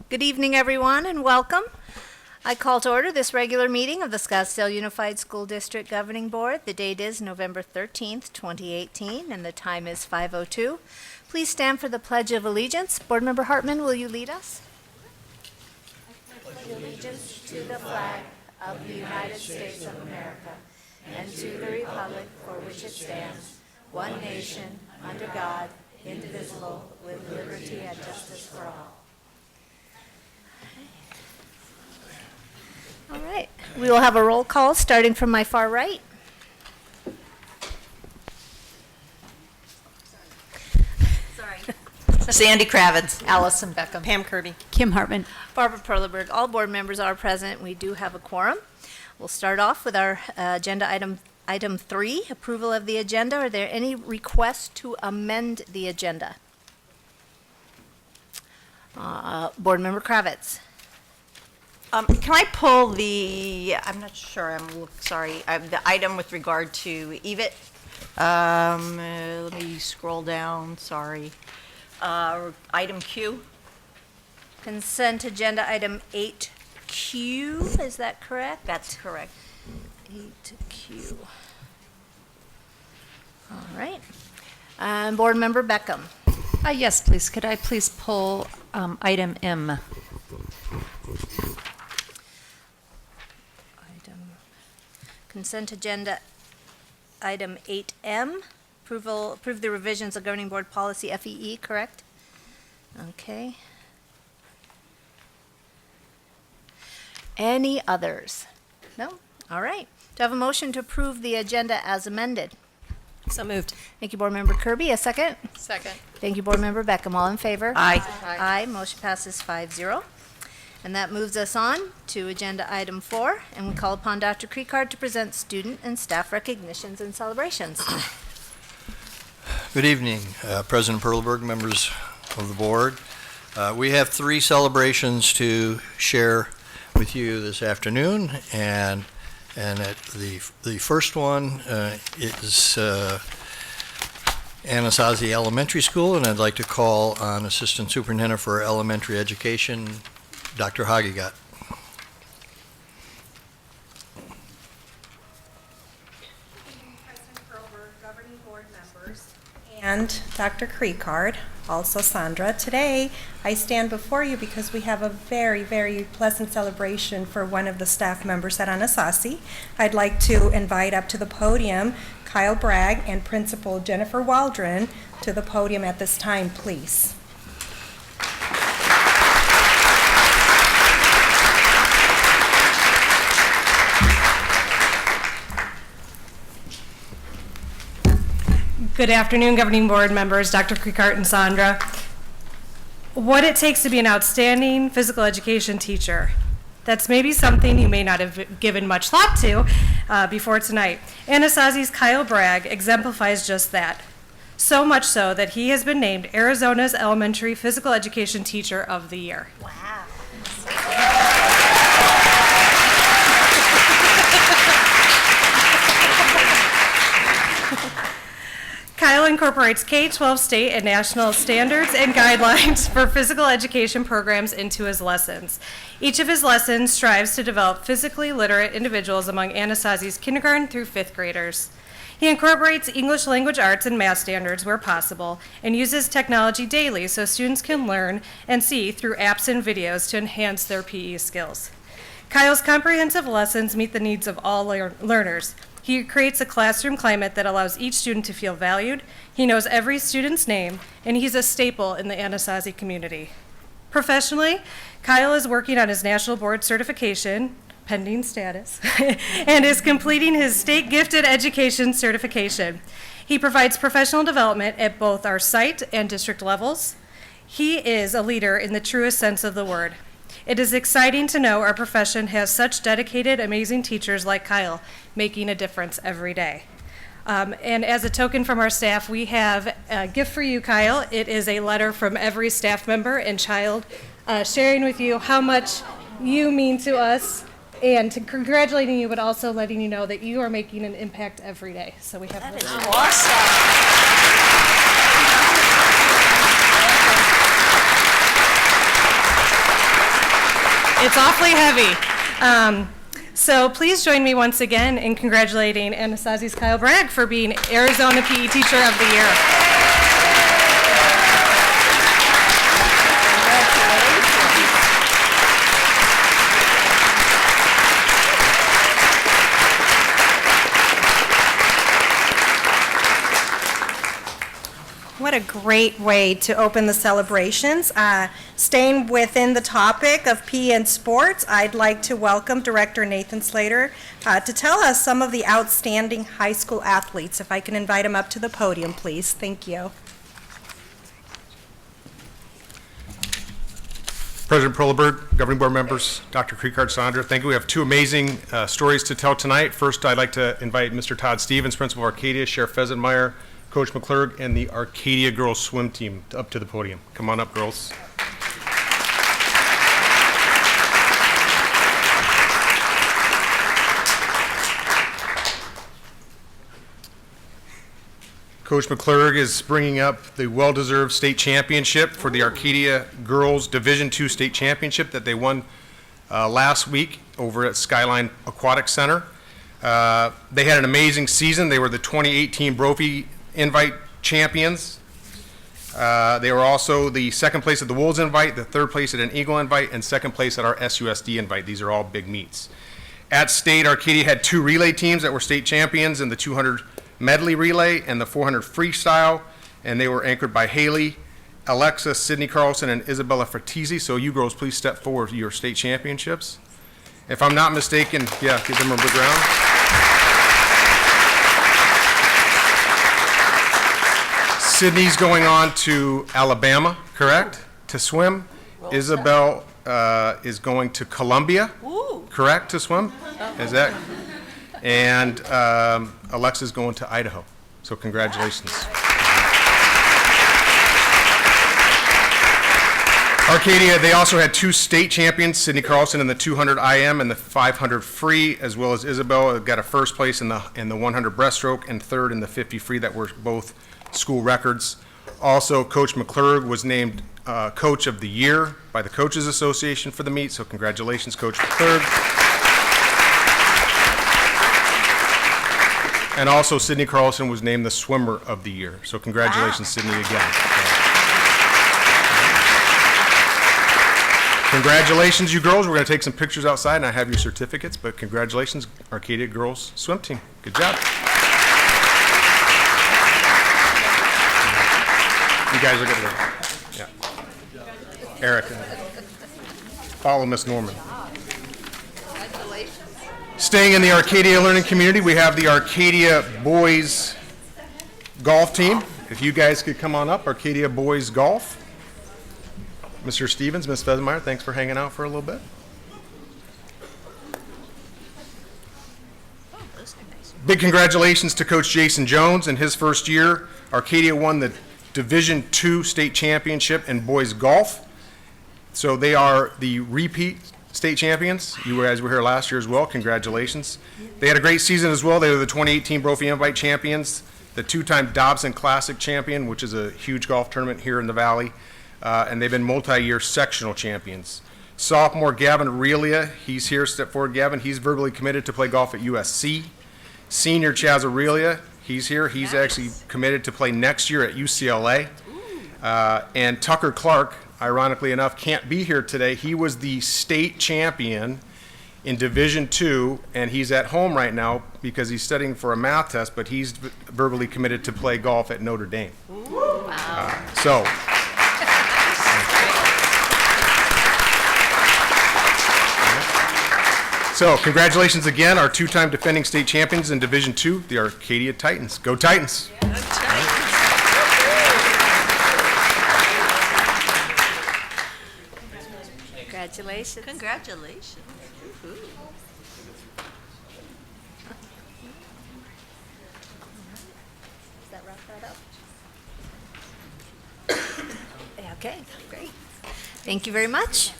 Good evening, everyone, and welcome. I call to order this regular meeting of the Scottsdale Unified School District Governing Board. The date is November 13th, 2018, and the time is 5:02. Please stand for the Pledge of Allegiance. Board Member Hartman, will you lead us? I pledge allegiance to the flag of the United States of America and to the republic for which it stands, one nation, under God, indivisible, with liberty and justice for all. All right, we will have a roll call starting from my far right. Sandy Kravitz. Allison Beckham. Pam Kirby. Kim Hartman. Barbara Perleberg. All board members are present. We do have a quorum. We'll start off with our agenda item 3, approval of the agenda. Are there any requests to amend the agenda? Board Member Kravitz. Can I pull the, I'm not sure, the item with regard to EVIT? Let me scroll down, sorry. Item Q. Consent agenda item 8Q, is that correct? That's correct. 8Q. All right. Board Member Beckham. Yes, please. Could I please pull item M? Consent agenda item 8M, approve the revisions of Governing Board Policy FEE, correct? Okay. Any others? No? All right. Do I have a motion to approve the agenda as amended? So moved. Thank you, Board Member Kirby. A second? Second. Thank you, Board Member Beckham. All in favor? Aye. Aye. Motion passes 5-0. And that moves us on to agenda item 4, and we call upon Dr. Creekard to present student and staff recognitions and celebrations. Good evening, President Perleberg, members of the board. We have 3 celebrations to share with you this afternoon, and the first one is Anasazi Elementary School, and I'd like to call on Assistant Superintendent for Elementary Education, Dr. Hagegat. President Perleberg, governing board members, and Dr. Creekard, also Sandra. Today, I stand before you because we have a very, very pleasant celebration for one of the staff members at Anasazi. I'd like to invite up to the podium Kyle Bragg and Principal Jennifer Waldron to the podium at this time, please. Good afternoon, governing board members, Dr. Creekard and Sandra. What it takes to be an outstanding physical education teacher. That's maybe something you may not have given much thought to before tonight. Anasazi's Kyle Bragg exemplifies just that. So much so that he has been named Arizona's Elementary Physical Education Teacher of the Year. Wow. Kyle incorporates K-12 state and national standards and guidelines for physical education programs into his lessons. Each of his lessons strives to develop physically literate individuals among Anasazi's kindergarten through 5th graders. He incorporates English language arts and math standards where possible and uses technology daily so students can learn and see through apps and videos to enhance their PE skills. Kyle's comprehensive lessons meet the needs of all learners. He creates a classroom climate that allows each student to feel valued. He knows every student's name, and he's a staple in the Anasazi community. Professionally, Kyle is working on his national board certification, pending status, and is completing his state gifted education certification. He provides professional development at both our site and district levels. He is a leader in the truest sense of the word. It is exciting to know our profession has such dedicated, amazing teachers like Kyle making a difference every day. And as a token from our staff, we have a gift for you, Kyle. It is a letter from every staff member and child sharing with you how much you mean to us and congratulating you, but also letting you know that you are making an impact every day. So we have That is awesome. It's awfully heavy. So please join me once again in congratulating Anasazi's Kyle Bragg for being Arizona PE Teacher of the Year. What a great way to open the celebrations. Staying within the topic of PE and sports, I'd like to welcome Director Nathan Slater to tell us some of the outstanding high school athletes. If I can invite him up to the podium, please. Thank you. President Perleberg, governing board members, Dr. Krieghardt, Sandra, thank you. We have two amazing stories to tell tonight. First, I'd like to invite Mr. Todd Stevens, principal of Arcadia, Sheriff Fesenmeyer, Coach McClurg, and the Arcadia girls swim team up to the podium. Come on up, girls. Coach McClurg is bringing up the well-deserved state championship for the Arcadia girls Division II state championship that they won last week over at Skyline Aquatic Center. They had an amazing season. They were the 2018 Brophy Invite champions. They were also the second place at the Wolves Invite, the third place at an Eagle Invite, and second place at our SUSD Invite. These are all big meets. At state, Arcadia had two relay teams that were state champions in the 200 medley relay and the 400 freestyle, and they were anchored by Haley, Alexa, Sydney Carlson, and Isabella Fertizzi. So you girls, please step forward to your state championships. If I'm not mistaken, yeah, give them a big round. Sydney's going on to Alabama, correct? To swim. Isabel is going to Columbia, correct, to swim? Is that? And Alexa's going to Idaho. So congratulations. Arcadia, they also had two state champions, Sydney Carlson in the 200 IM and the 500 free, as well as Isabel got a first place in the 100 breaststroke and third in the 50 free that were both school records. Also, Coach McClurg was named Coach of the Year by the Coaches Association for the meet, so congratulations, Coach McClurg. And also, Sydney Carlson was named the Swimmer of the Year, so congratulations, Sydney, again. Congratulations, you girls. We're going to take some pictures outside, and I have your certificates, but congratulations, Arcadia girls swim team. Good job. You guys are good to go. Yeah. Eric. Follow Miss Norman. Staying in the Arcadia learning community, we have the Arcadia boys golf team. If you guys could come on up, Arcadia boys golf. Mr. Stevens, Ms. Fesenmeyer, thanks for hanging out for a little bit. Big congratulations to Coach Jason Jones. In his first year, Arcadia won the Division II state championship in boys golf. So they are the repeat state champions. You guys were here last year as well. Congratulations. They had a great season as well. They were the 2018 Brophy Invite champions, the two-time Dobson Classic champion, which is a huge golf tournament here in the Valley, and they've been multi-year sectional champions. Sophomore Gavin Aurelia, he's here. Step forward, Gavin. He's verbally committed to play golf at USC. Senior Chaz Aurelia, he's here. He's actually committed to play next year at UCLA. And Tucker Clark, ironically enough, can't be here today. He was the state champion in Division II, and he's at home right now because he's studying for a math test, but he's verbally committed to play golf at Notre Dame. Wow. So congratulations again, our two-time defending state champions in Division II, the Arcadia Titans. Go Titans! Yeah, Congratulations. Congratulations. Ooh. Does that wrap that up? Okay, great. Thank you very much.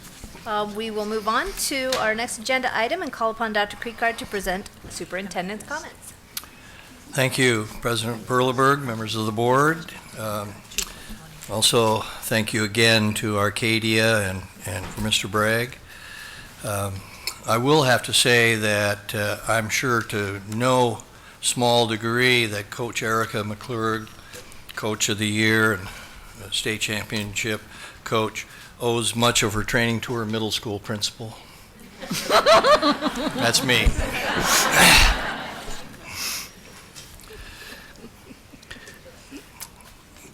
We will move on to our next agenda item and call upon Dr. Krieghardt to present the superintendent's comments. Thank you, President Perleberg, members of the board. Also, thank you again to Arcadia and for Mr. Bragg. I will have to say that I'm sure to no small degree that Coach Erica McClure, Coach of the Year and State Championship coach, owes much of her training to her middle school principal. That's me.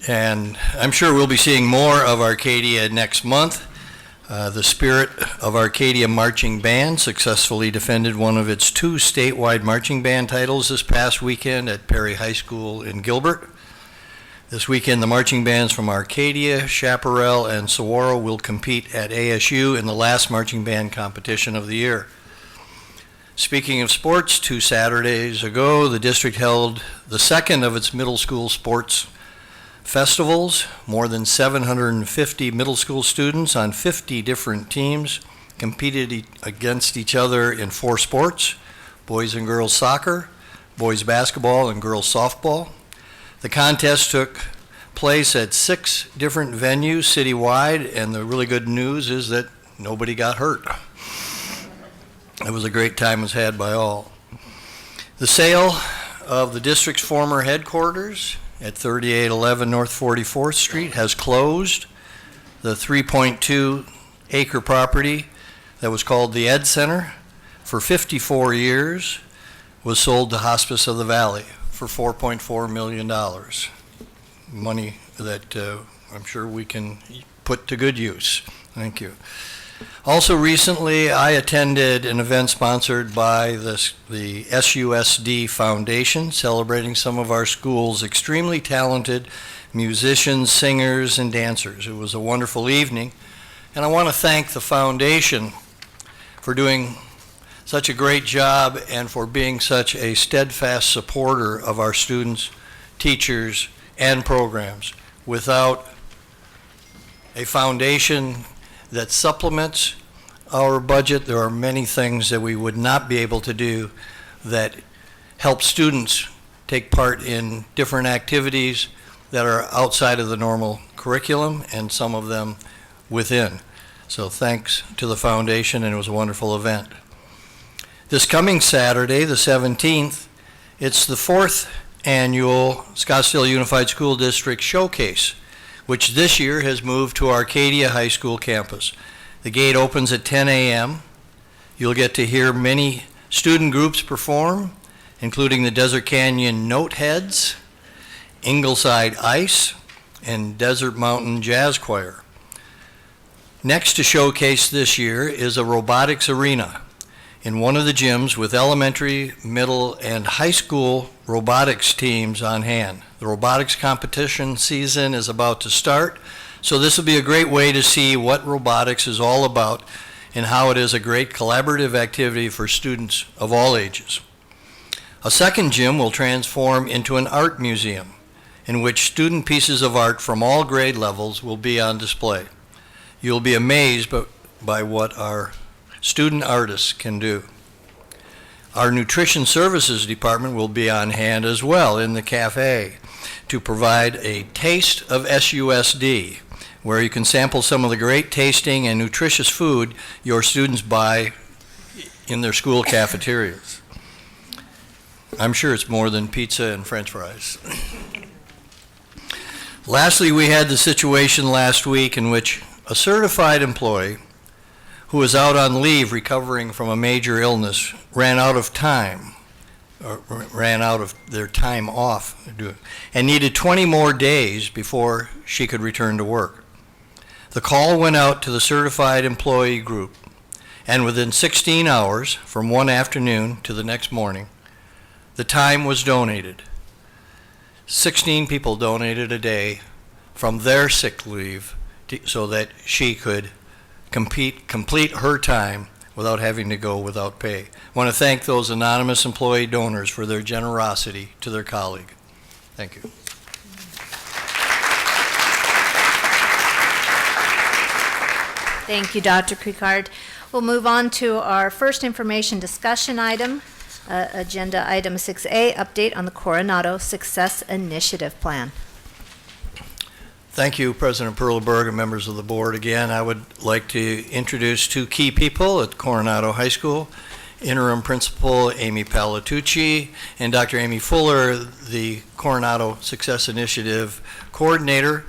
And I'm sure we'll be seeing more of Arcadia next month. The Spirit of Arcadia Marching Band successfully defended one of its 2 statewide marching band titles this past weekend at Perry High School in Gilbert. This weekend, the marching bands from Arcadia, Chaparral, and Saguaro will compete at ASU in the last marching band competition of the year. Speaking of sports, 2 Saturdays ago, the district held the second of its middle school sports festivals. More than 750 middle school students on 50 different teams competed against each other in 4 sports: boys and girls soccer, boys basketball, and girls softball. The contest took place at 6 different venues citywide, and the really good news is that nobody got hurt. It was a great time was had by all. The sale of the district's former headquarters at 3811 North 44th Street has closed. The 3.2 acre property that was called the Ed Center for 54 years was sold to Hospice of the Valley for $4.4 million. Money that I'm sure we can put to good use. Thank you. Also recently, I attended an event sponsored by the SUSD Foundation, celebrating some of our school's extremely talented musicians, singers, and dancers. It was a wonderful evening, and I want to thank the foundation for doing such a great job and for being such a steadfast supporter of our students, teachers, and programs. Without a foundation that supplements our budget, there are many things that we would not be able to do that help students take part in different activities that are outside of the normal curriculum, and some of them within. So thanks to the foundation, and it was a wonderful event. This coming Saturday, the 17th, it's the 4th annual Scottsdale Unified School District Showcase, which this year has moved to Arcadia High School campus. The gate opens at 10 a.m. You'll get to hear many student groups perform, including the Desert Canyon Noteheads, Ingleside Ice, and Desert Mountain Jazz Choir. Next to showcase this year is a robotics arena in one of the gyms with elementary, middle, and high school robotics teams on hand. The robotics competition season is about to start, so this will be a great way to see what robotics is all about and how it is a great collaborative activity for students of all ages. A second gym will transform into an art museum in which student pieces of art from all grade levels will be on display. You'll be amazed by what our student artists can do. Our nutrition services department will be on hand as well in the cafe to provide a taste of SUSD, where you can sample some of the great tasting and nutritious food your students buy in their school cafeterias. I'm sure it's more than pizza and French fries. Lastly, we had the situation last week in which a certified employee who was out on leave recovering from a major illness ran out of their time off and needed 20 more days before she could return to work. The call went out to the certified employee group, and within 16 hours from one afternoon to the next morning, the time was donated. 16 people donated a day from their sick leave so that she could complete her time without having to go without pay. I want to thank those anonymous employee donors for their generosity to their colleague. Thank you. Thank you, Dr. Krikard. We'll move on to our first information discussion item, Agenda Item 6A, update on the Coronado Success Initiative Plan. Thank you, President Perleberg and members of the board. Again, I would like to introduce two key people at Coronado High School, Interim Principal Amy Palatucci and Dr. Amy Fuller, the Coronado Success Initiative Coordinator,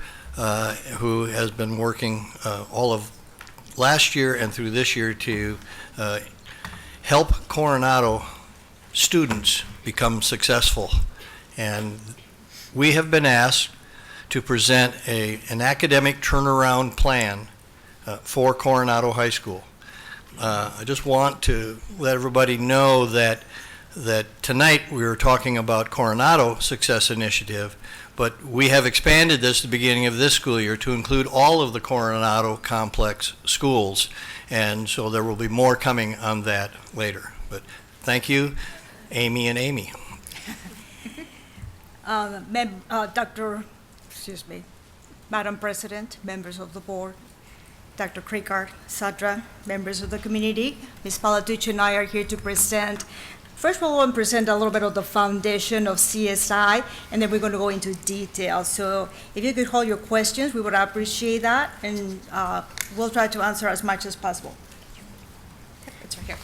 who has been working all of last year and through this year to help Coronado students become successful. And we have been asked to present an academic turnaround plan for Coronado High School. I just want to let everybody know that tonight we were talking about Coronado Success Initiative, but we have expanded this at the beginning of this school year to include all of the Coronado complex schools, and so there will be more coming on that later. But thank you, Amy and Amy. Madam President, members of the board, Dr. Krikart, Sadra, members of the community, Ms. Palatucci and I are here to present. First, we'll present a little bit of the foundation of CSI, and then we're going to go into detail. So if you could hold your questions, we would appreciate that, and we'll try to answer as much as possible. It's right here.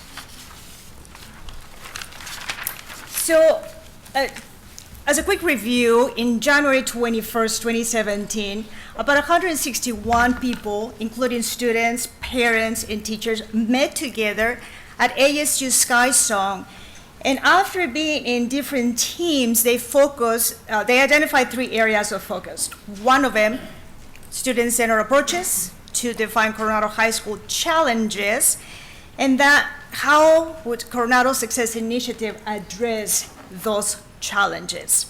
So, as a quick review, in January 21st, 2017, about 161 people, including students, parents, and teachers, met together at ASU SkySong. And after being in different teams, they identified 3 areas of focus. One of them, student-centered approaches to define Coronado High School challenges, and that how would Coronado Success Initiative address those challenges.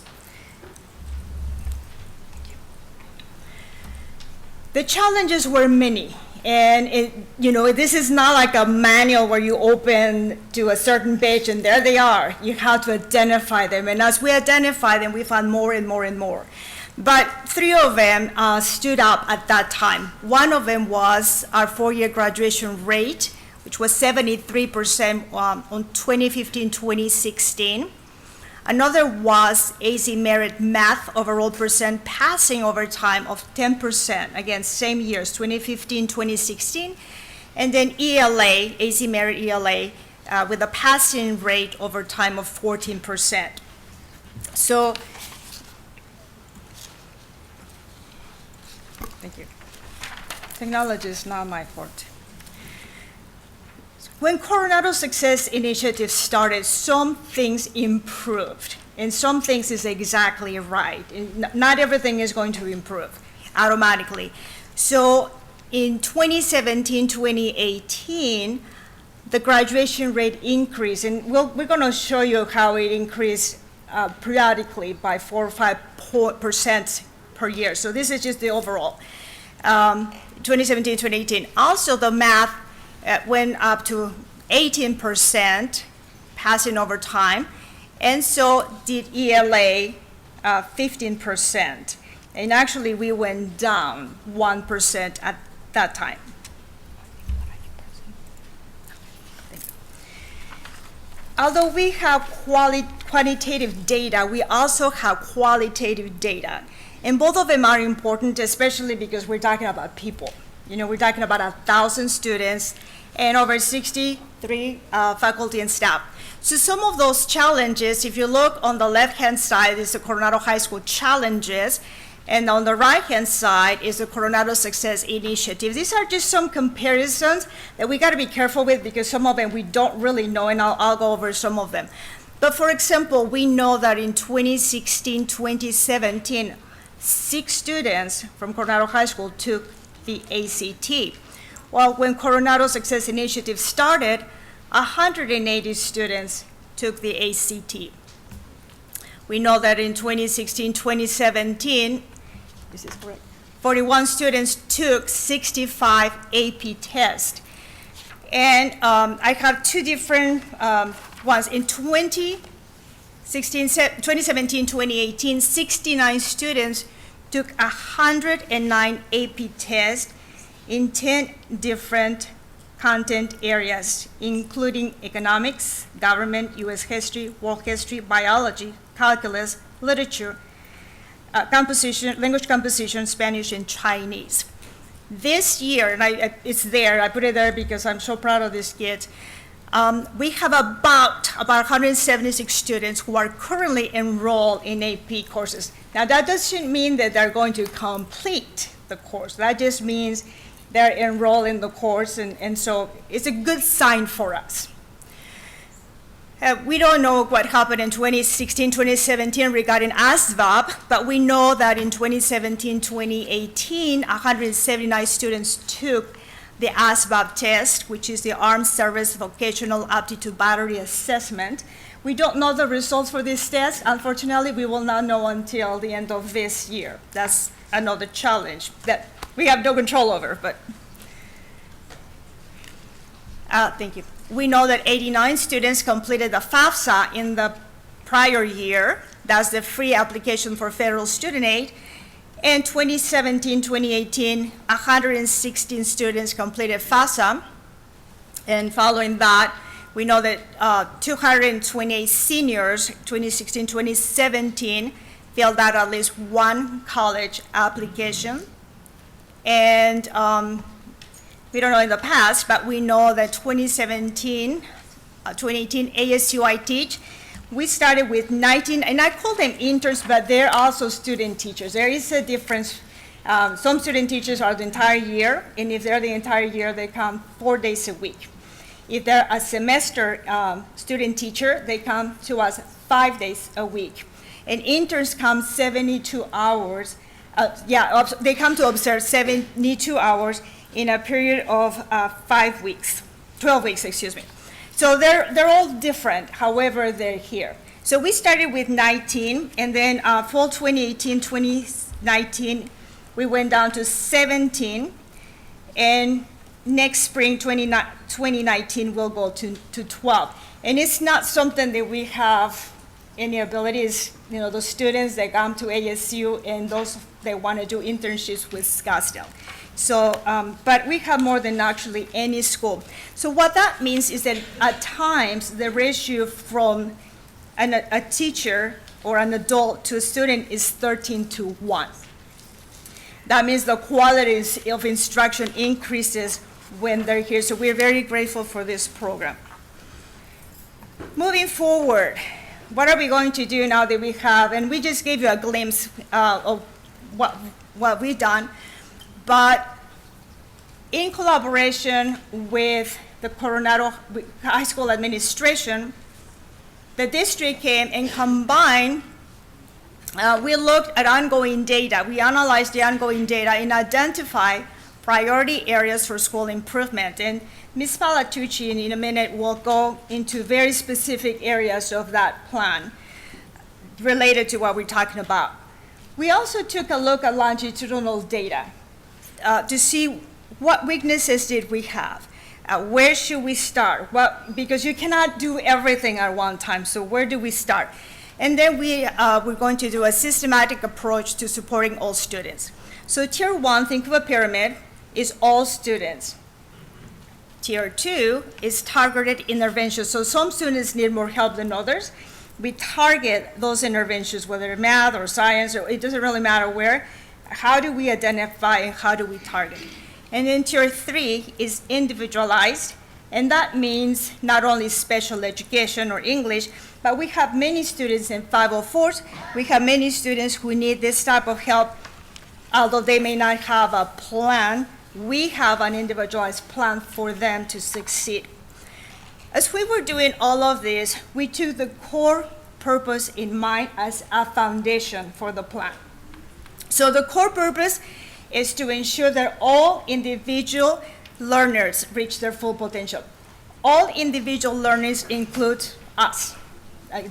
The challenges were many, and this is not like a manual where you open to a certain page and there they are. You have to identify them, and as we identify them, we found more and more and more. But 3 of them stood up at that time. One of them was our 4-year graduation rate, which was 73% on 2015-2016. Another was AC Merit Math overall percent passing over time of 10%, again, same years, 2015-2016. And then ELA, AC Merit ELA, with a passing rate over time of 14%. So, thank you. Technology is not my forte. When Coronado Success Initiative started, some things improved, and some things is exactly right. And not everything is going to improve automatically. So in 2017-2018, the graduation rate increased, and we're going to show you how it increased periodically by 4 or 5% per year. So this is just the overall, 2017-2018. Also, the math went up to 18% passing over time, and so did ELA, 15%. And actually, we went down 1% at that time. Although we have quantitative data, we also have qualitative data. And both of them are important, especially because we're talking about people. We're talking about 1,000 students and over 63 faculty and staff. So some of those challenges, if you look on the left-hand side, is the Coronado High School challenges, and on the right-hand side is the Coronado Success Initiative. These are just some comparisons that we got to be careful with because some of them we don't really know, and I'll go over some of them. But for example, we know that in 2016-2017, 6 students from Coronado High School took the ACT. Well, when Coronado Success Initiative started, 180 students took the ACT. We know that in 2016-2017, this is correct, 41 students took 65 AP tests. And I have 2 different ones. In 2017-2018, 69 students took 109 AP tests in 10 different content areas, including economics, government, U.S. history, world history, biology, calculus, literature, composition, language composition, Spanish and Chinese. This year, and it's there, I put it there because I'm so proud of these kids. We have about 176 students who are currently enrolled in AP courses. Now, that doesn't mean that they're going to complete the course. That just means they're enrolled in the course, and so it's a good sign for us. We don't know what happened in 2016, 2017 regarding ASVAB, but we know that in 2017, 2018, 179 students took the ASVAB test, which is the Armed Service Vocational Aptitude Battery Assessment. We don't know the results for this test. Unfortunately, we will not know until the end of this year. That's another challenge that we have no control over, but thank you. We know that 89 students completed the FAFSA in the prior year. That's the free application for federal student aid. In 2017, 2018, 116 students completed FAFSA. And following that, we know that 228 seniors, 2016, 2017, filled out at least one college application. And we don't know in the past, but we know that 2017, 2018 ASU I Teach, we started with 19, and I call them interns, but they're also student teachers. There is a difference. Some student teachers are the entire year, and if they're the entire year, they come 4 days a week. If they're a semester student teacher, they come to us 5 days a week. And interns come 72 hours. They come to observe 72 hours in a period of 12 weeks, excuse me. So they're all different, however they're here. So we started with 19, and then fall 2018, 2019, we went down to 17, and next spring, 2019, we'll go to 12. And it's not something that we have any abilities, the students that come to ASU and those that want to do internships with Scottsdale. So, but we have more than actually any school. So what that means is that at times the ratio from a teacher or an adult to a student is 13:1. That means the quality of instruction increases when they're here. So we're very grateful for this program. Moving forward, what are we going to do now that we have, and we just gave you a glimpse of what we've done. But in collaboration with the Coronado High School administration, the district came and combined, we looked at ongoing data. We analyzed the ongoing data and identified priority areas for school improvement. And Ms. Palatucci in a minute will go into very specific areas of that plan related to what we're talking about. We also took a look at longitudinal data to see what weaknesses did we have. Where should we start? Because you cannot do everything at one time, so where do we start? And then we're going to do a systematic approach to supporting all students. So tier 1, think of a pyramid, is all students. Tier 2 is targeted interventions. So some students need more help than others. We target those interventions, whether math or science, or it doesn't really matter where. How do we identify and how do we target? And then tier 3 is individualized, and that means not only special education or English, but we have many students in 504s. We have many students who need this type of help, although they may not have a plan. We have an individualized plan for them to succeed. As we were doing all of this, we took the core purpose in mind as a foundation for the plan. So the core purpose is to ensure that all individual learners reach their full potential. All individual learners include us,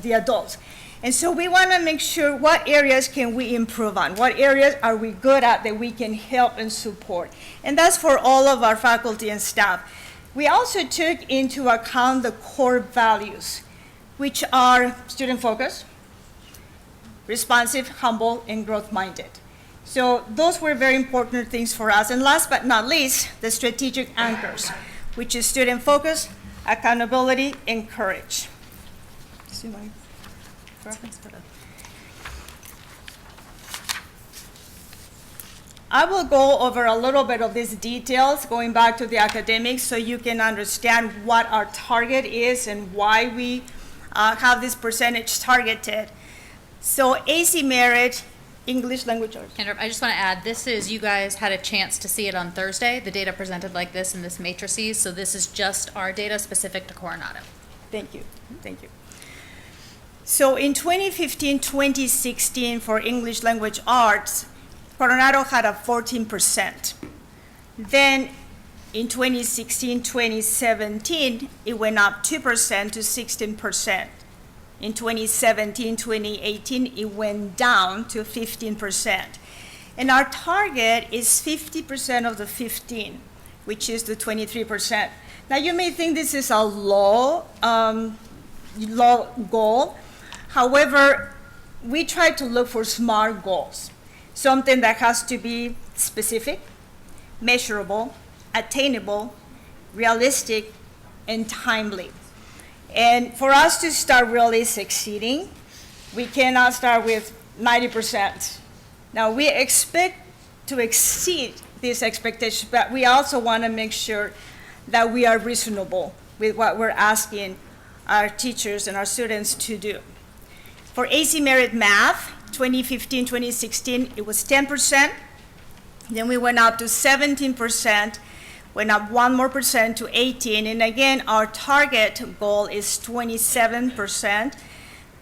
the adults. And so we want to make sure what areas can we improve on, what areas are we good at that we can help and support. And that's for all of our faculty and staff. We also took into account the core values, which are student-focused, responsive, humble, and growth-minded. So those were very important things for us. And last but not least, the strategic anchors, which is student-focused, accountability, and courage. See my reference for that? I will go over a little bit of these details, going back to the academics, so you can understand what our target is and why we have this percentage targeted. So AC merit, English language arts. Kendra, I just want to add, this is, you guys had a chance to see it on Thursday, the data presented like this in this matrices, so this is just our data specific to Coronado. Thank you, thank you. So in 2015-2016 for English language arts, Coronado had a 14%. Then in 2016-2017, it went up 2% to 16%. In 2017-2018, it went down to 15%. And our target is 50% of the 15, which is the 23%. Now you may think this is a low goal. However, we try to look for SMART goals, something that has to be specific, measurable, attainable, realistic, and timely. And for us to start really succeeding, we cannot start with 90%. Now, we expect to exceed these expectations, but we also want to make sure that we are reasonable with what we're asking our teachers and our students to do. For AC Merit Math, 2015-2016, it was 10%. Then we went up to 17%, went up 1% more to 18%. And again, our target goal is 27%,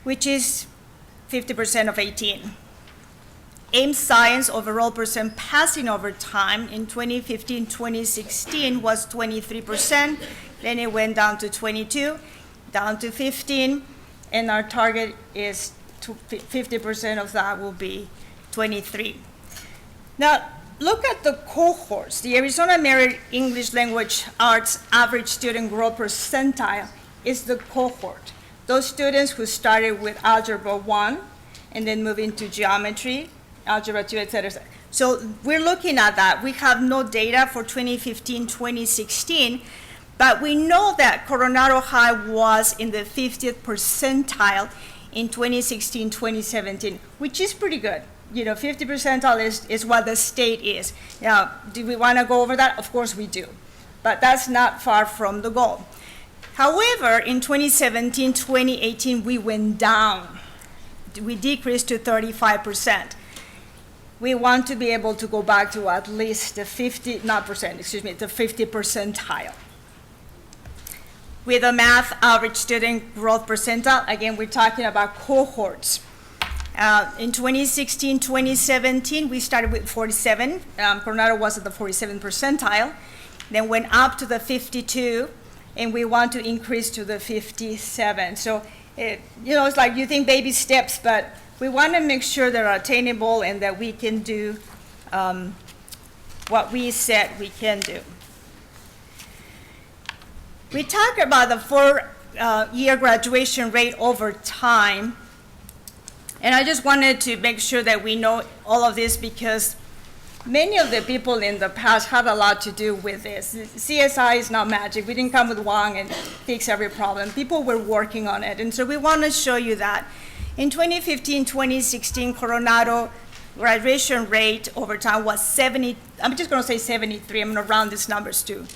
which is 50% of 18. AIM Science overall percent passing over time in 2015-2016 was 23%. Then it went down to 22, down to 15. And our target is 50% of that will be 23. Now, look at the cohorts. The Arizona Merit English Language Arts average student growth percentile is the cohort. Those students who started with Algebra 1 and then move into geometry, Algebra 2, et cetera. So we're looking at that. We have no data for 2015-2016, but we know that Coronado High was in the 50th percentile in 2016-2017, which is pretty good. You know, 50 percentile is what the state is. Now, do we want to go over that? Of course we do, but that's not far from the goal. However, in 2017-2018, we went down. We decreased to 35%. We want to be able to go back to at least the 50 percentile. With a math average student growth percentile, again, we're talking about cohorts. In 2016-2017, we started with 47. Coronado was at the 47th percentile, then went up to the 52, and we want to increase to the 57. So, it's like you think baby steps, but we want to make sure they're attainable and that we can do what we said we can do. We talk about the four-year graduation rate over time. And I just wanted to make sure that we know all of this because many of the people in the past had a lot to do with this. CSI is not magic. We didn't come with Wong and fix every problem. People were working on it. And so we want to show you that. In 2015-2016, Coronado graduation rate over time was 70. I'm just going to say 73. I'm going to round these numbers to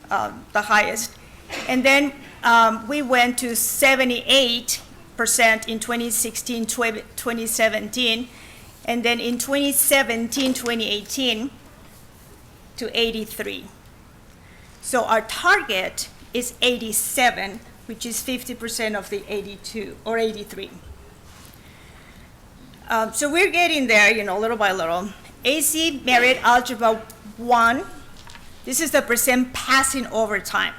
the highest. And then we went to 78% in 2016-2017, and then in 2017-2018 to 83. So our target is 87, which is 50% of the 82 or 83. So we're getting there, little by little. AC Merit Algebra 1, this is the percent passing over time.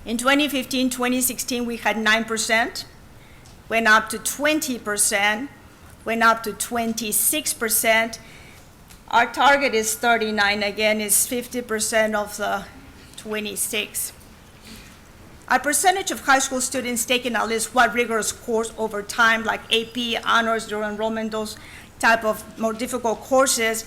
In 2015-2016, we had 9%, went up to 20%, went up to 26%. Our target is 39, again, is 50% of the 26. Our percentage of high school students taking at least one rigorous course over time, like AP, honors, dual enrollment, those type of more difficult courses,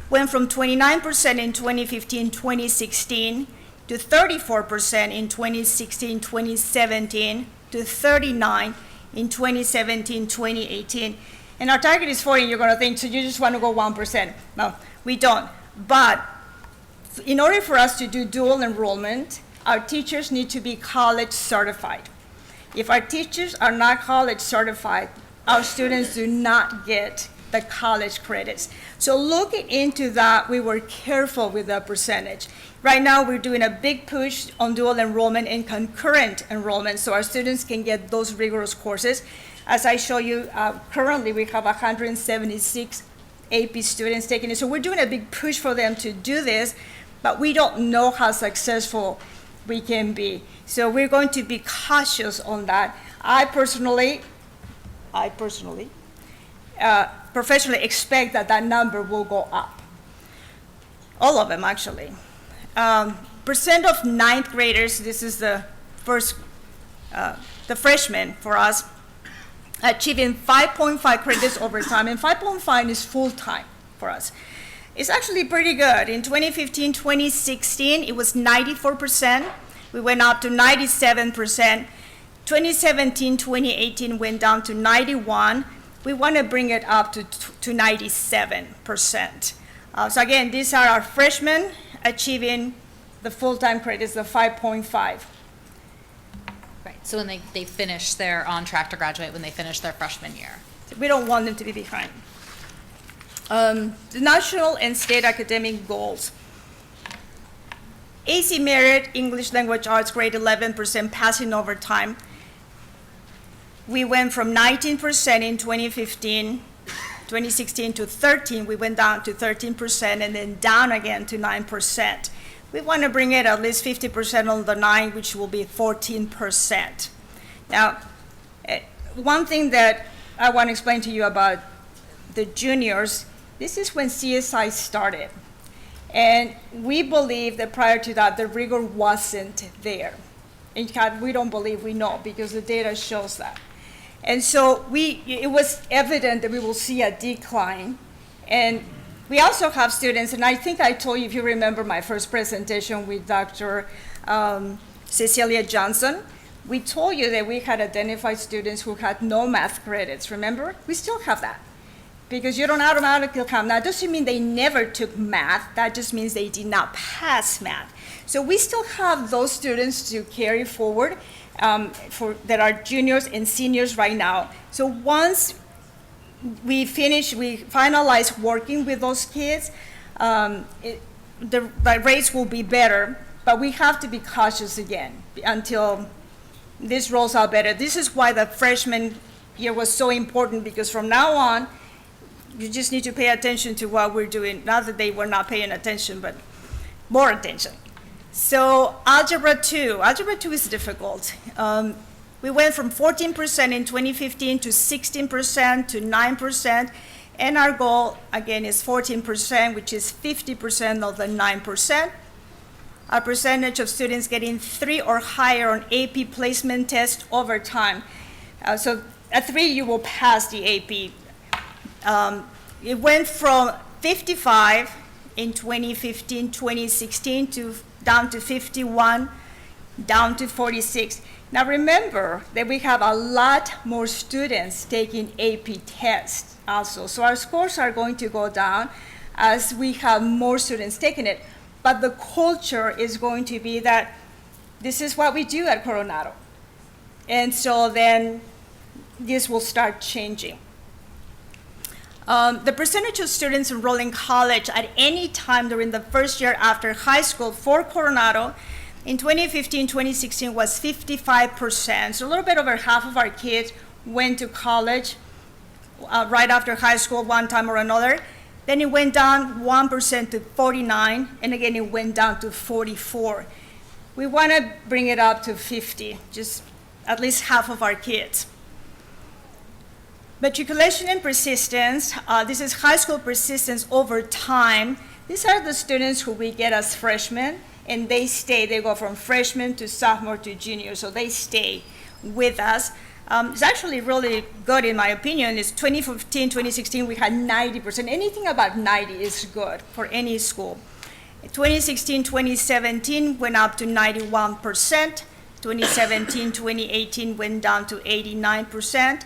went from 29% in 2015-2016 to 34% in 2016-2017 to 39% in 2017-2018. And our target is 40, and you're going to think, so you just want to go 1%. No, we don't. But in order for us to do dual enrollment, our teachers need to be college certified. If our teachers are not college certified, our students do not get the college credits. So looking into that, we were careful with the percentage. Right now, we're doing a big push on dual enrollment and concurrent enrollment so our students can get those rigorous courses. As I show you, currently we have 176 AP students taking it. So we're doing a big push for them to do this, but we don't know how successful we can be. So we're going to be cautious on that. I personally, professionally expect that that number will go up. All of them, actually. Percent of ninth graders, this is the freshmen for us, achieving 5.5 credits over time, and 5.5 is full-time for us. It's actually pretty good. In 2015, 2016, it was 94%. We went up to 97%. 2017, 2018 went down to 91. We want to bring it up to 97%. So again, these are our freshmen achieving the full-time credits, the 5.5. Right, so when they finish, they're on track to graduate when they finish their freshman year. We don't want them to be behind. The national and state academic goals. AC Merit, English Language Arts, grade 11% passing over time. We went from 19% in 2015, 2016 to 13. We went down to 13% and then down again to 9%. We want to bring it at least 50% on the 9, which will be 14%. Now, one thing that I want to explain to you about the juniors, this is when CSI started. And we believe that prior to that, the rigor wasn't there. In fact, we don't believe we know because the data shows that. And so it was evident that we will see a decline. And we also have students, and I think I told you, if you remember my first presentation with Dr. Cecilia Johnson, we told you that we had identified students who had no math credits, remember? We still have that, because you don't automatically count. That doesn't mean they never took math, that just means they did not pass math. So we still have those students to carry forward that are juniors and seniors right now. So once we finalize working with those kids, the rates will be better, but we have to be cautious again until this rolls out better. This is why the freshman year was so important, because from now on, you just need to pay attention to what we're doing. Not that they were not paying attention, but more attention. So Algebra 2 is difficult. We went from 14% in 2015 to 16% to 9%, and our goal, again, is 14%, which is 50% of the 9%. Our percentage of students getting 3 or higher on AP placement test over time. So at 3, you will pass the AP. It went from 55 in 2015, 2016 down to 51, down to 46. Now remember that we have a lot more students taking AP tests also. So our scores are going to go down as we have more students taking it. But the culture is going to be that this is what we do at Coronado. And so then this will start changing. The percentage of students enrolling in college at any time during the first year after high school for Coronado in 2015, 2016 was 55%. So a little bit over half of our kids went to college right after high school one time or another. Then it went down 1% to 49, and again it went down to 44. We want to bring it up to 50, just at least half of our kids. Matriculation and persistence, this is high school persistence over time. These are the students who we get as freshmen, and they stay. They go from freshman to sophomore to junior, so they stay with us. It's actually really good in my opinion. It's 2015, 2016, we had 90%. Anything about 90 is good for any school. 2016, 2017 went up to 91%. 2017, 2018 went down to 89%.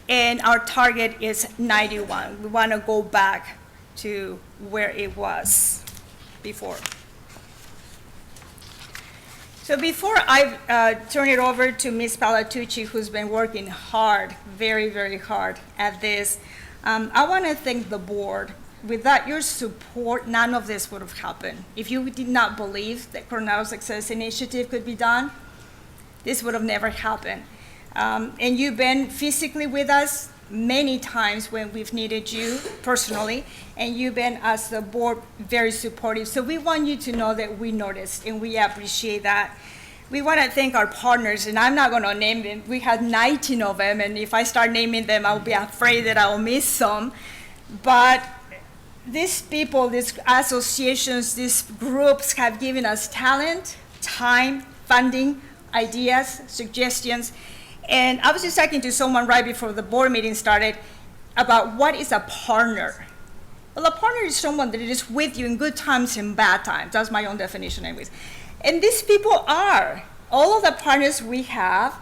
and our target is 91. We want to go back to where it was before. So before I turn it over to Ms. Palatucci, who's been working hard, very, very hard at this, I want to thank the board. Without your support, none of this would have happened. If you did not believe that Coronado Success Initiative could be done, this would have never happened. And you've been physically with us many times when we've needed you personally, and you've been, as the board, very supportive. So we want you to know that we noticed and we appreciate that. We want to thank our partners, and I'm not going to name them. We had 19 of them, and if I start naming them, I'll be afraid that I'll miss some. But these people, these associations, these groups have given us talent, time, funding, ideas, suggestions. And I was just talking to someone right before the board meeting started about what is a partner. Well, a partner is someone that is with you in good times and bad times. That's my own definition anyways. And these people are. All of the partners we have,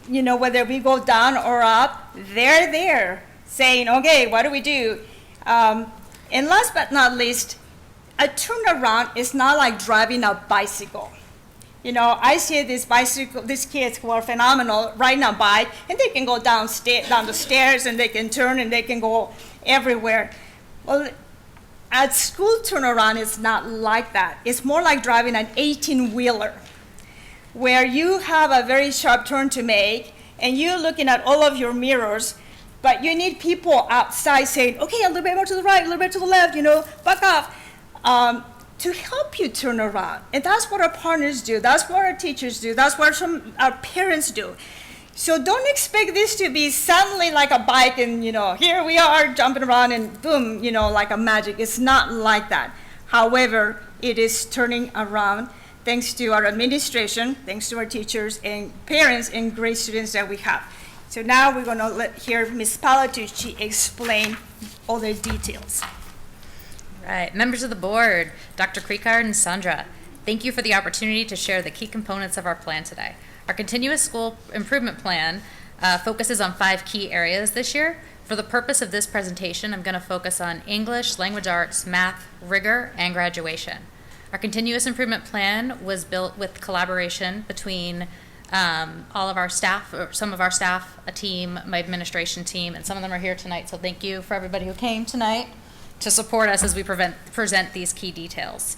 you know, whether we go down or up, they're there saying, okay, what do we do? And last but not least, a turnaround is not like driving a bicycle. You know, I see these kids who are phenomenal riding a bike, and they can go down the stairs, and they can turn, and they can go everywhere. Well, at school turnaround, it's not like that. It's more like driving an 18-wheeler, where you have a very sharp turn to make, and you're looking at all of your mirrors, but you need people outside saying, okay, a little bit more to the right, a little bit to the left, you know, back off. To help you turn around. And that's what our partners do. That's what our teachers do. That's what our parents do. So don't expect this to be suddenly like a bike and, you know, here we are jumping around and boom, you know, like a magic. It's not like that. However, it is turning around thanks to our administration, thanks to our teachers and parents and great students that we have. So now we're going to hear Ms. Palatucci explain all the details. Right, members of the board, Dr. Creekard and Sandra, thank you for the opportunity to share the key components of our plan today. Our continuous school improvement plan focuses on 5 key areas this year. For the purpose of this presentation, I'm going to focus on English, language arts, math, rigor, and graduation. Our continuous improvement plan was built with collaboration between all of our staff, or some of our staff, a team, my administration team, and some of them are here tonight, so thank you for everybody who came tonight to support us as we present these key details.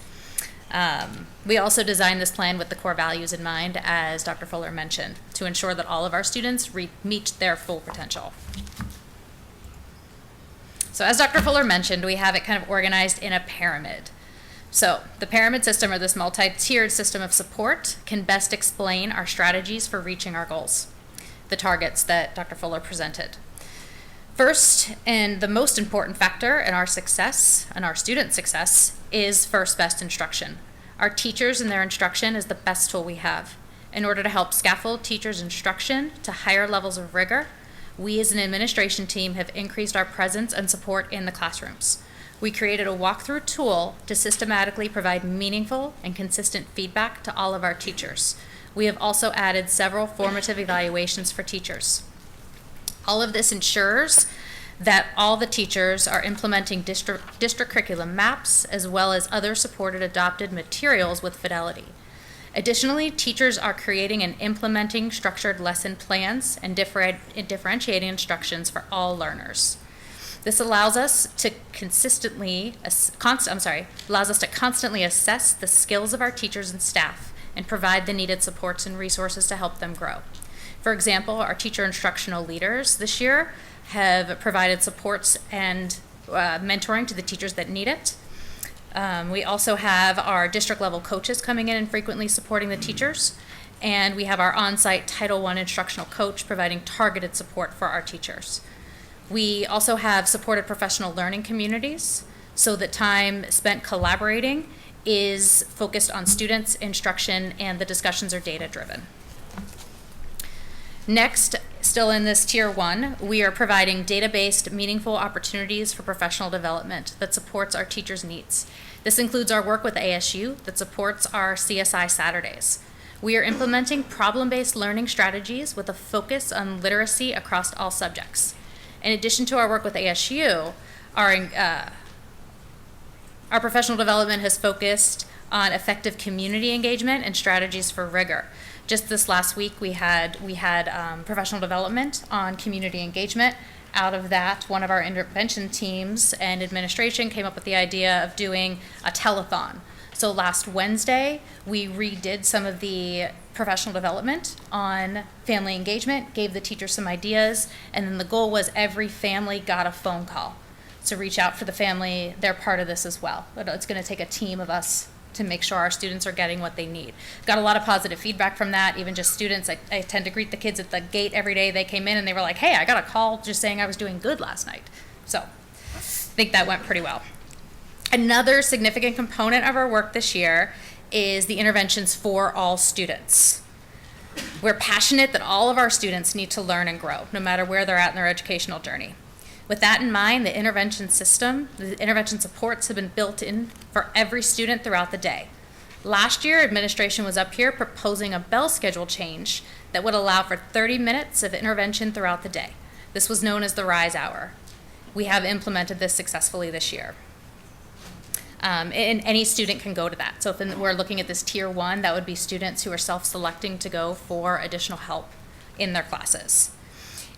We also designed this plan with the core values in mind, as Dr. Fuller mentioned, to ensure that all of our students meet their full potential. So as Dr. Fuller mentioned, we have it kind of organized in a pyramid. So the pyramid system, or this multi-tiered system of support, can best explain our strategies for reaching our goals, the targets that Dr. Fuller presented. First, and the most important factor in our success and our student success is first best instruction. Our teachers and their instruction is the best tool we have. In order to help scaffold teachers' instruction to higher levels of rigor, we as an administration team have increased our presence and support in the classrooms. We created a walkthrough tool to systematically provide meaningful and consistent feedback to all of our teachers. We have also added several formative evaluations for teachers. All of this ensures that all the teachers are implementing district curriculum maps as well as other supported adopted materials with fidelity. Additionally, teachers are creating and implementing structured lesson plans and differentiating instructions for all learners. This allows us to constantly assess the skills of our teachers and staff and provide the needed supports and resources to help them grow. For example, our teacher instructional leaders this year have provided supports and mentoring to the teachers that need it. We also have our district level coaches coming in and frequently supporting the teachers. And we have our on-site Title I instructional coach providing targeted support for our teachers. We also have supported professional learning communities so that time spent collaborating is focused on students, instruction, and the discussions are data driven. Next, still in this tier 1, we are providing data-based, meaningful opportunities for professional development that supports our teachers' needs. This includes our work with ASU that supports our CSI Saturdays. We are implementing problem-based learning strategies with a focus on literacy across all subjects. In addition to our work with ASU, our professional development has focused on effective community engagement and strategies for rigor. Just this last week, we had professional development on community engagement. Out of that, one of our intervention teams and administration came up with the idea of doing a telethon. So last Wednesday, we redid some of the professional development on family engagement, gave the teachers some ideas, and then the goal was every family got a phone call. So reach out for the family, they're part of this as well. But it's going to take a team of us to make sure our students are getting what they need. Got a lot of positive feedback from that, even just students. I tend to greet the kids at the gate every day. They came in and they were like, hey, I got a call just saying I was doing good last night. So I think that went pretty well. Another significant component of our work this year is the interventions for all students. We're passionate that all of our students need to learn and grow, no matter where they're at in their educational journey. With that in mind, the intervention system, the intervention supports have been built in for every student throughout the day. Last year, administration was up here proposing a bell schedule change that would allow for 30 minutes of intervention throughout the day. This was known as the RISE hour. We have implemented this successfully this year. And any student can go to that. So if we're looking at this tier 1, that would be students who are self-selecting to go for additional help in their classes.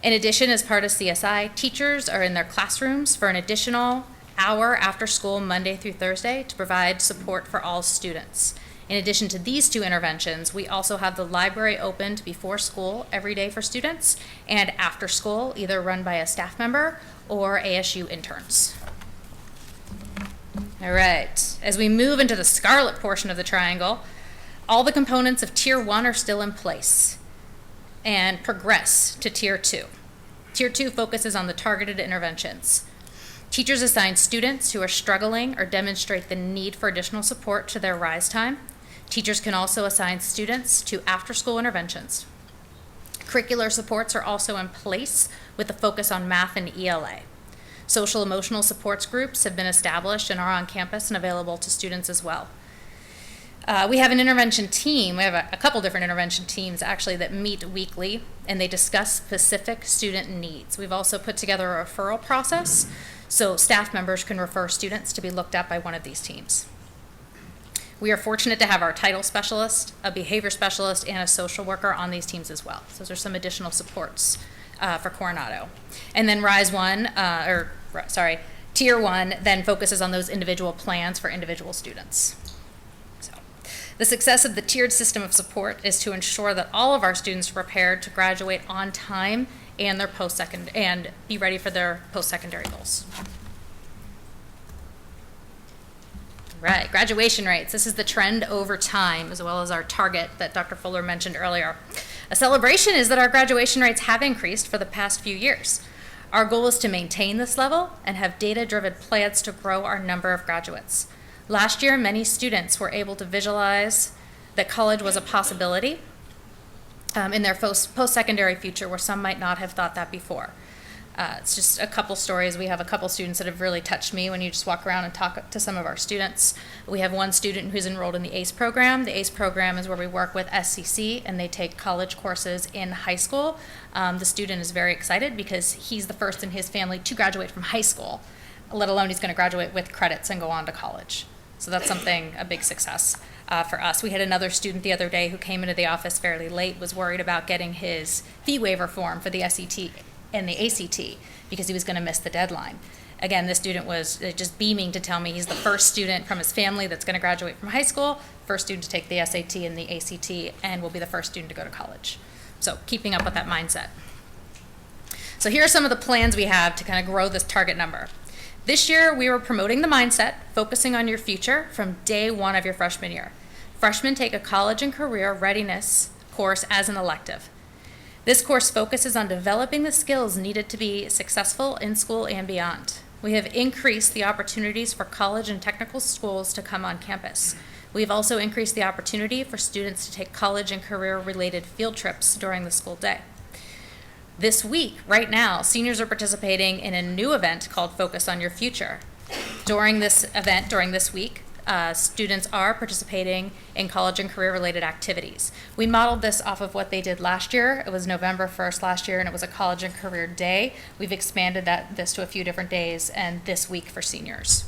In addition, as part of CSI, teachers are in their classrooms for an additional hour after school Monday through Thursday to provide support for all students. In addition to these two interventions, we also have the library opened before school every day for students and after school, either run by a staff member or ASU interns. All right, as we move into the scarlet portion of the triangle, all the components of tier 1 are still in place and progress to tier 2. Tier 2 focuses on the targeted interventions. Teachers assign students who are struggling or demonstrate the need for additional support to their RISE time. Teachers can also assign students to after-school interventions. Curricular supports are also in place with a focus on math and ELA. Social emotional supports groups have been established and are on campus and available to students as well. We have an intervention team. We have a couple different intervention teams actually that meet weekly and they discuss specific student needs. We've also put together a referral process so staff members can refer students to be looked at by one of these teams. We are fortunate to have our title specialist, a behavior specialist, and a social worker on these teams as well. So those are some additional supports for Coronado. And then Tier 1 then focuses on those individual plans for individual students. The success of the tiered system of support is to ensure that all of our students are prepared to graduate on time and and be ready for their post-secondary goals. Right, graduation rates. This is the trend over time as well as our target that Dr. Fuller mentioned earlier. A celebration is that our graduation rates have increased for the past few years. Our goal is to maintain this level and have data-driven plans to grow our number of graduates. Last year, many students were able to visualize that college was a possibility in their post-secondary future where some might not have thought that before. It's just a couple stories. We have a couple students that have really touched me when you just walk around and talk to some of our students. We have one student who's enrolled in the ACE program. The ACE program is where we work with SCC and they take college courses in high school. The student is very excited because he's the first in his family to graduate from high school, let alone he's going to graduate with credits and go on to college. So that's a big success for us. We had another student the other day who came into the office fairly late, was worried about getting his fee waiver form for the SET and the ACT because he was going to miss the deadline. Again, this student was just beaming to tell me he's the first student from his family that's going to graduate from high school, first student to take the SAT and the ACT, and will be the first student to go to college. So keeping up with that mindset. So here are some of the plans we have to kind of grow this target number. This year, we were promoting the mindset, focusing on your future from day 1 of your freshman year. Freshmen take a college and career readiness course as an elective. This course focuses on developing the skills needed to be successful in school and beyond. We have increased the opportunities for college and technical schools to come on campus. We've also increased the opportunity for students to take college and career-related field trips during the school day. This week, right now, seniors are participating in a new event called Focus on Your Future. During this event, during this week, students are participating in college and career-related activities. We modeled this off of what they did last year. It was November 1st last year, and it was a college and career day. We've expanded this to a few different days, and this week for seniors.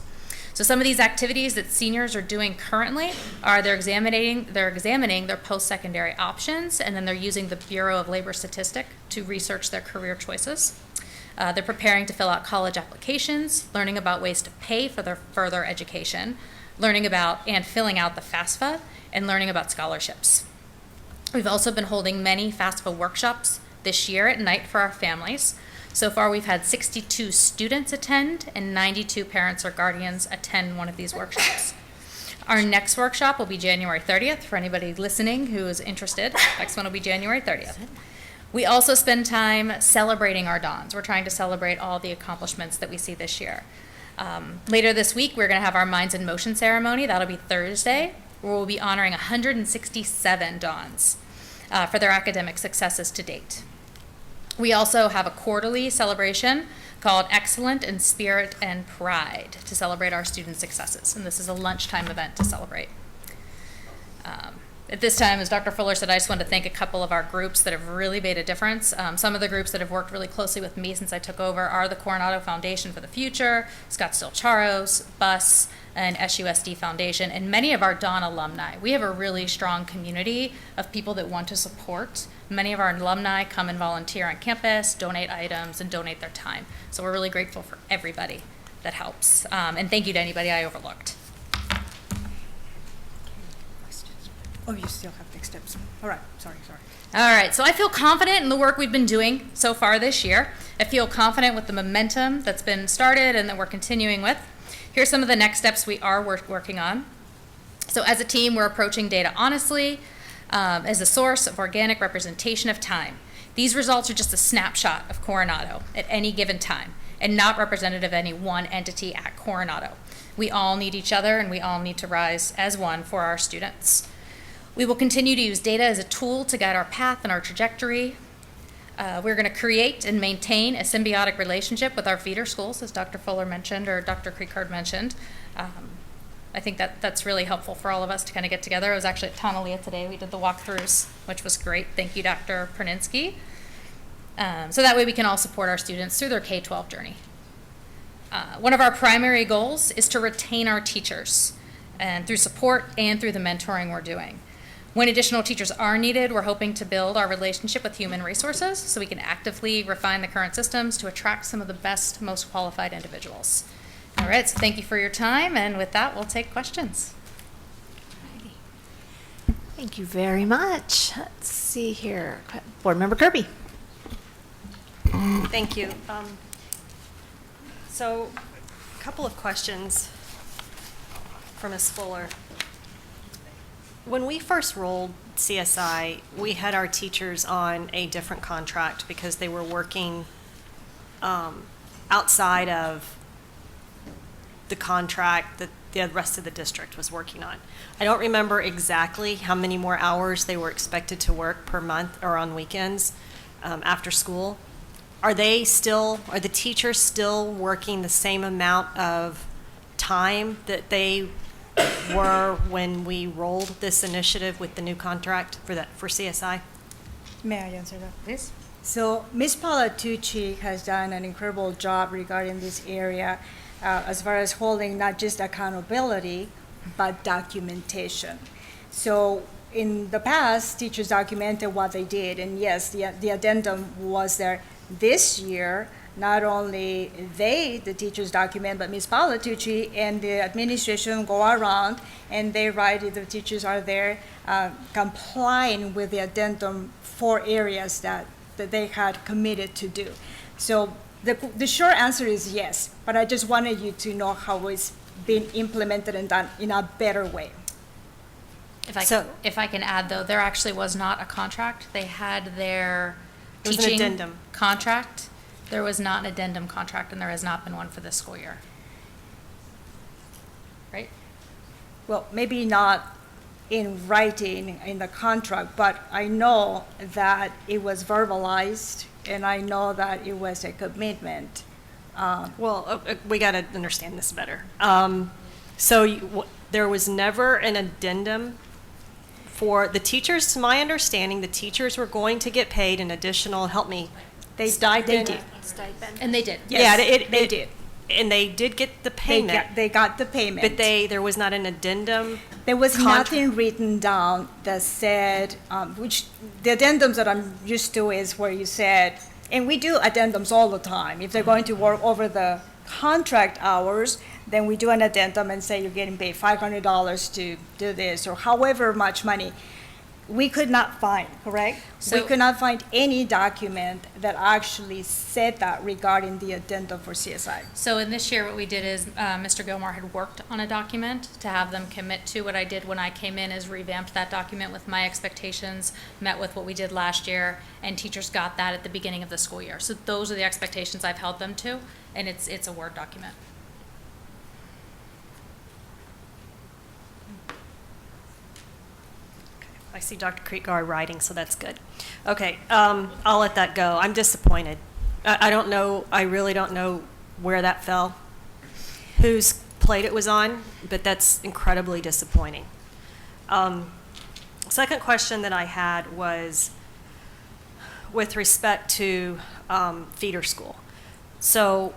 So some of these activities that seniors are doing currently are they're examining their post-secondary options, and then they're using the Bureau of Labor Statistics to research their career choices. They're preparing to fill out college applications, learning about ways to pay for their further education, learning about and filling out the FAFSA, and learning about scholarships. We've also been holding many FAFSA workshops this year at night for our families. So far, we've had 62 students attend and 92 parents or guardians attend one of these workshops. Our next workshop will be January 30th. For anybody listening who is interested, next one will be January 30th. We also spend time celebrating our dons. We're trying to celebrate all the accomplishments that we see this year. Later this week, we're going to have our Minds in Motion ceremony. That'll be Thursday, where we'll be honoring 167 dons for their academic successes to date. We also have a quarterly celebration called Excellent in Spirit and Pride to celebrate our student successes, and this is a lunchtime event to celebrate. At this time, as Dr. Fuller said, I just wanted to thank a couple of our groups that have really made a difference. Some of the groups that have worked really closely with me since I took over are the Coronado Foundation for the Future, Scottsdale Charros, BUS, and SUSD Foundation, and many of our Don alumni. We have a really strong community of people that want to support. Many of our alumni come and volunteer on campus, donate items, and donate their time. So we're really grateful for everybody that helps. And thank you to anybody I overlooked. Oh, you still have next steps. All right, sorry. All right, so I feel confident in the work we've been doing so far this year. I feel confident with the momentum that's been started and that we're continuing with. Here's some of the next steps we are working on. So as a team, we're approaching data honestly as a source of organic representation of time. These results are just a snapshot of Coronado at any given time and not representative of any one entity at Coronado. We all need each other, and we all need to rise as one for our students. We will continue to use data as a tool to guide our path and our trajectory. We're going to create and maintain a symbiotic relationship with our feeder schools, as Dr. Fuller mentioned, or Dr. Creekard mentioned. I think that's really helpful for all of us to kind of get together. I was actually at Tonalia today. We did the walkthroughs, which was great. Thank you, Dr. Perninsky. So that way we can all support our students through their K-12 journey. One of our primary goals is to retain our teachers, and through support and through the mentoring we're doing. When additional teachers are needed, we're hoping to build our relationship with human resources so we can actively refine the current systems to attract some of the best, most qualified individuals. All right, so thank you for your time, and with that, we'll take questions. Thank you very much. Let's see here. Board Member Kirby. Thank you. So, a couple of questions for Ms. Fuller. When we first rolled CSI, we had our teachers on a different contract because they were working outside of the contract that the rest of the district was working on. I don't remember exactly how many more hours they were expected to work per month or on weekends after school. Are the teachers still working the same amount of time that they were when we rolled this initiative with the new contract for CSI? May I answer that? Please. So Ms. Palatucci has done an incredible job regarding this area as far as holding not just accountability, but documentation. So in the past, teachers documented what they did, and yes, the addendum was there. This year, not only the teachers document, but Ms. Palatucci and the administration go around and they write if the teachers are there complying with the addendum for areas that they had committed to do. So the short answer is yes, but I just wanted you to know how it's been implemented and done in a better way. If I can add, though, there actually was not a contract. They had their It was an teaching addendum. contract. There was not an addendum contract, and there has not been one for this school year. Right? Well, maybe not in writing in the contract, but I know that it was verbalized, and I know that it was a commitment. We got to understand this better. So there was never an addendum for the teachers. To my understanding, the teachers were going to get paid an additional, help me, They stipend. did. And they did. Yeah, Yes, they did. And they did get the They payment, got the payment. but there was not an addendum. There was Contra- nothing written down that said, which the addendums that I'm used to is where you said, and we do addendums all the time. If they're going to work over the contract hours, then we do an addendum and say you're getting paid $500 to do this, or however much money. We could not find, correct? We So- could not find any document that actually said that regarding the addendum for CSI. So in this year, what we did is, Mr. Gilmore had worked on a document to have them commit to. What I did when I came in is revamped that document with my expectations, met with what we did last year, and teachers got that at the beginning of the school year. So those are the expectations I've held them to, and it's a Word document. I see Dr. Creekgar writing, so that's good. Okay, I'll let that go. I'm disappointed. I don't know, I really don't know where that fell, whose plate it was on, but that's incredibly disappointing. Second question that I had was with respect to feeder school. So,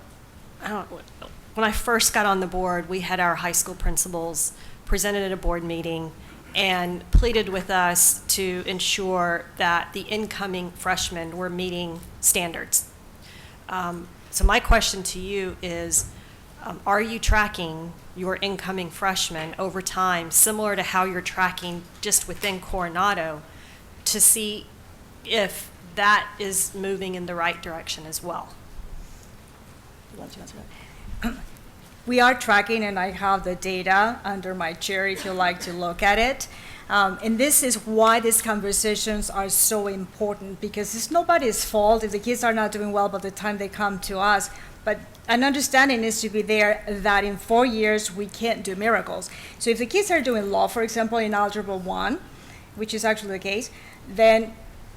when I first got on the board, we had our high school principals presented at a board meeting and pleaded with us to ensure that the incoming freshmen were meeting standards. So my question to you is, are you tracking your incoming freshmen over time, similar to how you're tracking just within Coronado, to see if that is moving in the right direction as well? We are tracking, and I have the data under my chair if you'd like to look at it. And this is why these conversations are so important, because it's nobody's fault if the kids are not doing well by the time they come to us. But an understanding needs to be there that in 4 years we can't do miracles. So if the kids are doing law, for example, in Algebra 1, which is actually the case, then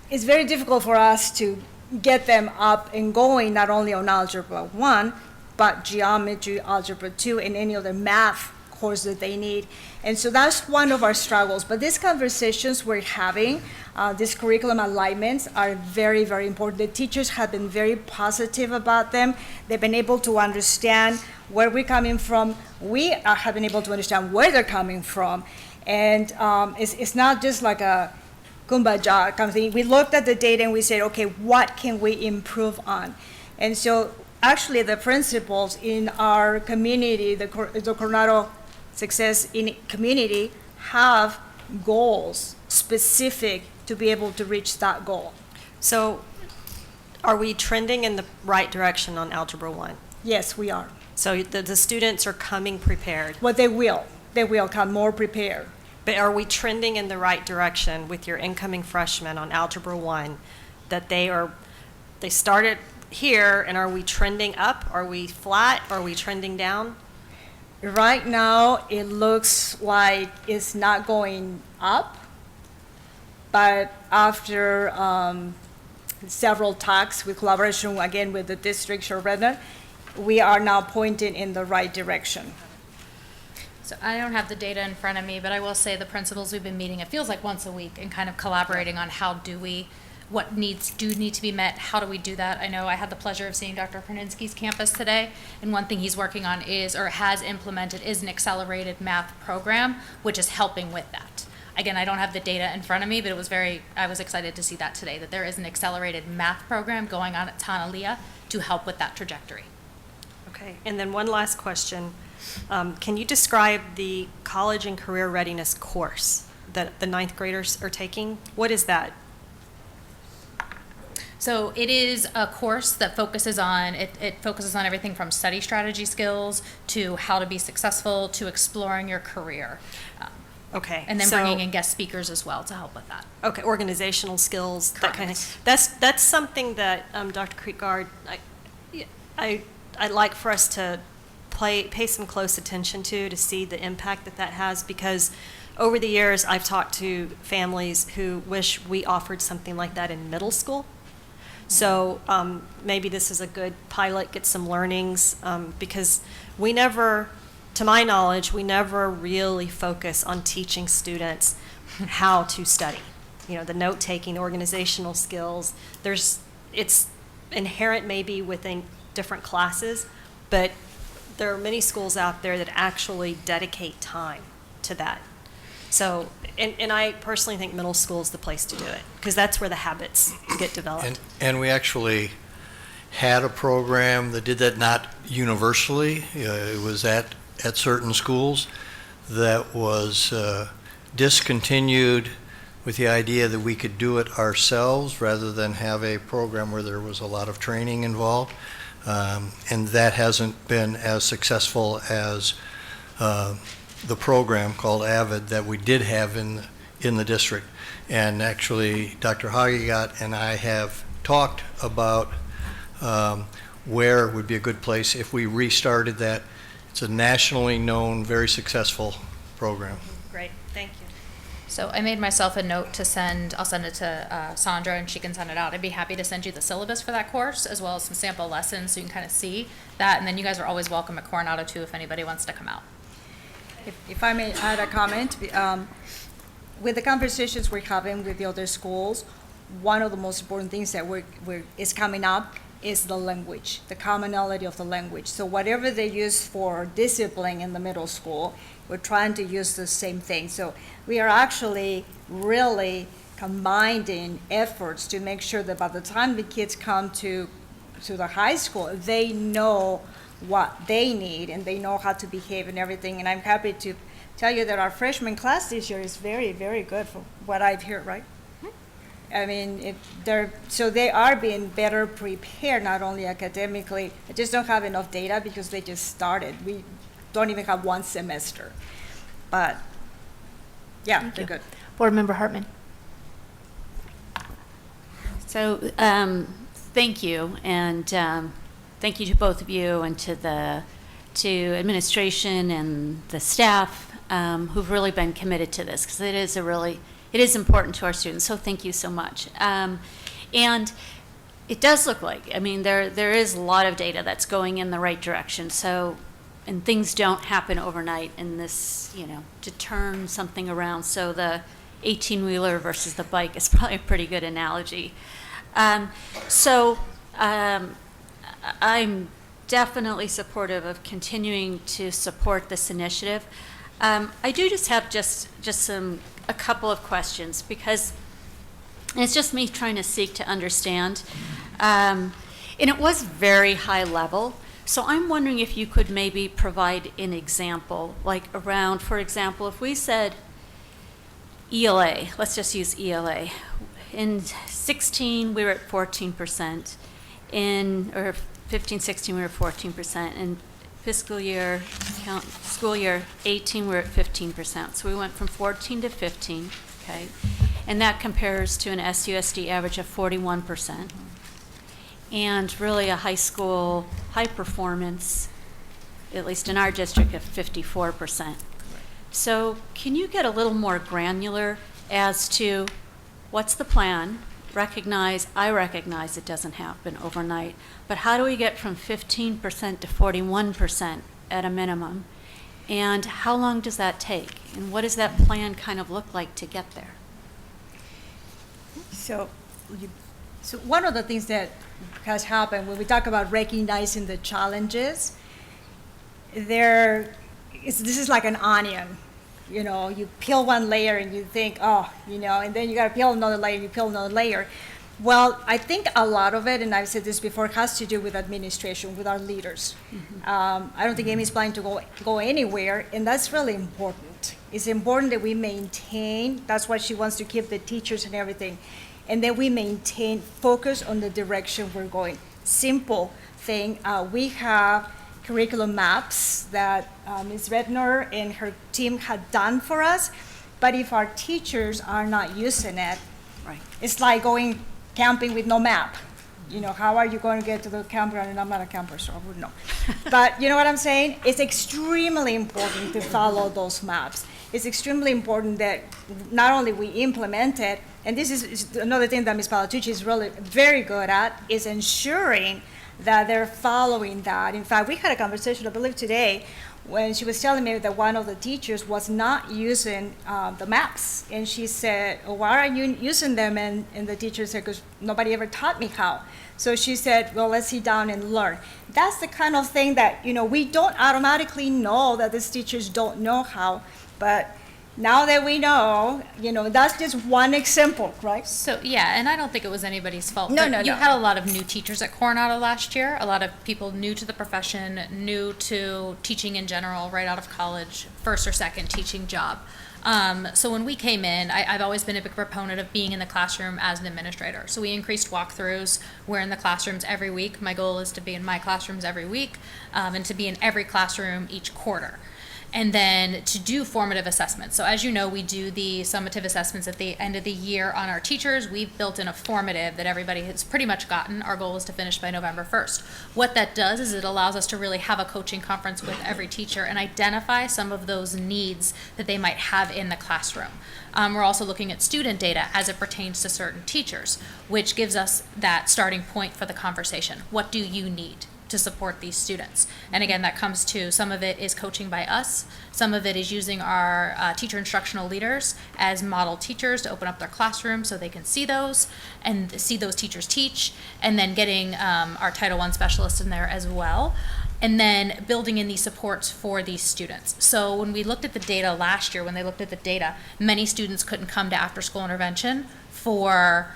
it's very difficult for us to get them up and going not only on Algebra 1, but geometry, Algebra 2, and any other math course that they need. And so that's one of our struggles. But these conversations we're having, these curriculum alignments are very, very important. The teachers have been very positive about them. They've been able to understand where we're coming from. We have been able to understand where they're coming from. And it's not just like a kumbaya kind of thing. We looked at the data and we said, okay, what can we improve on? And so actually the principals in our community, the Coronado Success in Community, have goals specific to be able to reach that goal. So are we trending in the right direction on Algebra 1? Yes, we are. So the students are coming prepared. Well, they will come more prepared. But are we trending in the right direction with your incoming freshmen on Algebra 1, that they started here, and are we trending up? Are we flat? Are we trending down? Right now, it looks like it's not going up, but after several talks with collaboration, again, with the district, we are now pointing in the right direction. So I don't have the data in front of me, but I will say the principals we've been meeting, it feels like once a week, and kind of collaborating on what needs need to be met, how do we do that? I know I had the pleasure of seeing Dr. Perninsky's campus today, and one thing he's working on has implemented an accelerated math program, which is helping with that. Again, I don't have the data in front of me, but I was excited to see that today, that there is an accelerated math program going on at Tanalea to help with that trajectory. Okay, and then one last question. Can you describe the college and career readiness course that the ninth graders are taking? What is that? So it is a course that focuses on everything from study strategy skills to how to be successful to exploring your career. Okay. And then so- bringing in guest speakers as well to help with that. Okay, organizational skills, that kind of Correct. thing. That's something that Dr. Creekgar, I'd like for us to pay some close attention to see the impact that has, because over the years I've talked to families who wish we offered something like that in middle school. So maybe this is a good pilot, get some learnings, because we never to my knowledge, we never really focus on teaching students how to study. You know, the note-taking, organizational skills, it's inherent maybe within different classes, but there are many schools out there that actually dedicate time to that. So, and I personally think middle school is the place to do it, because that's where the habits get developed. And we actually had a program that did that, not universally. It was at certain schools that was discontinued with the idea that we could do it ourselves rather than have a program where there was a lot of training involved. And that hasn't been as successful as the program called AVID that we did have in the district. And actually, Dr. Hagegot and I have talked about where would be a good place if we restarted that. It's a nationally known, very successful program. Great, thank you. So I made myself a note to send, I'll send it to Sandra and she can send it out. I'd be happy to send you the syllabus for that course as well as some sample lessons so you can kind of see that. And then you guys are always welcome at Coronado too if anybody wants to come out. If I may add a comment, with the conversations we're having with the other schools, one of the most important things that is coming up is the language, the commonality of the language. So whatever they use for discipline in the middle school, we're trying to use the same thing. So we are actually really combining efforts to make sure that by the time the kids come to the high school, they know what they need and they know how to behave and everything. And I'm happy to tell you that our freshman class this year is very, very good from what I've heard, right? I mean, they are being better prepared, not only academically. I just don't have enough data because they just started. We don't even have one semester. But, yeah, they're good. Board Member Hartman. So, thank you, and thank you to both of you and to administration and the staff who've really been committed to this, because it is important to our students, so thank you so much. And it does look like, I mean, there is a lot of data that's going in the right direction, so, and things don't happen overnight in this, to turn something around, so the 18-wheeler versus the bike is probably a pretty good analogy. I'm definitely supportive of continuing to support this initiative. I do just have a couple of questions because it's just me trying to seek to understand. And it was very high level. So I'm wondering if you could maybe provide an example, like around, for example, if we said ELA, let's just use ELA. In 16, we were at 14%. Or 15, 16, we were 14%. In school year 18, we're at 15%. So we went from 14 to 15, okay? And that compares to an SUSD average of 41%. And really a high school high performance, at least in our district, of 54%. So can you get a little more granular as to what's the plan? I recognize it doesn't happen overnight, but how do we get from 15% to 41% at a minimum? And how long does that take? And what does that plan kind of look like to get there? So one of the things that has happened when we talk about recognizing the challenges, this is like an onion. You peel one layer and you think, and then you got to peel another layer, and you peel another layer. Well, I think a lot of it, and I've said this before, has to do with administration, with our leaders. Mm-hmm. I don't think Amy's planning to go anywhere, and that's really important. It's important that we maintain, that's why she wants to keep the teachers and everything, and that we maintain focus on the direction we're going. Simple thing, we have curriculum maps that Ms. Redner and her team had done for us, but if our teachers are not using it, right, it's like going camping with no map. How are you going to get to the campground? And I'm not a camper, so I wouldn't know. But you know what I'm saying? It's extremely important to follow those maps. It's extremely important that not only we implement it, and this is another thing that Ms. Palatucci is really very good at, is ensuring that they're following that. In fact, we had a conversation, I believe today, when she was telling me that one of the teachers was not using the maps. And she said, oh, why are you using them? And the teacher said, because nobody ever taught me how. So she said, well, let's sit down and learn. That's the kind of thing that, we don't automatically know that these teachers don't know how, but now that we know, that's just one example, right? So, yeah, and I don't think it was anybody's fault. No, but no, You no. had a lot of new teachers at Coronado last year, a lot of people new to the profession, new to teaching in general, right out of college, first or second teaching job. So when we came in, I've always been a big proponent of being in the classroom as an administrator. So we increased walkthroughs. We're in the classrooms every week. My goal is to be in my classrooms every week and to be in every classroom each quarter. And then to do formative assessments. So as you know, we do the summative assessments at the end of the year on our teachers. We've built in a formative that everybody has pretty much gotten. Our goal is to finish by November 1st. What that does is it allows us to really have a coaching conference with every teacher and identify some of those needs that they might have in the classroom. We're also looking at student data as it pertains to certain teachers, which gives us that starting point for the conversation. What do you need to support these students? And again, that comes to, some of it is coaching by us, some of it is using our teacher instructional leaders as model teachers to open up their classroom so they can see those and see those teachers teach, and then getting our Title I specialists in there as well, and then building in these supports for these students. So when we looked at the data last year, when they looked at the data, many students couldn't come to after school intervention for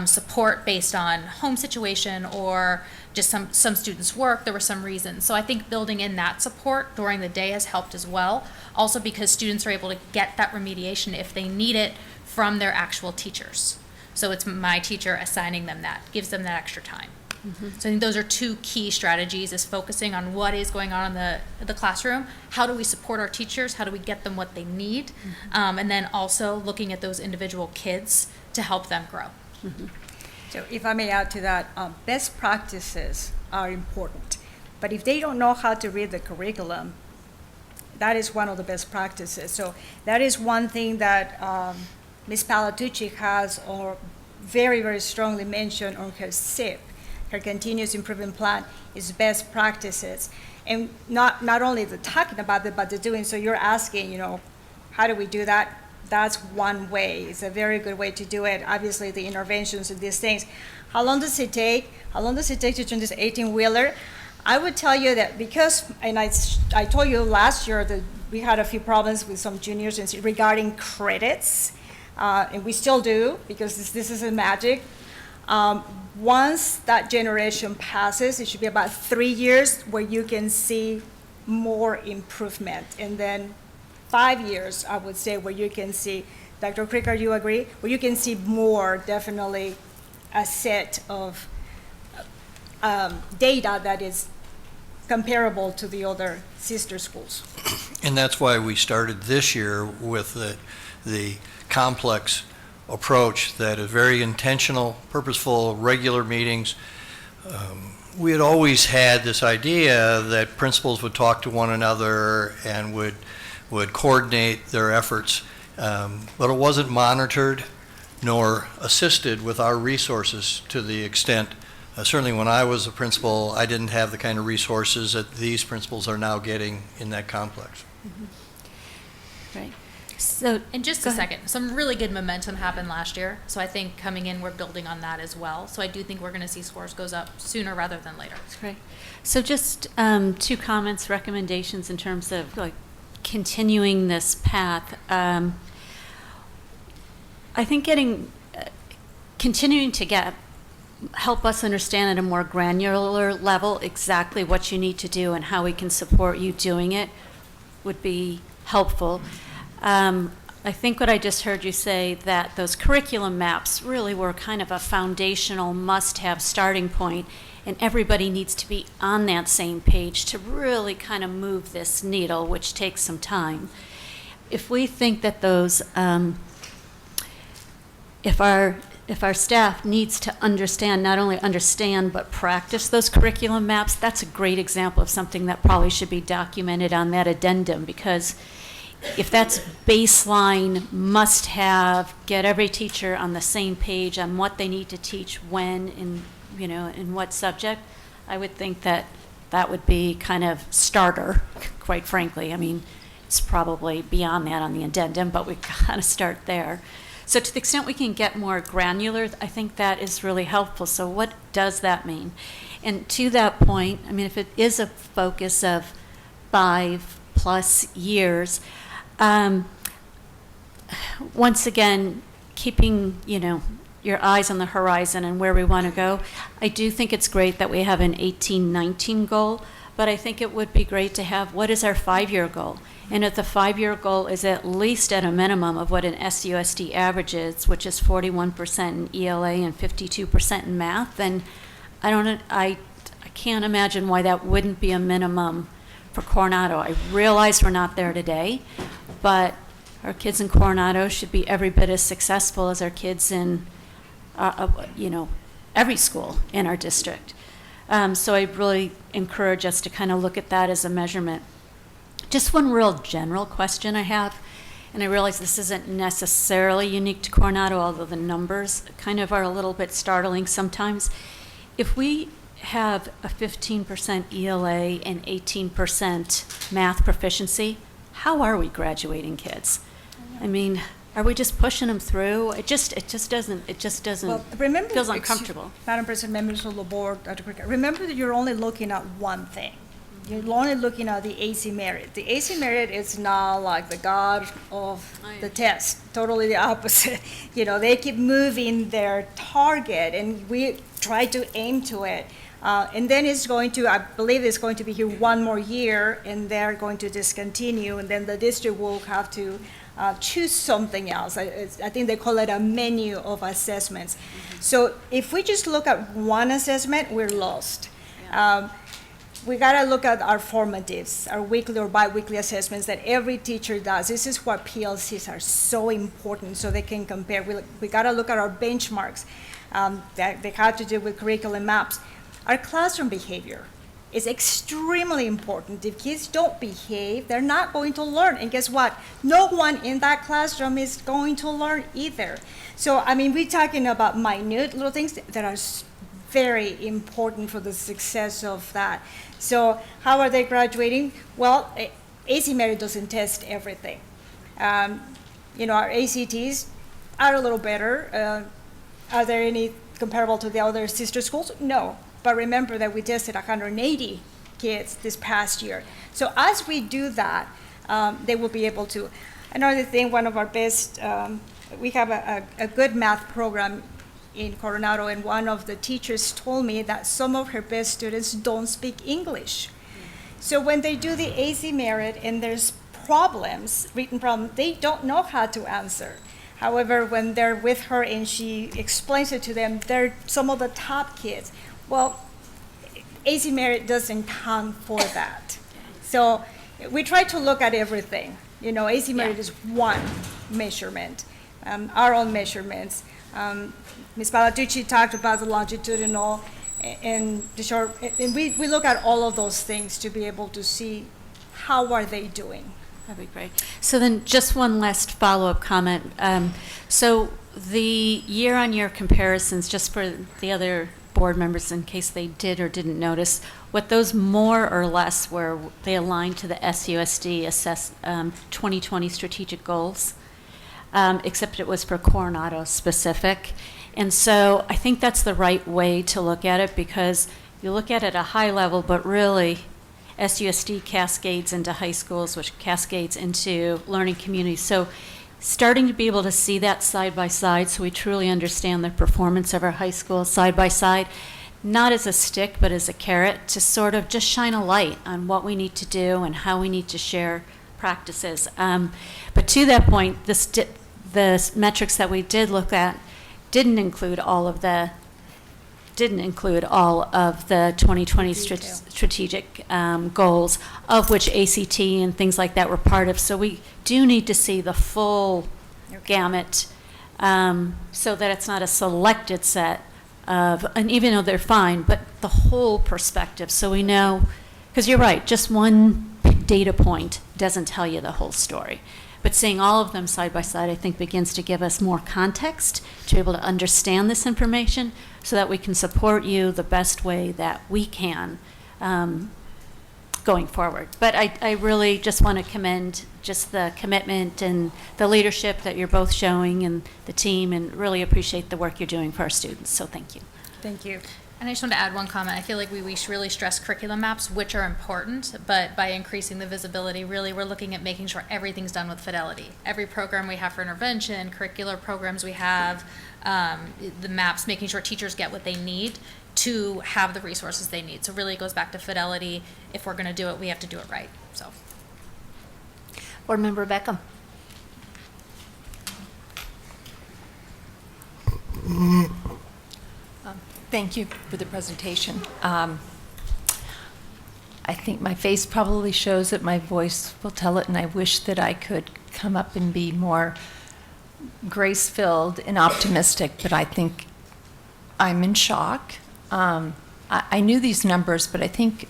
support based on home situation or just some students' work. There were some reasons. So I think building in that support during the day has helped as well. Also because students are able to get that remediation if they need it from their actual teachers. So it's my teacher assigning them that, gives them that extra time. So I think those are two key strategies, is focusing on what is going on in the classroom, how do we support our teachers, how do we get them what they need, and then also looking at those individual kids to help them grow. So if I may add to that, best practices are important. But if they don't know how to read the curriculum, that is one of the best practices. So that is one thing that Ms. Palatucci has or very, very strongly mentioned on her SIP, her continuous improvement plan, is best practices. And not only the talking about it, but the doing. So you're asking, how do we do that? That's one way. It's a very good way to do it. Obviously, the interventions and these things. How long does it take? How long does it take to turn this 18-wheeler? I would tell you that because, and I told you last year that we had a few problems with some juniors regarding credits, and we still do, because this isn't magic. Once that generation passes, it should be about 3 years where you can see more improvement. And then 5 years, I would say, where you can see, Dr. Cricker, you agree? Where you can see more, definitely, a set of data that is comparable to the other sister schools. And that's why we started this year with the complex approach that is very intentional, purposeful, regular meetings. We had always had this idea that principals would talk to one another and would coordinate their efforts, but it wasn't monitored nor assisted with our resources to the extent, certainly when I was a principal, I didn't have the kind of resources that these principals are now getting in that complex. Right. So, And just a second, some really good momentum happened last year. So I think coming in, we're building on that as well. So I do think we're going to see scores goes up sooner rather than later. that's great. So just 2 comments, recommendations in terms of continuing this path. I think continuing to help us understand at a more granular level exactly what you need to do and how we can support you doing it would be helpful. I think what I just heard you say, that those curriculum maps really were kind of a foundational must-have starting point, and everybody needs to be on that same page to really kind of move this needle, which takes some time. If we think that those, if our staff needs to understand, not only understand, but practice those curriculum maps, that's a great example of something that probably should be documented on that addendum, because if that's baseline, must have, get every teacher on the same page on what they need to teach when, in what subject, I would think that would be kind of starter quite frankly. I mean, it's probably beyond that on the addendum, but we've got to start there. So to the extent we can get more granular, I think that is really helpful. So what does that mean? And to that point, I mean, if it is a focus of 5+ years, once again, keeping, your eyes on the horizon and where we want to go, I do think it's great that we have an 18-19 goal, but I think it would be great to have, what is our 5-year goal? And if the 5-year goal is at least at a minimum of what an SUSD average is, which is 41% in ELA and 52% in math, then I can't imagine why that wouldn't be a minimum for Coronado. I realize we're not there today, but our kids in Coronado should be every bit as successful as our kids in, every school in our district. So I really encourage us to kind of look at that as a measurement. Just one real general question I have, and I realize this isn't necessarily unique to Coronado, although the numbers kind of are a little bit startling sometimes. If we have a 15% ELA and 18% math proficiency, how are we graduating kids? I mean, are we just pushing them through? It just doesn't feels uncomfortable. Madam President, members of the board, Dr. Cricket, remember that you're only looking at one thing. You're only looking at the AC merit. The AC merit is not like the god of the test, totally the opposite. They keep moving their target, and we try to aim to it. And then I believe it's going to be here one more year, and they're going to discontinue, and then the district will have to choose something else. I think they call it a menu of assessments. Mm-hmm. So if we just look at one assessment, we're lost. Yeah. We got to look at our formatives, our weekly or biweekly assessments that every teacher does. This is what PLCs are so important, so they can compare. We got to look at our benchmarks that they have to do with curriculum maps. Our classroom behavior is extremely important. If kids don't behave, they're not going to learn. And guess what? No one in that classroom is going to learn either. So, I mean, we're talking about minute little things that are very important for the success of that. So how are they graduating? Well, AC merit doesn't test everything. Our ACTs are a little better. Are there any comparable to the other sister schools? No. But remember that we tested 180 kids this past year. So as we do that, they will be able to. Another thing, one of our best, we have a good math program in Coronado, and one of the teachers told me that some of her best students don't speak English. So when they do the AC merit and there's problems, written problems, they don't know how to answer. However, when they're with her and she explains it to them, they're some of the top kids. Well, AC merit doesn't count for that. So we try to look at everything. AC merit is one measurement, our own measurements. Ms. Palatucci talked about the longitudinal and the short, and we look at all of those things to be able to see how are they doing. That'd be great. So then just one last follow-up comment. So the year-on-year comparisons, just for the other board members in case they did or didn't notice, what those more or less were, they aligned to the SUSD 2020 strategic goals, except it was for Coronado specific. And so I think that's the right way to look at it, because you look at it at a high level, but really SUSD cascades into high schools, which cascades into learning communities. So starting to be able to see that side by side, so we truly understand the performance of our high schools side by side, not as a stick, but as a carrot, to sort of just shine a light on what we need to do and how we need to share practices. But to that point, the metrics that we did look at didn't include all of the 2020 strategic goals, of which ACT and things like that were part of. So we do need to see the full gamut, so that it's not a selected set of, and even though they're fine, but the whole perspective. So we know, because you're right, just one data point doesn't tell you the whole story. But seeing all of them side by side, I think, begins to give us more context to be able to understand this information so that we can support you the best way that we can going forward. But I really just want to commend just the commitment and the leadership that you're both showing and the team, and really appreciate the work you're doing for our students. So thank you. Thank you. And I just want to add one comment. I feel like we really stress curriculum maps, which are important, but by increasing the visibility, really we're looking at making sure everything's done with fidelity. Every program we have for intervention, curricular programs we have, the maps, making sure teachers get what they need to have the resources they need. So really it goes back to fidelity. If we're going to do it, we have to do it right. So. Board Member Beckham. Thank you for the presentation. I think my face probably shows it, my voice will tell it, and I wish that I could come up and be more grace-filled and optimistic, but I think I'm in shock. I knew these numbers, but I think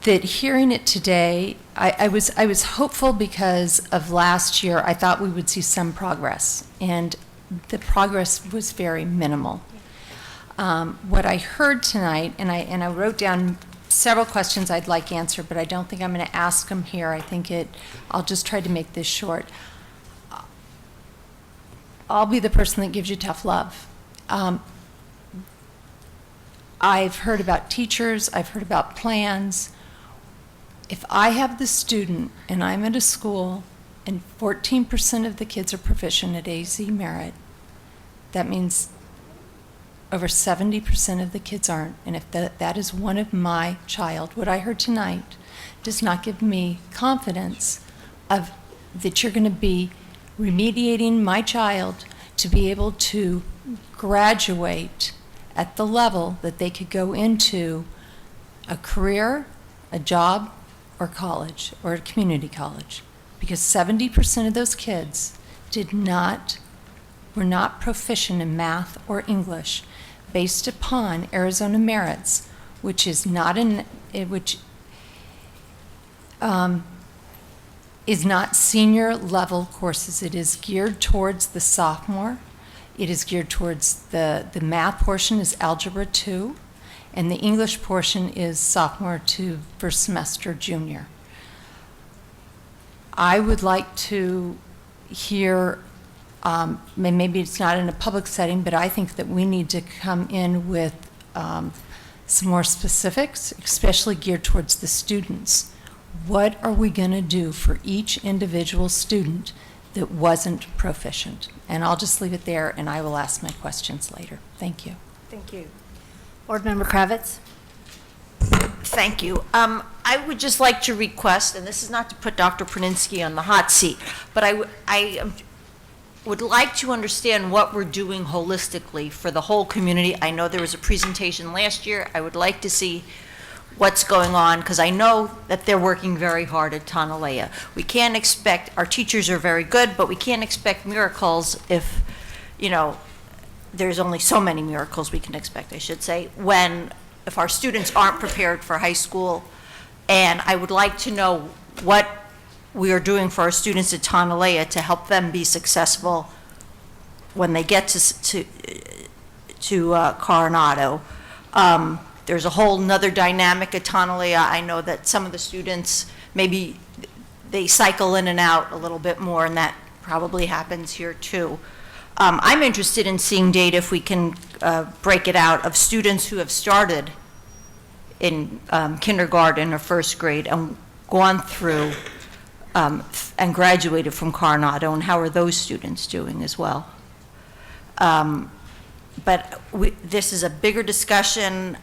that hearing it today, I was hopeful because of last year. I thought we would see some progress, and the progress was very minimal. What I heard tonight, and I wrote down several questions I'd like answered, but I don't think I'm going to ask them here. I think I'll just try to make this short. I'll be the person that gives you tough love. I've heard about teachers, I've heard about plans. If I have the student and I'm at a school and 14% of the kids are proficient at AZ Merit, that means over 70% of the kids aren't. And if that is one of my child, what I heard tonight does not give me confidence that you're going to be remediating my child to be able to graduate at the level that they could go into a career, a job, or college, or a community college. Because 70% of those kids were not proficient in math or English based upon Arizona merits, which is not is not senior level courses. It is geared towards the sophomore. It is geared towards the math portion is Algebra 2, and the English portion is sophomore to first semester junior. I would like to hear, maybe it's not in a public setting, but I think that we need to come in with some more specifics, especially geared towards the students. What are we going to do for each individual student that wasn't proficient? And I'll just leave it there, and I will ask my questions later. Thank you. Thank you. Board Member Kravitz. Thank you. I would just like to request, and this is not to put Dr. Praninsky on the hot seat, but I would like to understand what we're doing holistically for the whole community. I know there was a presentation last year. I would like to see what's going on, because I know that they're working very hard at Tonalea. We can't expect, our teachers are very good, but we can't expect miracles if, there's only so many miracles we can expect, I should say, if our students aren't prepared for high school. And I would like to know what we are doing for our students at Tonalea to help them be successful when they get to Coronado. There's a whole nother dynamic at Tonalea. I know that some of the students, maybe they cycle in and out a little bit more, and that probably happens here too. I'm interested in seeing data, if we can break it out, of students who have started in kindergarten or first grade and gone through and graduated from Coronado, and how are those students doing as well. But this is a bigger discussion.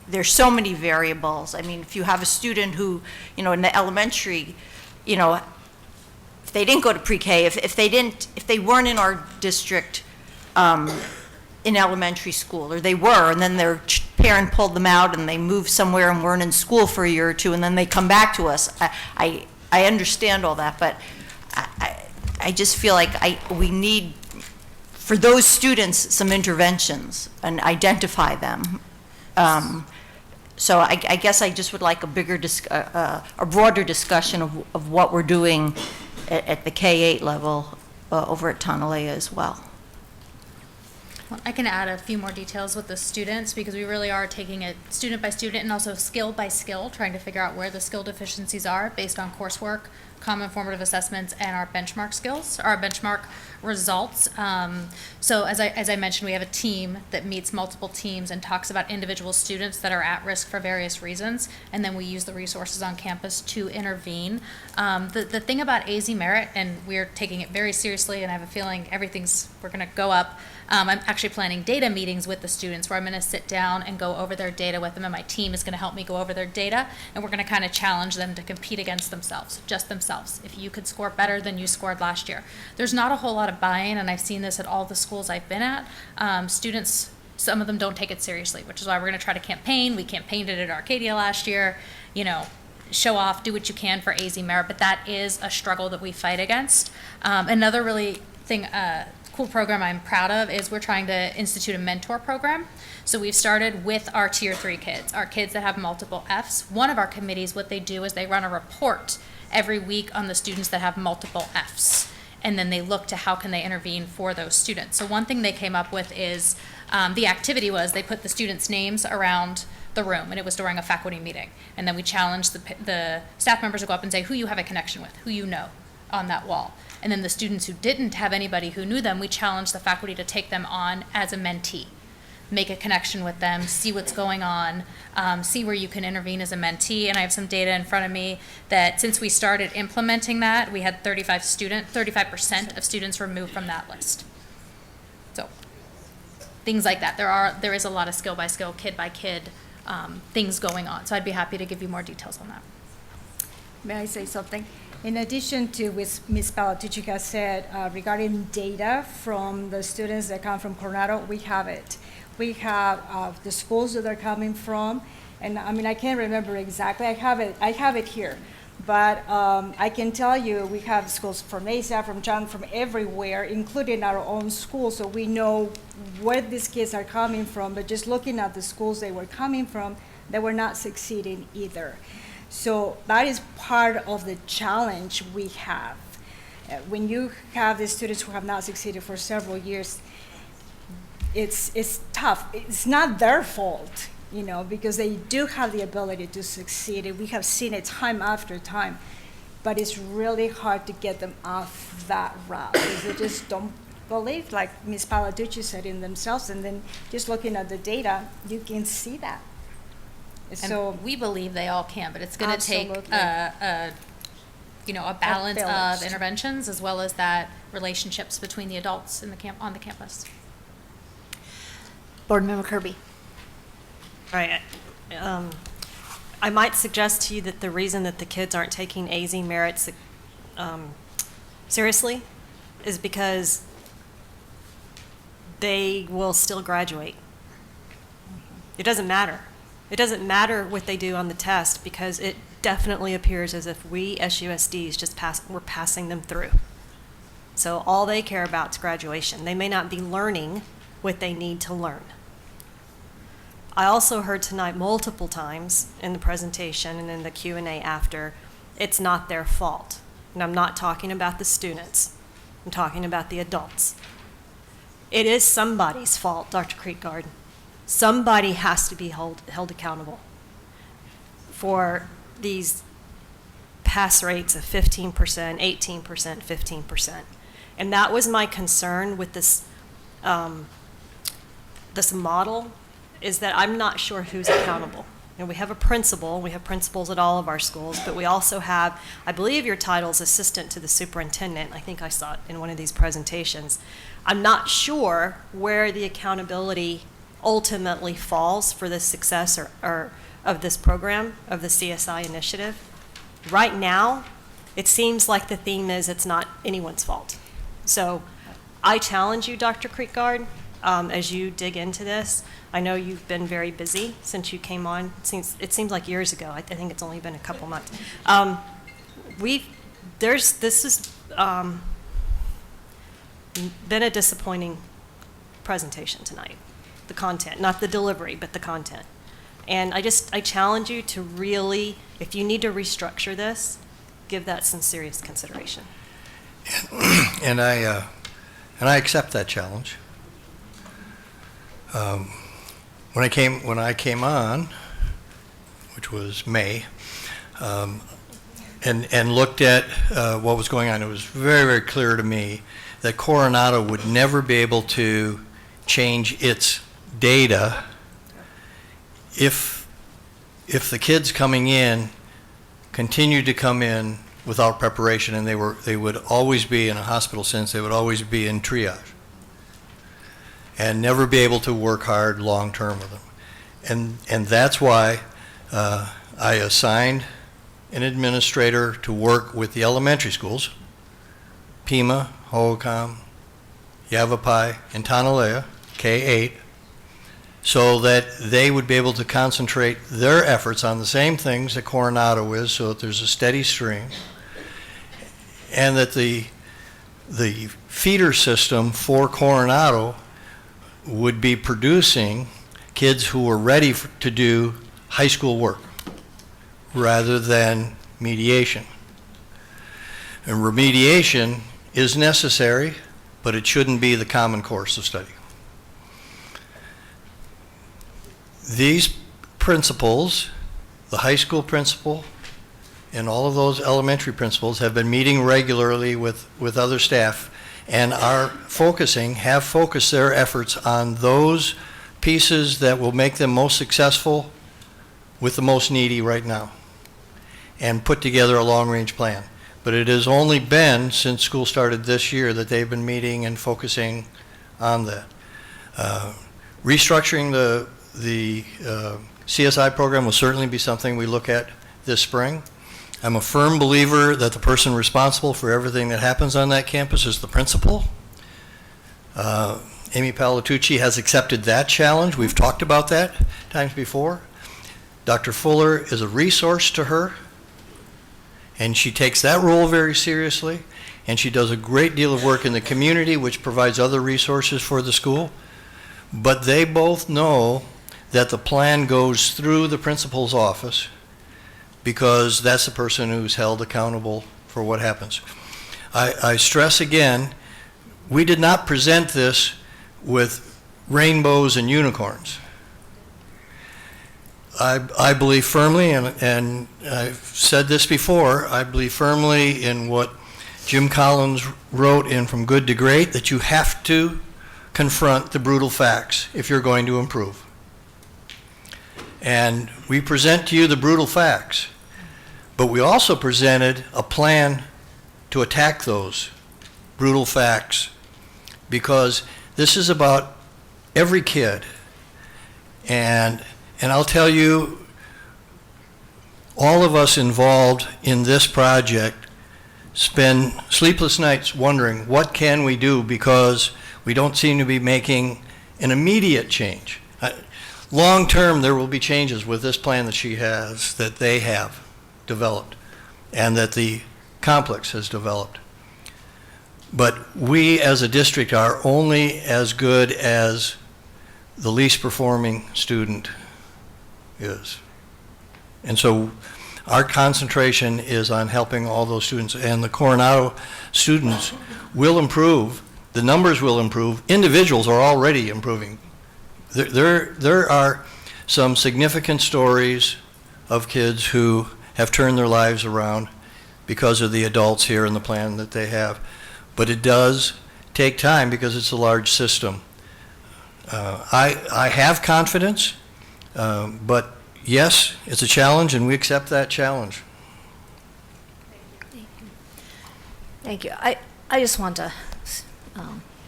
There's so many variables. I mean, if you have a student who, in the elementary, if they didn't go to pre-K, if they weren't in our district in elementary school, or they were, and then their parent pulled them out and they moved somewhere and weren't in school for a year or two, and then they come back to us. I understand all that, but I just feel like we need, for those students, some interventions and identify them. So I guess I just would like a bigger, a broader discussion of what we're doing at the K-8 level over at Tonalea as well. Well, I can add a few more details with the students because we really are taking it student by student and also skill by skill, trying to figure out where the skill deficiencies are based on coursework, common formative assessments, and our benchmark skills, our benchmark results. So as I mentioned, we have a team that meets multiple teams and talks about individual students that are at risk for various reasons, and then we use the resources on campus to intervene. The thing about AZ Merit, and we're taking it very seriously, and I have a feeling we're going to go up. I'm actually planning data meetings with the students where I'm going to sit down and go over their data with them, and my team is going to help me go over their data, and we're going to kind of challenge them to compete against themselves, just themselves. If you could score better than you scored last year. There's not a whole lot of buy-in, and I've seen this at all the schools I've been at. Students, some of them don't take it seriously, which is why we're going to try to campaign. We campaigned it at Arcadia last year, show off, do what you can for AZ Merit, but that is a struggle that we fight against. Another really cool program I'm proud of is we're trying to institute a mentor program. So we've started with our tier 3 kids, our kids that have multiple Fs. One of our committees, what they do is they run a report every week on the students that have multiple Fs. And then they look to how can they intervene for those students. So one thing they came up with is the activity was they put the students' names around the room, and it was during a faculty meeting. And then we challenged the staff members to go up and say who you have a connection with, who you know on that wall. And then the students who didn't have anybody who knew them, we challenged the faculty to take them on as a mentee, make a connection with them, see what's going on, see where you can intervene as a mentee. And I have some data in front of me that since we started implementing that, we had 35% of students removed from that list. So things like that. There is a lot of skill by skill, kid by kid things going on. So I'd be happy to give you more details on that. May I say something? In addition to what Ms. Palatucci said regarding data from the students that come from Coronado, we have it. We have the schools that they're coming from, and I can't remember exactly. I have it here, but I can tell you we have schools from Mesa, from John, from everywhere, including our own schools, so we know where these kids are coming from. But just looking at the schools they were coming from, they were not succeeding either. So that is part of the challenge we have. When you have the students who have not succeeded for several years, it's tough. It's not their fault, because they do have the ability to succeed. And we have seen it time after time, but it's really hard to get them off that route because they just don't believe, like Ms. Palatucci said, in themselves. And then just looking at the data, you can see that. So we believe they all can, but it's going to take a balance of interventions as well as that relationships between the adults in on the campus. Board Member Kirby. All right. I might suggest to you that the reason that the kids aren't taking AZ Merits seriously is because they will still graduate. It doesn't matter. It doesn't matter what they do on the test because it definitely appears as if we SUSDs we're passing them through. So all they care about is graduation. They may not be learning what they need to learn. I also heard tonight multiple times in the presentation and in the Q&A after, it's not their fault. And I'm not talking about the students. I'm talking about the adults. It is somebody's fault, Dr. Creekgard. Somebody has to be held accountable for these pass rates of 15%, 18%, 15%. And that was my concern with this model, is that I'm not sure who's accountable. We have a principal, we have principals at all of our schools, but we also have, I believe your title is assistant to the superintendent. I think I saw it in one of these presentations. I'm not sure where the accountability ultimately falls for the success or of this program, of the CSI initiative. Right now, it seems like the theme is it's not anyone's fault. So I challenge you, Dr. Creekgard, as you dig into this. I know you've been very busy since you came on. It seems like years ago. I think it's only been a couple months. This has been a disappointing presentation tonight. The content, not the delivery, but the content. And I challenge you to really, if you need to restructure this, give that some serious consideration. And I accept that challenge. When I came on, which was May, and looked at what was going on, it was very, very clear to me that Coronado would never be able to change its data if the kids coming in continued to come in without preparation, and they would always be in a hospital sense, they would always be in triage and never be able to work hard long-term with them. And that's why I assigned an administrator to work with the elementary schools, Pima, Hohokam, Yavapai, and Tonalea, K-8, so that they would be able to concentrate their efforts on the same things that Coronado is, so that there's a steady stream, and that the feeder system for Coronado would be producing kids who were ready to do high school work rather than mediation. And remediation is necessary, but it shouldn't be the common course of study. These principals, the high school principal, and all of those elementary principals have been meeting regularly with other staff and have focused their efforts on those pieces that will make them most successful with the most needy right now, and put together a long-range plan. But it has only been since school started this year that they've been meeting and focusing on that. Restructuring the CSI program will certainly be something we look at this spring. I'm a firm believer that the person responsible for everything that happens on that campus is the principal. Amy Palatucci has accepted that challenge. We've talked about that times before. Dr. Fuller is a resource to her, and she takes that role very seriously, and she does a great deal of work in the community, which provides other resources for the school. But they both know that the plan goes through the principal's office, because that's the person who's held accountable for what happens. I stress again, we did not present this with rainbows and unicorns. I believe firmly, and I've said this before, I believe firmly in what Jim Collins wrote in From Good to Great, that you have to confront the brutal facts if you're going to improve. And we present to you the brutal facts, but we also presented a plan to attack those brutal facts, because this is about every kid. And I'll tell you, all of us involved in this project spend sleepless nights wondering, what can we do, because we don't seem to be making an immediate change. Long term, there will be changes with this plan that she has, that they have developed, and that the complex has developed. But we as a district are only as good as the least performing student is. And so our concentration is on helping all those students, and the Coronado students will improve. The numbers will improve. Individuals are already improving. There are some significant stories of kids who have turned their lives around because of the adults here and the plan that they have. But it does take time because it's a large system. I have confidence, but yes, it's a challenge, and we accept that challenge. Thank you. I just want to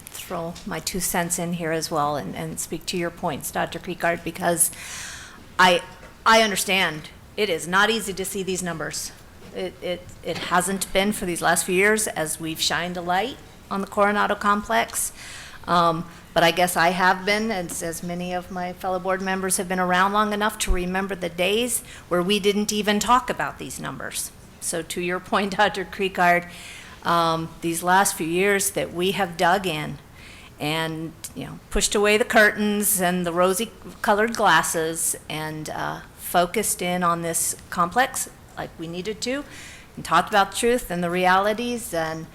throw my 2 cents in here as well and speak to your points, Dr. Creekard, because I understand it is not easy to see these numbers. It hasn't been for these last few years as we've shined a light on the Coronado complex. But I guess I have been, as many of my fellow board members have been around long enough to remember the days where we didn't even talk about these numbers. So to your point, Dr. Creekard, these last few years that we have dug in and pushed away the curtains and the rosy colored glasses and focused in on this complex like we needed to, and talked about the truth and the realities, and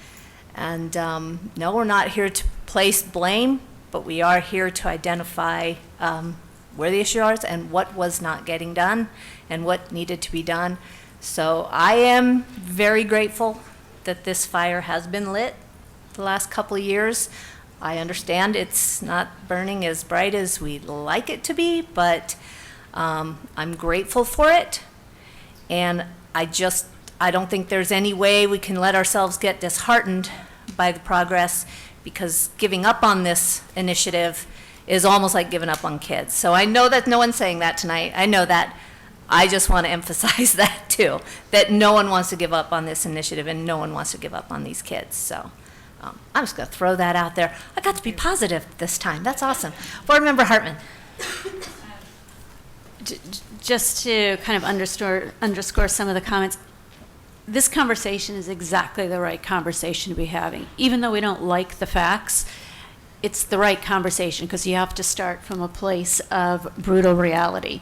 no, we're not here to place blame, but we are here to identify where the issues are and what was not getting done and what needed to be done. So I am very grateful that this fire has been lit the last couple of years. I understand it's not burning as bright as we'd like it to be, but I'm grateful for it. And I don't think there's any way we can let ourselves get disheartened by the progress, because giving up on this initiative is almost like giving up on kids. So I know that no one's saying that tonight. I know that. I just want to emphasize that too, that no one wants to give up on this initiative and no one wants to give up on these kids. So I'm just going to throw that out there. I got to be positive this time. That's awesome. Board Member Hartman. Just to kind of underscore some of the comments, this conversation is exactly the right conversation to be having. Even though we don't like the facts, it's the right conversation because you have to start from a place of brutal reality.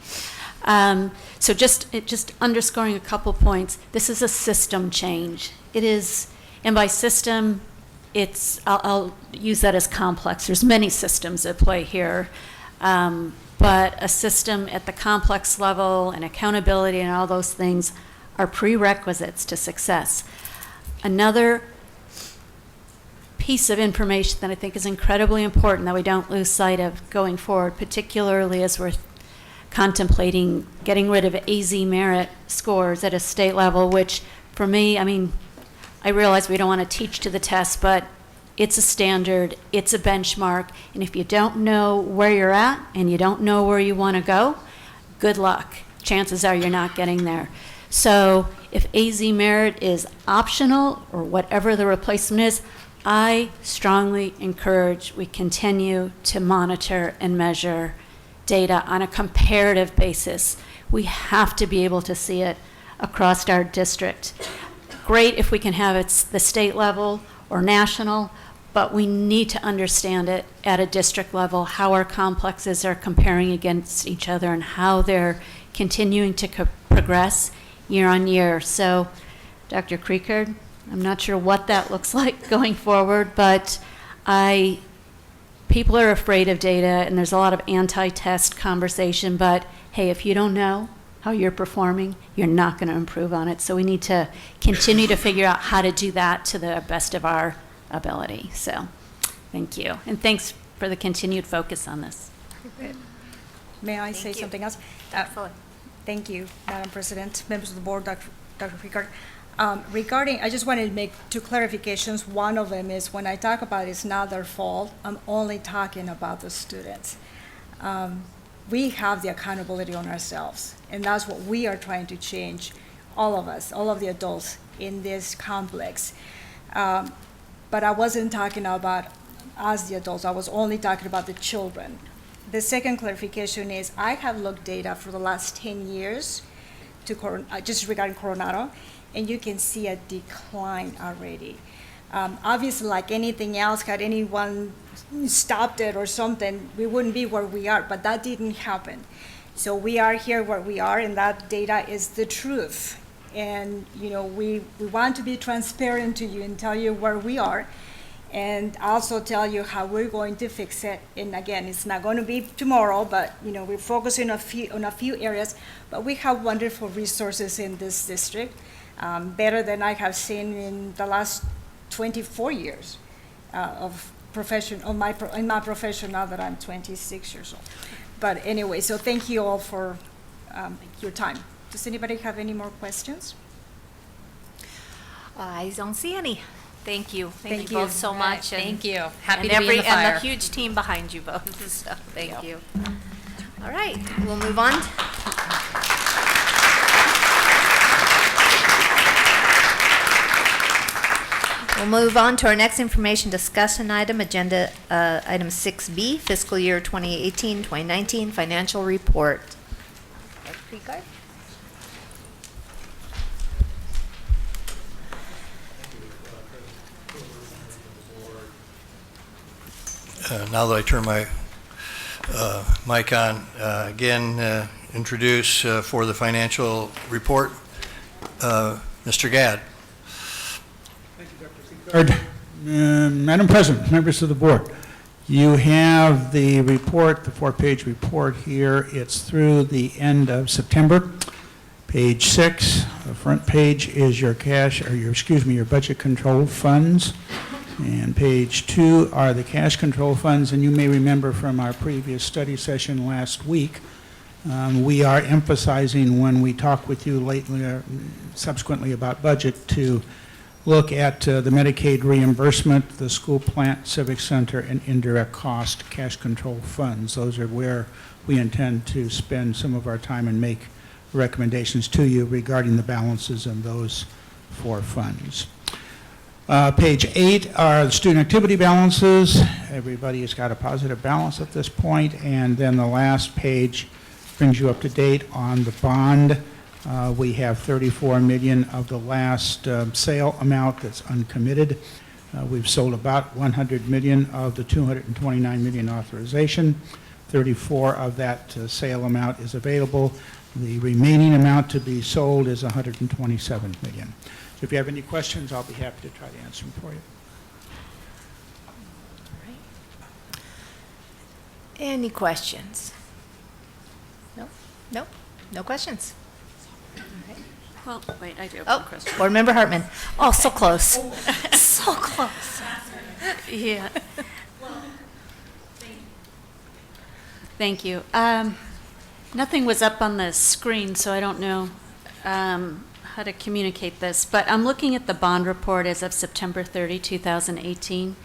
So just underscoring a couple points, this is a system change. It is, and by system, I'll use that as complex. There's many systems at play here. But a system at the complex level and accountability and all those things are prerequisites to success. Another piece of information that I think is incredibly important that we don't lose sight of going forward, particularly as we're contemplating getting rid of AZ merit scores at a state level, which for me, I mean, I realize we don't want to teach to the test, but it's a standard, it's a benchmark, and if you don't know where you're at and you don't know where you want to go, good luck. Chances are you're not getting there. So if AZ merit is optional or whatever the replacement is, I strongly encourage we continue to monitor and measure data on a comparative basis. We have to be able to see it across our district. Great if we can have it the state level or national, but we need to understand it at a district level, how our complexes are comparing against each other and how they're continuing to progress year on year. So, Dr. Kriekard, I'm not sure what that looks like going forward, but people are afraid of data, and there's a lot of anti-test conversation, but hey, if you don't know how you're performing, you're not going to improve on it. So we need to continue to figure out how to do that to the best of our ability. So thank you. And thanks for the continued focus on this. May I say something else? Thank you, Madam President, members of the board, Dr. Kriekard. Regarding, I just wanted to make two clarifications. One of them is when I talk about it's not their fault, I'm only talking about the students. We have the accountability on ourselves, and that's what we are trying to change, all of us, all of the adults in this complex. But I wasn't talking about us, the adults. I was only talking about the children. The second clarification is I have looked data for the last 10 years to just regarding Coronado, and you can see a decline already. Obviously, like anything else, had anyone stopped it or something, we wouldn't be where we are, but that didn't happen. So we are here where we are, and that data is the truth. And you know, we want to be transparent to you and tell you where we are, and also tell you how we're going to fix it. And again, it's not going to be tomorrow, but you know, we're focusing on a few areas. But we have wonderful resources in this district, better than I have seen in the last 24 years of profession, in my profession now that I'm 26 years old. But anyway, so thank you all for your time. Does anybody have any more questions? I don't see any. Thank you. Thank you you. both so much. Thank you. and Happy to be in the fire. And the huge team behind you both. So thank you. All right, we'll move on. We'll move on to our next information discussion item, agenda item 6B, fiscal year 2018-2019 financial report. Dr. Kriekard? Now that I turn my mic on, again, introduce for the financial report, Mr. Gadd. Madam President, members of the board, You have the report, the 4-page report here. It's through the end of September. Page 6, the front page is your your budget control funds. And page 2 are the cash control funds. And you may remember from our previous study session last week, we are emphasizing when we talk with you lately or subsequently about budget to look at the Medicaid reimbursement, the school plant, civic center, and indirect cost cash control funds. Those are where we intend to spend some of our time and make recommendations to you regarding the balances in those 4 funds. Page 8 are the student activity balances. Everybody has got a positive balance at this point. And then the last page brings you up to date on the bond. We have $34 million of the last sale amount that's uncommitted. We've sold about $100 million of the $229 million authorization. 34 of that sale amount is available. The remaining amount to be sold is $127 million. So if you have any questions, I'll be happy to try to answer them for you. Any questions? No? Nope. No questions? Well, wait, I do have Oh, one question. Board Member Hartman. Oh, so close. So close. Yeah. Thank you. Nothing was up on the screen, so I don't know how to communicate this, but I'm looking at the bond report as of September 30, 2018.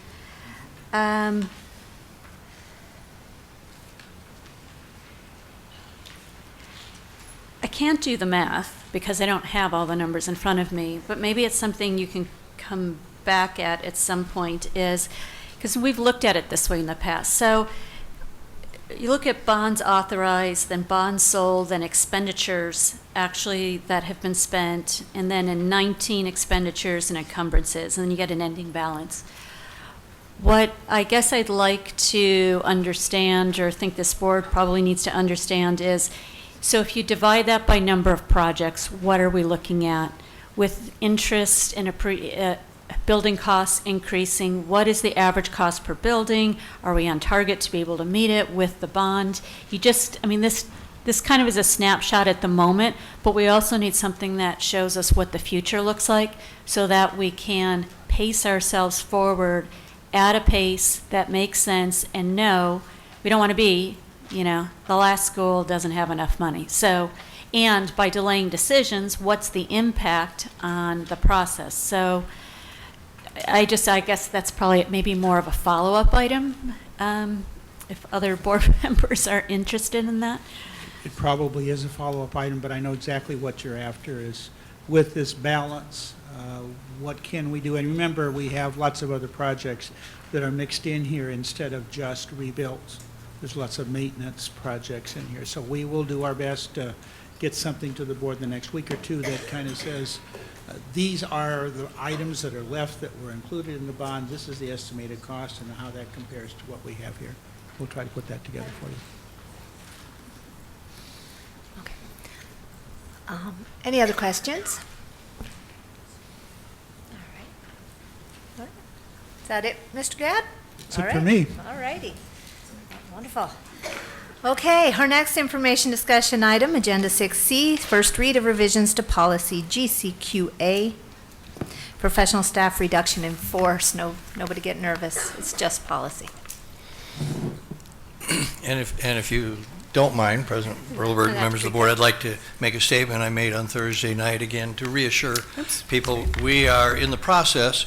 I can't do the math because I don't have all the numbers in front of me, but maybe it's something you can come back at some point, is because we've looked at it this way in the past. So you look at bonds authorized, then bonds sold, then expenditures actually that have been spent, and then in 19 expenditures and encumbrances, and then you get an ending balance. What I guess I'd like to understand, or think this board probably needs to understand, is so if you divide that by number of projects, what are we looking at? With interest and building costs increasing, what is the average cost per building? Are we on target to be able to meet it with the bond? This kind of is a snapshot at the moment, but we also need something that shows us what the future looks like so that we can pace ourselves forward at a pace that makes sense and know we don't want to be, the last school doesn't have enough money. So, and by delaying decisions, what's the impact on the process? So I guess that's probably maybe more of a follow-up item, if other board members are interested in that. It probably is a follow-up item, but I know exactly what you're after is with this balance, what can we do? And remember, we have lots of other projects that are mixed in here instead of just rebuilds. There's lots of maintenance projects in here. So we will do our best to get something to the board the next week or two that kind of says, these are the items that are left that were included in the bond. This is the estimated cost and how that compares to what we have here. We'll try to put that together for you. Any other questions? All right. Is that it, Mr. Gadd? That's it for me. All righty. Wonderful. Okay, our next information discussion item, Agenda 6C, first read of revisions to policy GCQA, professional staff reduction in force. Nobody get nervous. It's just policy. And if you don't mind, President Perlberg, members of the board, I'd like to make a statement I made on Thursday night again to reassure people. We are in the process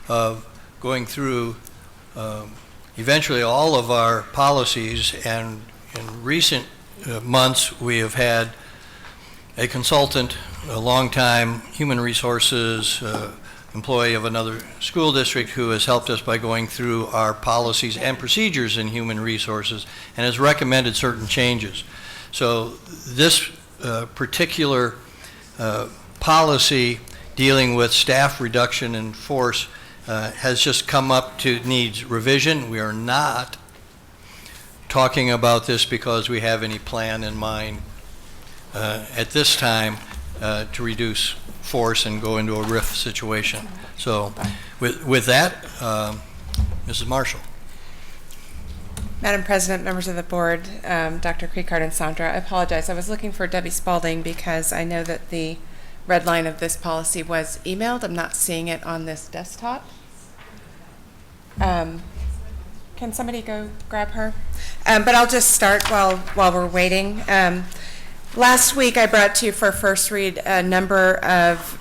of going through eventually all of our policies, and in recent months we have had a consultant, a long-time human resources employee of another school district who has helped us by going through our policies and procedures in human resources and has recommended certain changes. So this particular policy dealing with staff reduction in force has just come up to needs revision. We are not talking about this because we have any plan in mind at this time to reduce force and go into a RIF situation. So with that, Mrs. Marshall. Madam President, members of the board, Dr. Creekard and Sandra, I apologize. I was looking for Debbie Spalding because I know that the red line of this policy was emailed. I'm not seeing it on this desktop. Can somebody go grab her? But I'll just start while we're waiting. Last week, I brought to you for first read a number of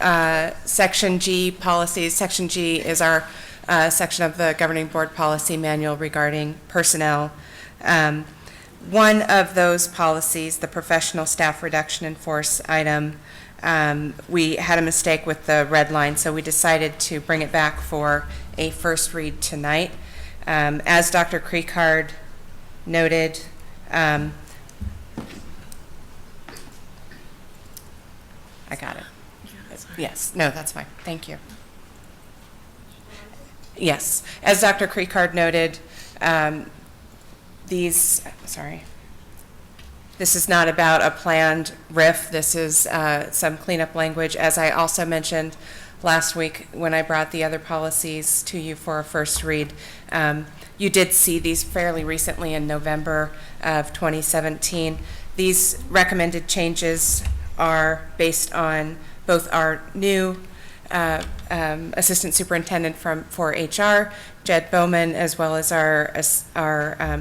Section G policies. Section G is our section of the Governing Board Policy Manual regarding personnel. One of those policies, the professional staff reduction in force item, we had a mistake with the red line, so we decided to bring it back for a first read tonight. As Dr. Creekard noted, I got it. Yes, no, that's fine. Thank you. Yes, as Dr. Creekard noted, this is not about a planned RIF. This is some cleanup language. As I also mentioned last week when I brought the other policies to you for a first read, you did see these fairly recently in November of 2017. These recommended changes are based on both our new Assistant Superintendent for HR, Jed Bowman, as well as our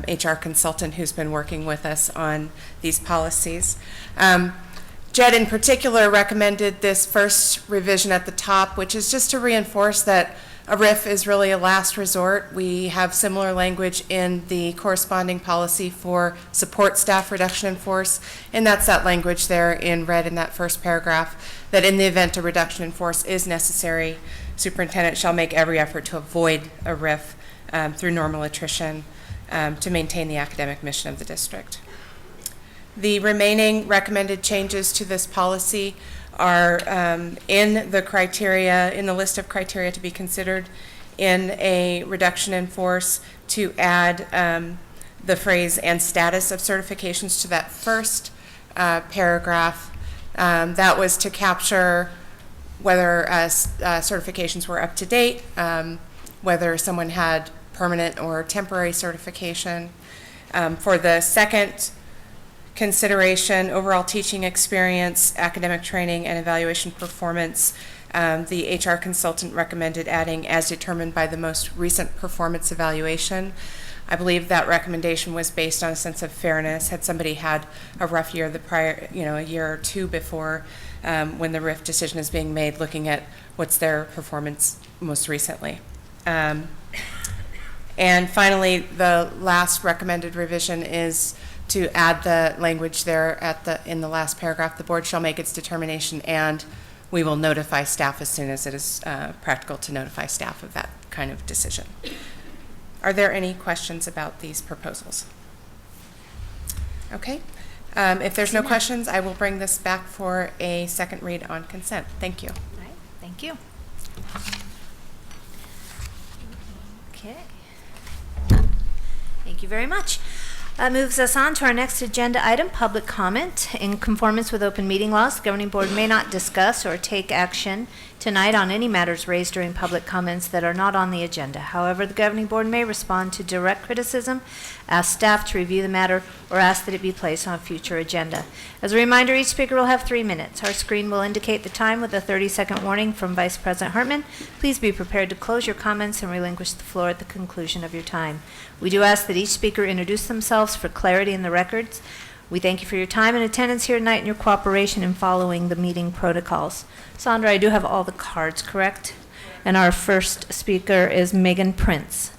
HR consultant who's been working with us on these policies. Jed in particular recommended this first revision at the top, which is just to reinforce that a RIF is really a last resort. We have similar language in the corresponding policy for support staff reduction in force, and that's that language there in red in that first paragraph, that in the event a reduction in force is necessary, superintendent shall make every effort to avoid a RIF through normal attrition to maintain the academic mission of the district. The remaining recommended changes to this policy are in the criteria, in the list of criteria to be considered in a reduction in force, to add the phrase "and status of certifications" to that first paragraph. That was to capture whether certifications were up to date, whether someone had permanent or temporary certification. For the second consideration, overall teaching experience, academic training, and evaluation performance, the HR consultant recommended adding "as determined by the most recent performance evaluation." I believe that recommendation was based on a sense of fairness. Had somebody had a rough year the prior, a year or two before, when the RIF decision is being made, looking at what's their performance most recently. And finally, the last recommended revision is to add the language there in the last paragraph: the board shall make its determination and we will notify staff as soon as it is practical to notify staff of that kind of decision. Are there any questions about these proposals? Okay. If there's no questions, I will bring this back for a second read on consent. Thank you. All right, thank you. Okay. Thank you very much. That moves us on to our next agenda item, public comment. In conformance with open meeting laws, the governing board may not discuss or take action tonight on any matters raised during public comments that are not on the agenda. However, the governing board may respond to direct criticism, ask staff to review the matter, or ask that it be placed on a future agenda. As a reminder, each speaker will have 3 minutes. Our screen will indicate the time with a 30-second warning from Vice President Hartman. Please be prepared to close your comments and relinquish the floor at the conclusion of your time. We do ask that each speaker introduce themselves for clarity in the records. We thank you for your time and attendance here tonight and your cooperation in following the meeting protocols. Sandra, I do have all the cards, correct? And our first speaker is Megan Prince.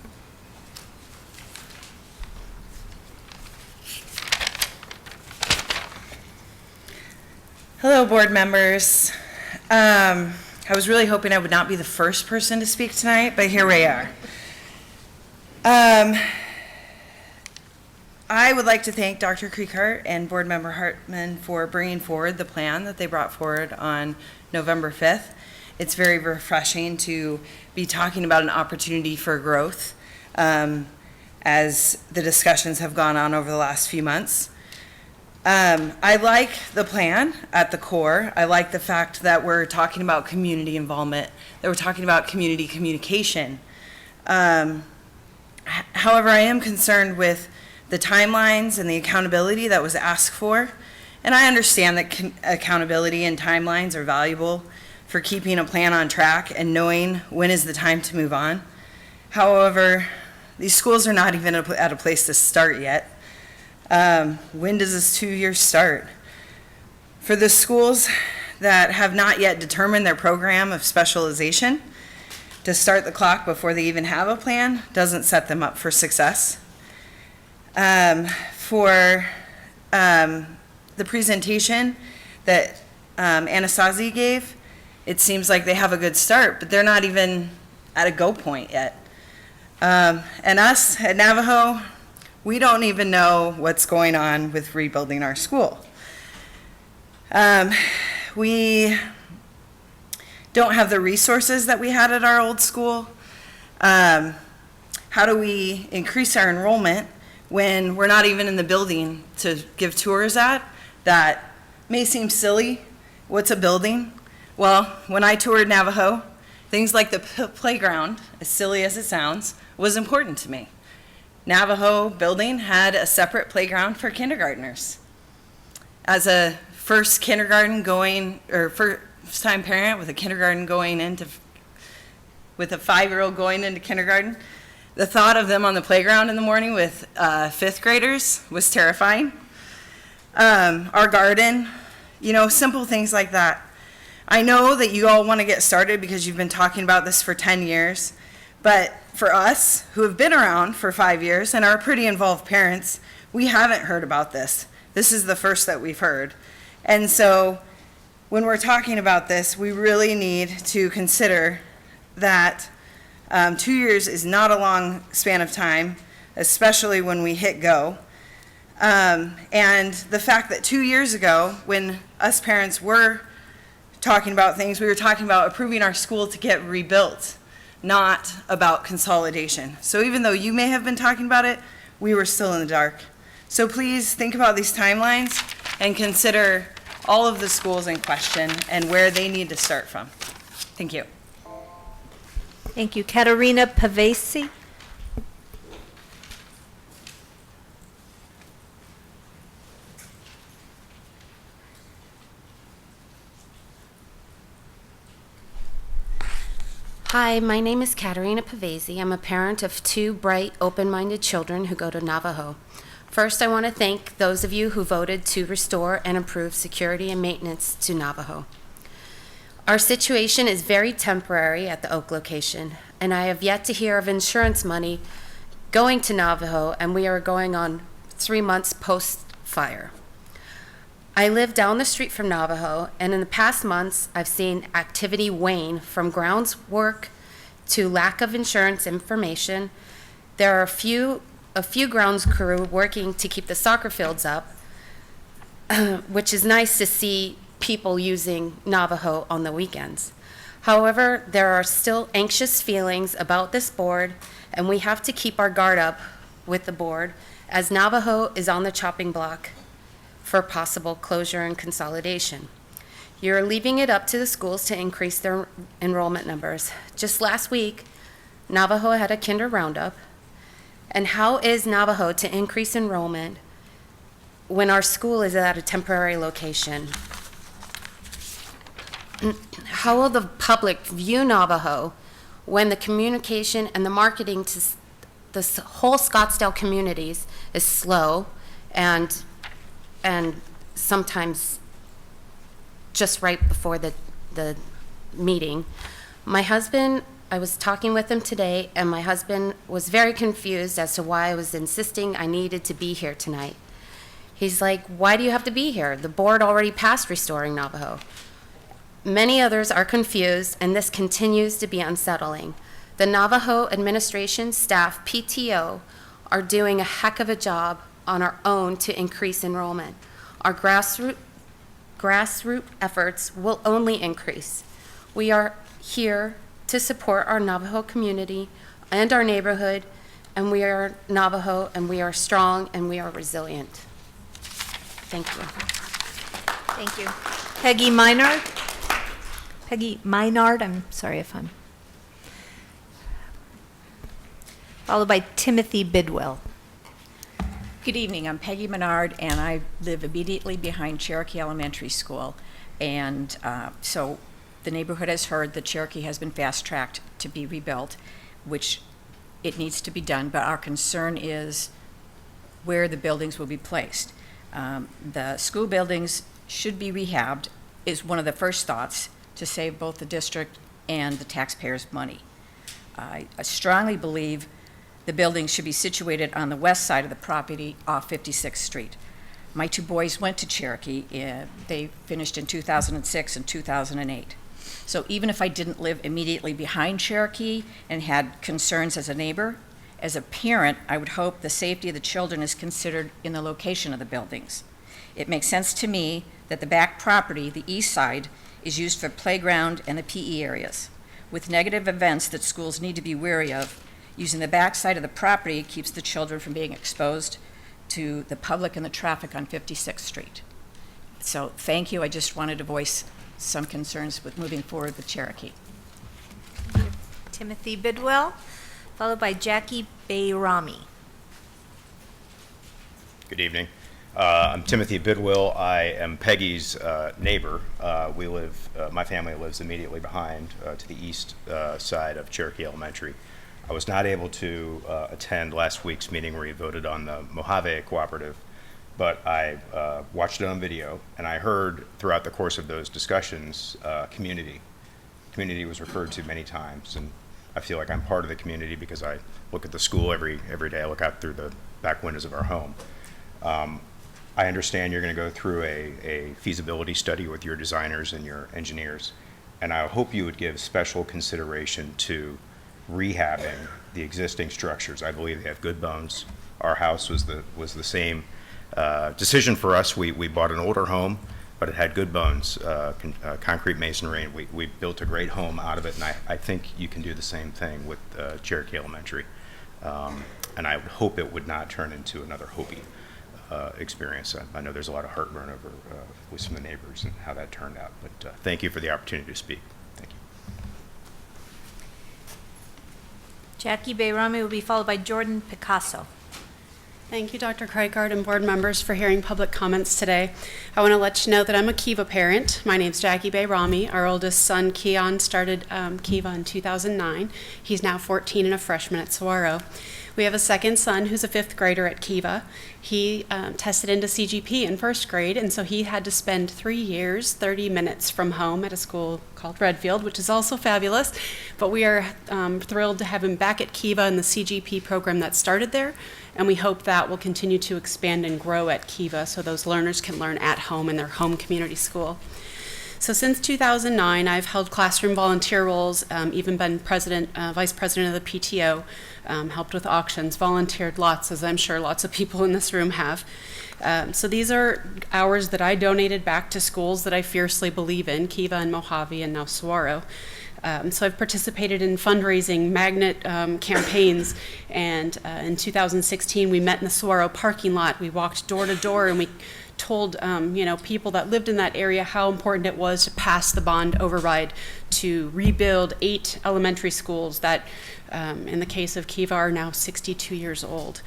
Hello, board members. I was really hoping I would not be the first person to speak tonight, but here we are. I would like to thank Dr. Creekart and Board Member Hartman for bringing forward the plan that they brought forward on November 5th. It's very refreshing to be talking about an opportunity for growth as the discussions have gone on over the last few months. I like the plan at the core. I like the fact that we're talking about community involvement, that we're talking about community communication. However, I am concerned with the timelines and the accountability that was asked for. And I understand that accountability and timelines are valuable for keeping a plan on track and knowing when is the time to move on. However, these schools are not even at a place to start yet. When does this 2-year start? For the schools that have not yet determined their program of specialization, to start the clock before they even have a plan doesn't set them up for success. For the presentation that Anasazi gave, it seems like they have a good start, but they're not even at a go point yet. And us at Navajo, we don't even know what's going on with rebuilding our school. We don't have the resources that we had at our old school. How do we increase our enrollment when we're not even in the building to give tours at? That may seem silly. What's a building? Well, when I toured Navajo, things like the playground, as silly as it sounds, was important to me. Navajo building had a separate playground for kindergartners. As a first time parent with a kindergarten going into, with a 5-year-old going into kindergarten, the thought of them on the playground in the morning with 5th graders was terrifying. Our garden, simple things like that. I know that you all want to get started because you've been talking about this for 10 years, but for us who have been around for 5 years and are pretty involved parents, we haven't heard about this. This is the first that we've heard. And so when we're talking about this, we really need to consider that 2 years is not a long span of time, especially when we hit go. And the fact that 2 years ago, when us parents were talking about things, we were talking about approving our school to get rebuilt, not about consolidation. So even though you may have been talking about it, we were still in the dark. So please think about these timelines and consider all of the schools in question and where they need to start from. Thank you. Thank you. Katerina Pavesi. Hi, my name is Katerina Pavesi. I'm a parent of 2 bright, open-minded children who go to Navajo. First, I want to thank those of you who voted to restore and improve security and maintenance to Navajo. Our situation is very temporary at the Oak location, and I have yet to hear of insurance money going to Navajo, and we are going on 3 months post-fire. I live down the street from Navajo, and in the past months, I've seen activity wane from grounds work to lack of insurance information. There are a few grounds crew working to keep the soccer fields up, which is nice to see people using Navajo on the weekends. However, there are still anxious feelings about this board, and we have to keep our guard up with the board, as Navajo is on the chopping block for possible closure and consolidation. You're leaving it up to the schools to increase their enrollment numbers. Just last week, Navajo had a kinder roundup. And how is Navajo to increase enrollment when our school is at a temporary location? How will the public view Navajo when the communication and the marketing to the whole Scottsdale communities is slow and sometimes just right before the meeting? My husband, I was talking with him today, and my husband was very confused as to why I was insisting I needed to be here tonight. He's like, why do you have to be here? The board already passed restoring Navajo. Many others are confused, and this continues to be unsettling. The Navajo administration, staff, PTO are doing a heck of a job on our own to increase enrollment. Our grassroots efforts will only increase. We are here to support our Navajo community and our neighborhood, and we are Navajo, and we are strong, and we are resilient. Thank you. Thank you. Peggy Minard. Peggy Minard, I'm sorry if I'm. Followed by Timothy Bidwell. Good evening. I'm Peggy Menard, and I live immediately behind Cherokee Elementary School. And so the neighborhood has heard that Cherokee has been fast-tracked to be rebuilt, which it needs to be done, but our concern is where the buildings will be placed. The school buildings should be rehabbed is one of the first thoughts to save both the district and the taxpayers' money. I strongly believe the buildings should be situated on the west side of the property off 56th Street. My two boys went to Cherokee. They finished in 2006 and 2008. So even if I didn't live immediately behind Cherokee and had concerns as a neighbor, as a parent, I would hope the safety of the children is considered in the location of the buildings. It makes sense to me that the back property, the east side, is used for playground and the PE areas. With negative events that schools need to be wary of, using the back side of the property keeps the children from being exposed to the public and the traffic on 56th Street. So thank you. I just wanted to voice some concerns with moving forward with Cherokee. Timothy Bidwell, followed by Jackie Bayrami. Good evening. I'm Timothy Bidwell. I am Peggy's neighbor. My family lives immediately behind to the east side of Cherokee Elementary. I was not able to attend last week's meeting where you voted on the Mojave Cooperative, but I watched it on video, and I heard throughout the course of those discussions community. Community was referred to many times, and I feel like I'm part of the community because I look at the school every day. I look out through the back windows of our home. I understand you're going to go through a feasibility study with your designers and your engineers, and I hope you would give special consideration to rehabbing the existing structures. I believe they have good bones. Our house was the same decision for us. We bought an older home, but it had good bones, concrete masonry, and we built a great home out of it, and I think you can do the same thing with Cherokee Elementary. And I would hope it would not turn into another Hopi experience. I know there's a lot of heartburn over with some of the neighbors and how that turned out, but thank you for the opportunity to speak. Thank you. Jackie Bayrami will be followed by Jordan Picasso. Thank you, Dr. Kreikart and board members, for hearing public comments today. I want to let you know that I'm a Kiva parent. My name's Jackie Bayrami. Our oldest son, Keon, started Kiva in 2009. He's now 14 and a freshman at Saguaro. We have a second son who's a fifth grader at Kiva. He tested into CGP in first grade, and so he had to spend 3 years, 30 minutes from home at a school called Redfield, which is also fabulous. But we are thrilled to have him back at Kiva in the CGP program that started there, and we hope that will continue to expand and grow at Kiva so those learners can learn at home in their home community school. So since 2009, I've held classroom volunteer roles, even been vice president of the PTO, helped with auctions, volunteered lots, as I'm sure lots of people in this room have. So these are hours that I donated back to schools that I fiercely believe in, Kiva and Mojave and now Saguaro. So I've participated in fundraising magnet campaigns, and in 2016 we met in the Saguaro parking lot. We walked door to door and we told people that lived in that area how important it was to pass the bond override to rebuild 8 elementary schools that, in the case of Kiva, are now 62 years old.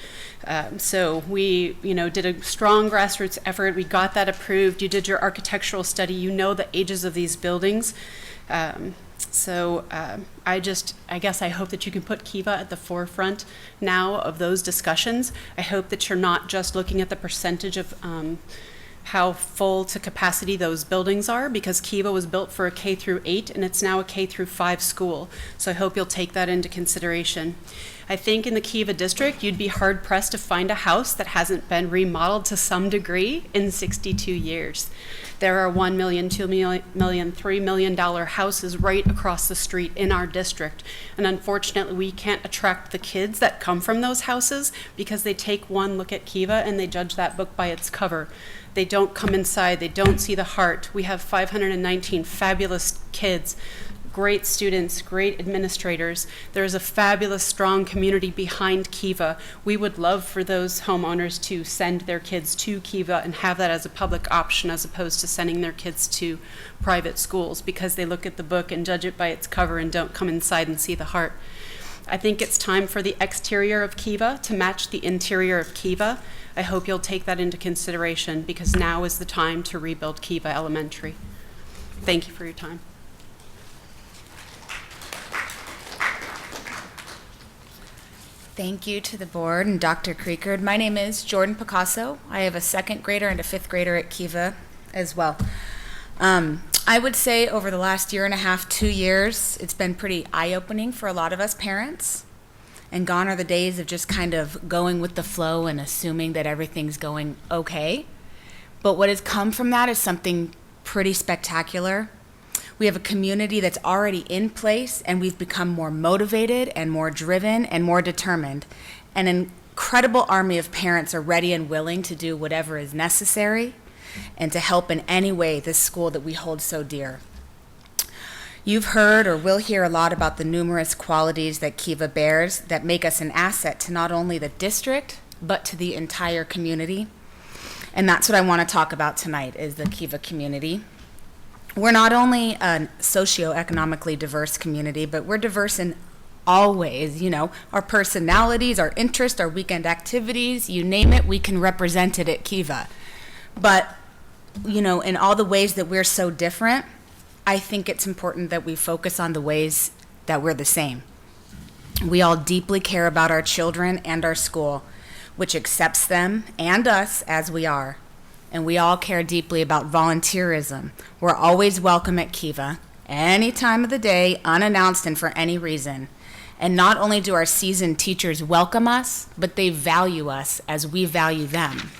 So we, did a strong grassroots effort. We got that approved. You did your architectural study. You know the ages of these buildings. So I guess I hope that you can put Kiva at the forefront now of those discussions. I hope that you're not just looking at the percentage of how full to capacity those buildings are, because Kiva was built for a K through 8 and it's now a K through 5 school. So I hope you'll take that into consideration. I think in the Kiva district, you'd be hard pressed to find a house that hasn't been remodeled to some degree in 62 years. There are $1 million, $2 million, $3 million houses right across the street in our district. And unfortunately, we can't attract the kids that come from those houses because they take one look at Kiva and they judge that book by its cover. They don't come inside, they don't see the heart. We have 519 fabulous kids, great students, great administrators. There is a fabulous, strong community behind Kiva. We would love for those homeowners to send their kids to Kiva and have that as a public option as opposed to sending their kids to private schools because they look at the book and judge it by its cover and don't come inside and see the heart. I think it's time for the exterior of Kiva to match the interior of Kiva. I hope you'll take that into consideration because now is the time to rebuild Kiva Elementary. Thank you for your time. Thank you to the board and Dr. Creekard. My name is Jordan Picasso. I have a second grader and a fifth grader at Kiva as well. I would say over the last year and a half, 2 years, it's been pretty eye-opening for a lot of us parents. And gone are the days of just kind of going with the flow and assuming that everything's going okay. But what has come from that is something pretty spectacular. We have a community that's already in place, and we've become more motivated and more driven and more determined. An incredible army of parents are ready and willing to do whatever is necessary and to help in any way this school that we hold so dear. You've heard or will hear a lot about the numerous qualities that Kiva bears that make us an asset to not only the district, but to the entire community. And that's what I want to talk about tonight, is the Kiva community. We're not only a socioeconomically diverse community, but we're diverse in all ways. You know, our personalities, our interests, our weekend activities, you name it, we can represent it at Kiva. But, you know, in all the ways that we're so different, I think it's important that we focus on the ways that we're the same. We all deeply care about our children and our school, which accepts them and us as we are. And we all care deeply about volunteerism. We're always welcome at Kiva, any time of the day, unannounced and for any reason. And not only do our seasoned teachers welcome us, but they value us as we value them.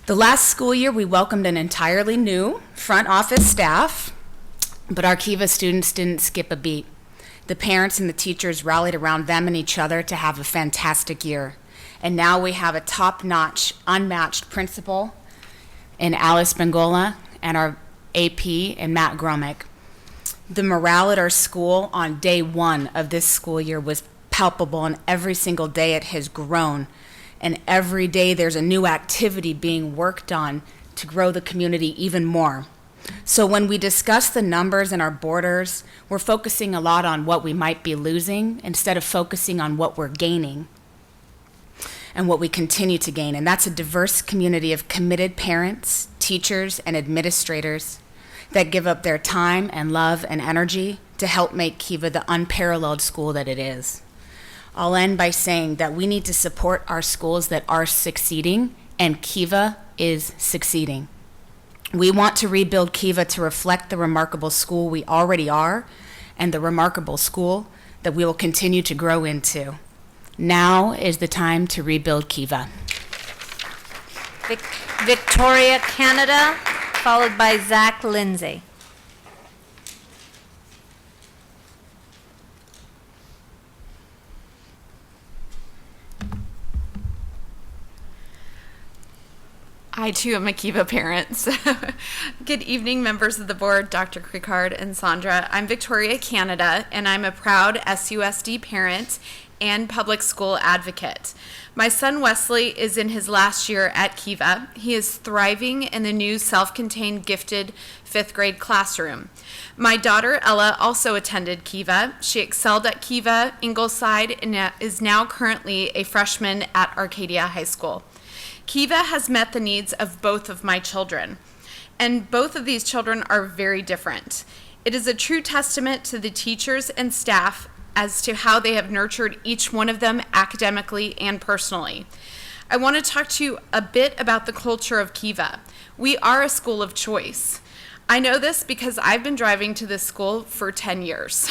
The last school year, we welcomed an entirely new front office staff, but our Kiva students didn't skip a beat. The parents and the teachers rallied around them and each other to have a fantastic year. And now we have a top-notch, unmatched principal in Alice Bengola and our AP and Matt Gromick. The morale at our school on day one of this school year was palpable, and every single day it has grown. And every day there's a new activity being worked on to grow the community even more. So when we discuss the numbers and our borders, we're focusing a lot on what we might be losing instead of focusing on what we're gaining and what we continue to gain. And that's a diverse community of committed parents, teachers, and administrators that give up their time and love and energy to help make Kiva the unparalleled school that it is. I'll end by saying that we need to support our schools that are succeeding, and Kiva is succeeding. We want to rebuild Kiva to reflect the remarkable school we already are and the remarkable school that we will continue to grow into. Now is the time to rebuild Kiva. Victoria, Canada, followed by Zach Lindsay. I too am a Kiva parent. So good evening, members of the board, Dr. Creekard and Sandra. I'm Victoria, Canada, and I'm a proud SUSD parent and public school advocate. My son Wesley is in his last year at Kiva. He is thriving in the new self-contained gifted 5th grade classroom. My daughter Ella also attended Kiva. She excelled at Kiva Ingleside and is now currently a freshman at Arcadia High School. Kiva has met the needs of both of my children, and both of these children are very different. It is a true testament to the teachers and staff as to how they have nurtured each one of them academically and personally. I want to talk to you a bit about the culture of Kiva. We are a school of choice. I know this because I've been driving to this school for 10 years.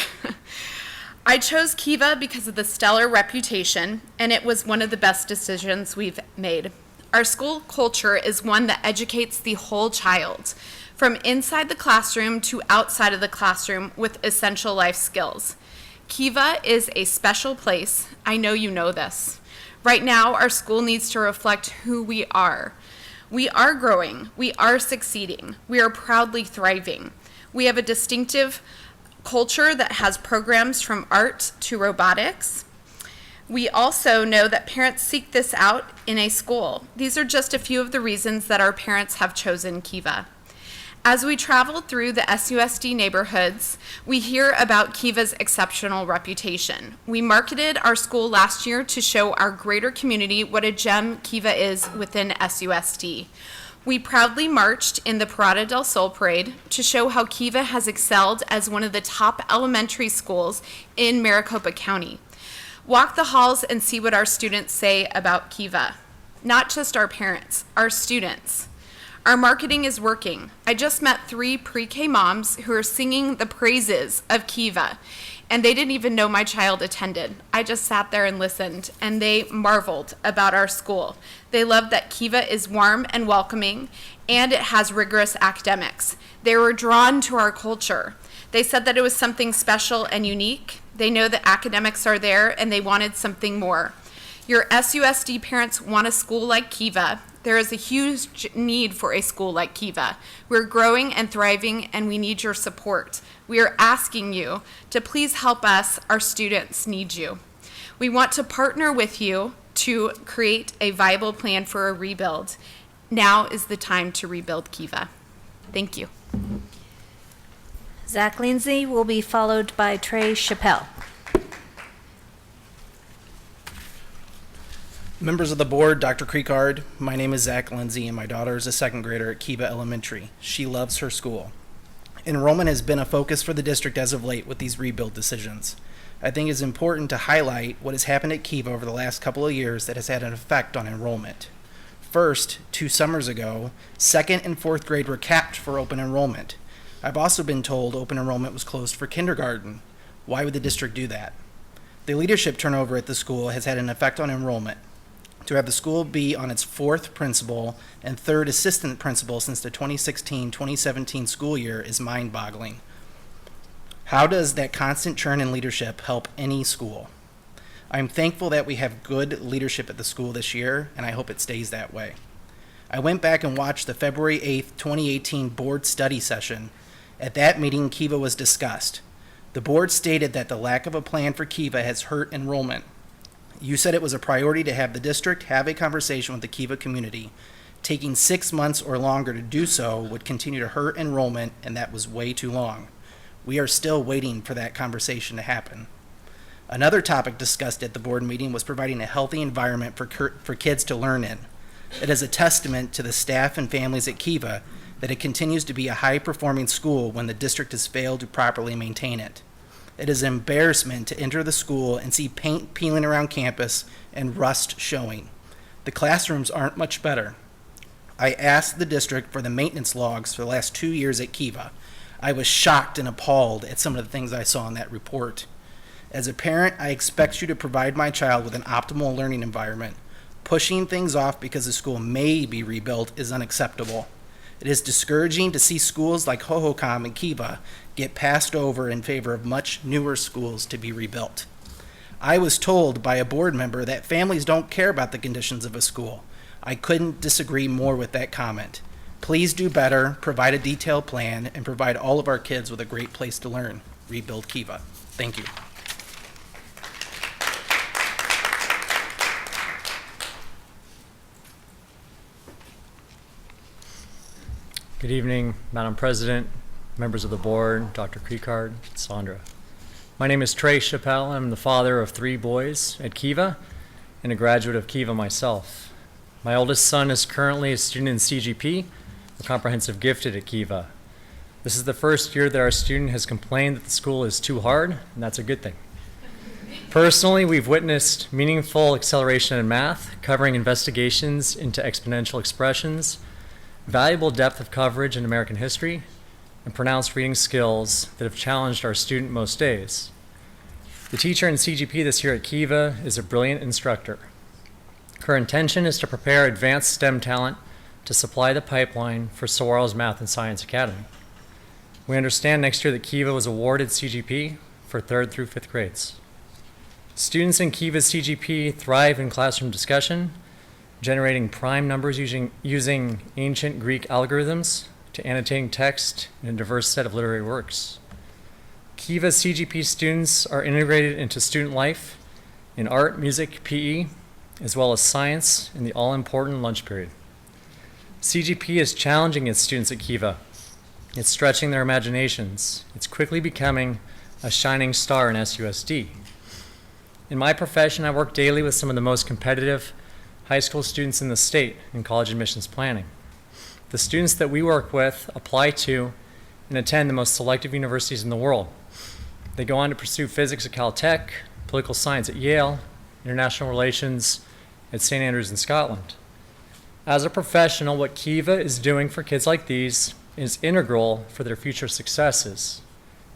I chose Kiva because of the stellar reputation, and it was one of the best decisions we've made. Our school culture is one that educates the whole child, from inside the classroom to outside of the classroom with essential life skills. Kiva is a special place. I know you know this. Right now, our school needs to reflect who we are. We are growing. We are succeeding. We are proudly thriving. We have a distinctive culture that has programs from art to robotics. We also know that parents seek this out in a school. These are just a few of the reasons that our parents have chosen Kiva. As we travel through the SUSD neighborhoods, we hear about Kiva's exceptional reputation. We marketed our school last year to show our greater community what a gem Kiva is within SUSD. We proudly marched in the Parada del Sol Parade to show how Kiva has excelled as one of the top elementary schools in Maricopa County. Walk the halls and see what our students say about Kiva. Not just our parents, our students. Our marketing is working. I just met 3 pre-K moms who are singing the praises of Kiva, and they didn't even know my child attended. I just sat there and listened, and they marveled about our school. They loved that Kiva is warm and welcoming, and it has rigorous academics. They were drawn to our culture. They said that it was something special and unique. They know that academics are there, and they wanted something more. Your SUSD parents want a school like Kiva. There is a huge need for a school like Kiva. We're growing and thriving, and we need your support. We are asking you to please help us. Our students need you. We want to partner with you to create a viable plan for a rebuild. Now is the time to rebuild Kiva. Thank you. Zach Lindsay will be followed by Trey Chappelle. Members of the board, Dr. Creekard, my name is Zach Lindsay, and my daughter is a second grader at Kiva Elementary. She loves her school. Enrollment has been a focus for the district as of late with these rebuild decisions. I think it's important to highlight what has happened at Kiva over the last couple of years that has had an effect on enrollment. First, 2 summers ago, 2nd and 4th grade were capped for open enrollment. I've also been told open enrollment was closed for kindergarten. Why would the district do that? The leadership turnover at the school has had an effect on enrollment. To have the school be on its 4th principal and 3rd assistant principal since the 2016-2017 school year is mind-boggling. How does that constant churn in leadership help any school? I'm thankful that we have good leadership at the school this year, and I hope it stays that way. I went back and watched the February 8th, 2018 board study session. At that meeting, Kiva was discussed. The board stated that the lack of a plan for Kiva has hurt enrollment. You said it was a priority to have the district have a conversation with the Kiva community. Taking 6 months or longer to do so would continue to hurt enrollment, and that was way too long. We are still waiting for that conversation to happen. Another topic discussed at the board meeting was providing a healthy environment for kids to learn in. It is a testament to the staff and families at Kiva that it continues to be a high-performing school when the district has failed to properly maintain it. It is an embarrassment to enter the school and see paint peeling around campus and rust showing. The classrooms aren't much better. I asked the district for the maintenance logs for the last 2 years at Kiva. I was shocked and appalled at some of the things I saw in that report. As a parent, I expect you to provide my child with an optimal learning environment. Pushing things off because the school may be rebuilt is unacceptable. It is discouraging to see schools like Hohokam and Kiva get passed over in favor of much newer schools to be rebuilt. I was told by a board member that families don't care about the conditions of a school. I couldn't disagree more with that comment. Please do better, provide a detailed plan, and provide all of our kids with a great place to learn. Rebuild Kiva. Thank you. Good evening, Madam President, members of the board, Dr. Creekard, Sandra. My name is Trey Chappelle. I'm the father of 3 boys at Kiva and a graduate of Kiva myself. My oldest son is currently a student in CGP, a comprehensive gifted at Kiva. This is the first year that our student has complained that the school is too hard, and that's a good thing. Personally, we've witnessed meaningful acceleration in math, covering investigations into exponential expressions, valuable depth of coverage in American history, and pronounced reading skills that have challenged our student most days. The teacher in CGP this year at Kiva is a brilliant instructor. Her intention is to prepare advanced STEM talent to supply the pipeline for Saguaro's Math and Science Academy. We understand next year that Kiva was awarded CGP for 3rd through 5th grades. Students in Kiva's CGP thrive in classroom discussion, generating prime numbers using ancient Greek algorithms to annotating text in a diverse set of literary works. Kiva's CGP students are integrated into student life in art, music, PE, as well as science in the all-important lunch period. CGP is challenging its students at Kiva It's stretching their imaginations. It's quickly becoming a shining star in SUSD. In my profession, I work daily with some of the most competitive high school students in the state in college admissions planning. The students that we work with apply to and attend the most selective universities in the world. They go on to pursue physics at Caltech, political science at Yale, international relations at St. Andrews in Scotland. As a professional, what Kiva is doing for kids like these is integral for their future successes.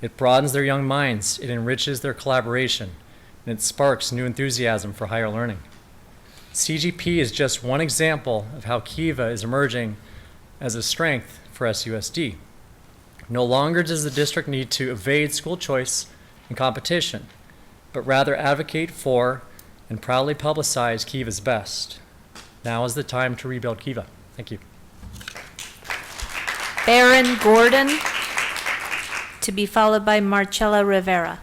It broadens their young minds, it enriches their collaboration, and it sparks new enthusiasm for higher learning. CGP is just one example of how Kiva is emerging as a strength for SUSD. No longer does the district need to evade school choice and competition, but rather advocate for and proudly publicize Kiva's best. Now is the time to rebuild Kiva. Thank you. Baron Gordon, to be followed by Marcella Rivera.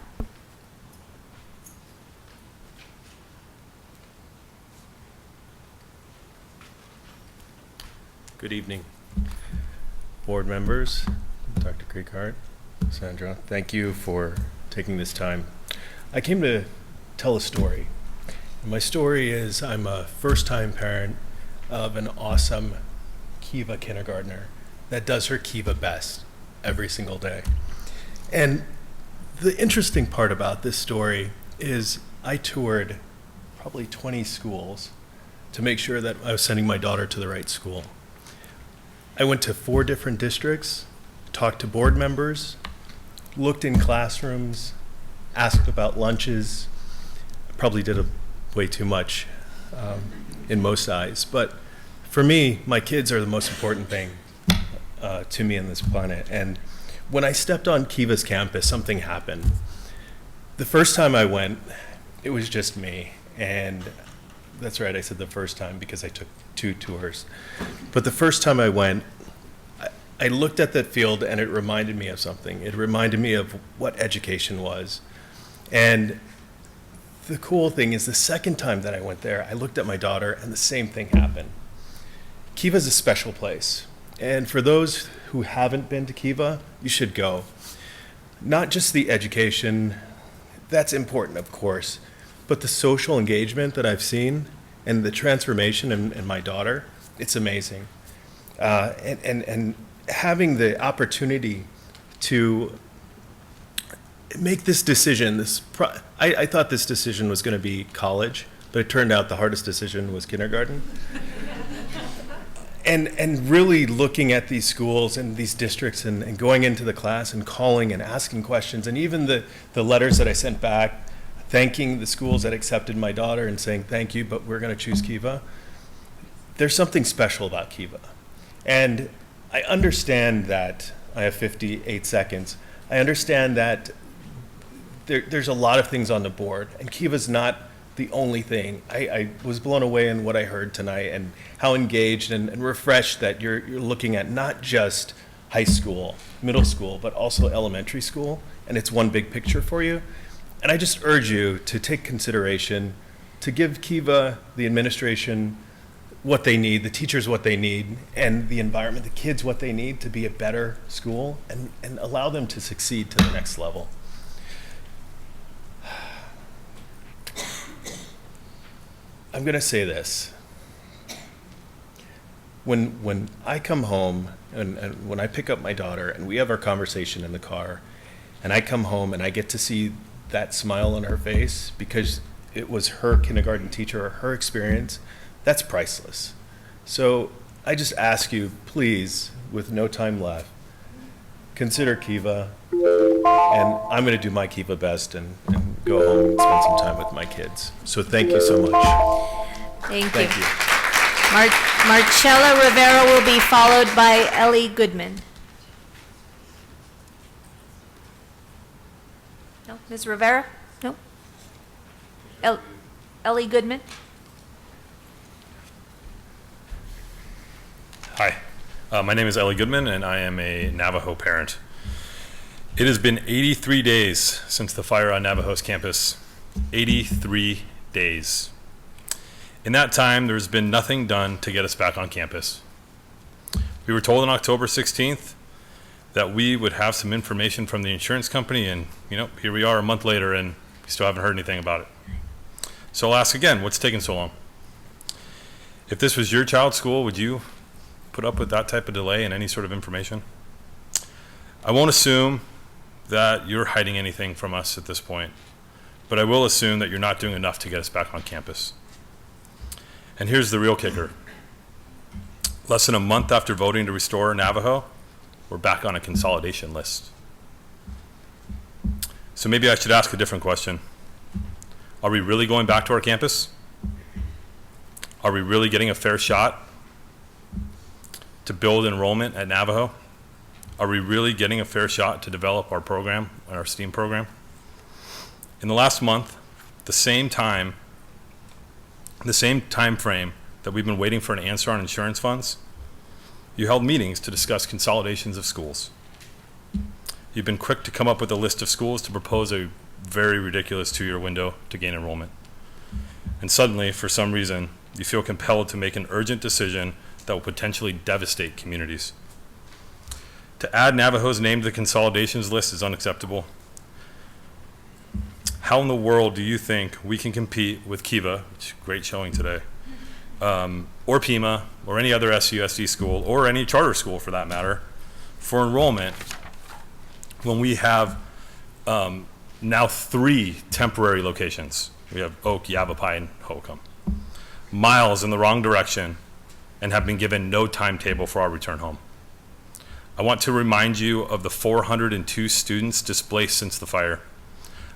Good evening, board members, Dr. Creekhart, Sandra. Thank you for taking this time. I came to tell a story. And my story is I'm a first-time parent of an awesome Kiva kindergartner that does her Kiva best every single day. And the interesting part about this story is I toured probably 20 schools to make sure that I was sending my daughter to the right school. I went to 4 different districts, talked to board members, looked in classrooms, asked about lunches. I probably did way too much in most eyes, but for me, my kids are the most important thing to me on this planet. And when I stepped on Kiva's campus, something happened. The first time I went, it was just me. And that's right, I said the first time because I took 2 tours. But the first time I went, I looked at that field and it reminded me of something. It reminded me of what education was. And the cool thing is the second time that I went there, I looked at my daughter and the same thing happened. Kiva's a special place. And for those who haven't been to Kiva, you should go. Not just the education, that's important, of course, but the social engagement that I've seen and the transformation in my daughter, it's amazing. And having the opportunity to make this decision, I thought this decision was going to be college, but it turned out the hardest decision was kindergarten. And really looking at these schools and these districts and going into the class and calling and asking questions, and even the letters that I sent back, thanking the schools that accepted my daughter and saying, thank you, but we're going to choose Kiva. There's something special about Kiva. And I understand that, I have 58 seconds, I understand that there's a lot of things on the board, and Kiva's not the only thing. I was blown away in what I heard tonight and how engaged and refreshed that you're looking at not just high school, middle school, but also elementary school, and it's one big picture for you. And I just urge you to take consideration, to give Kiva, the administration, what they need, the teachers what they need, and the environment, the kids what they need to be a better school, and allow them to succeed to the next level. I'm going to say this. When I come home and when I pick up my daughter and we have our conversation in the car, and I come home and I get to see that smile on her face because it was her kindergarten teacher or her experience, that's priceless. So I just ask you, please, with no time left, consider Kiva, and I'm going to do my Kiva best and go home and spend some time with my kids. So thank you so much. Thank you. Marcella Rivera will be followed by Ellie Goodman. No, Ms. Rivera? No? Ellie Goodman? Hi, my name is Ellie Goodman, and I am a Navajo parent. It has been 83 days since the fire on Navajo's campus. 83 days. In that time, there's been nothing done to get us back on campus. We were told on October 16th that we would have some information from the insurance company, and here we are a month later and we still haven't heard anything about it. So I'll ask again, what's taking so long? If this was your child's school, would you put up with that type of delay in any sort of information? I won't assume that you're hiding anything from us at this point, but I will assume that you're not doing enough to get us back on campus. And here's the real kicker. Less than a month after voting to restore Navajo, we're back on a consolidation list. So maybe I should ask a different question. Are we really going back to our campus? Are we really getting a fair shot to build enrollment at Navajo? Are we really getting a fair shot to develop our program, our STEAM program? In the last month, the same time frame that we've been waiting for an answer on insurance funds, you held meetings to discuss consolidations of schools. You've been quick to come up with a list of schools to propose a very ridiculous 2-year window to gain enrollment. And suddenly, for some reason, you feel compelled to make an urgent decision that will potentially devastate communities. To add Navajo's name to the consolidations list is unacceptable. How in the world do you think we can compete with Kiva, which is great showing today, or Pima, or any other SUSD school, or any charter school for that matter, for enrollment when we have now 3 temporary locations? We have Oak, Yavapai, and Hohokam. Miles in the wrong direction, and have been given no timetable for our return home. I want to remind you of the 402 students displaced since the fire.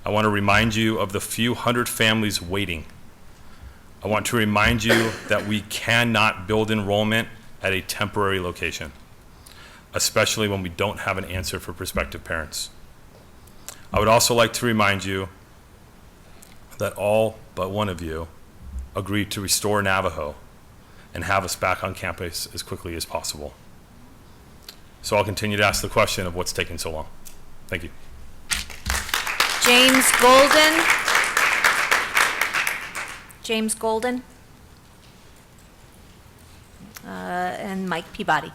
I want to remind you of the few hundred families waiting. I want to remind you that we cannot build enrollment at a temporary location, especially when we don't have an answer for prospective parents. I would also like to remind you that all but one of you agreed to restore Navajo and have us back on campus as quickly as possible. So I'll continue to ask the question of what's taking so long. Thank you. James Golden. James Golden. And Mike Peabody.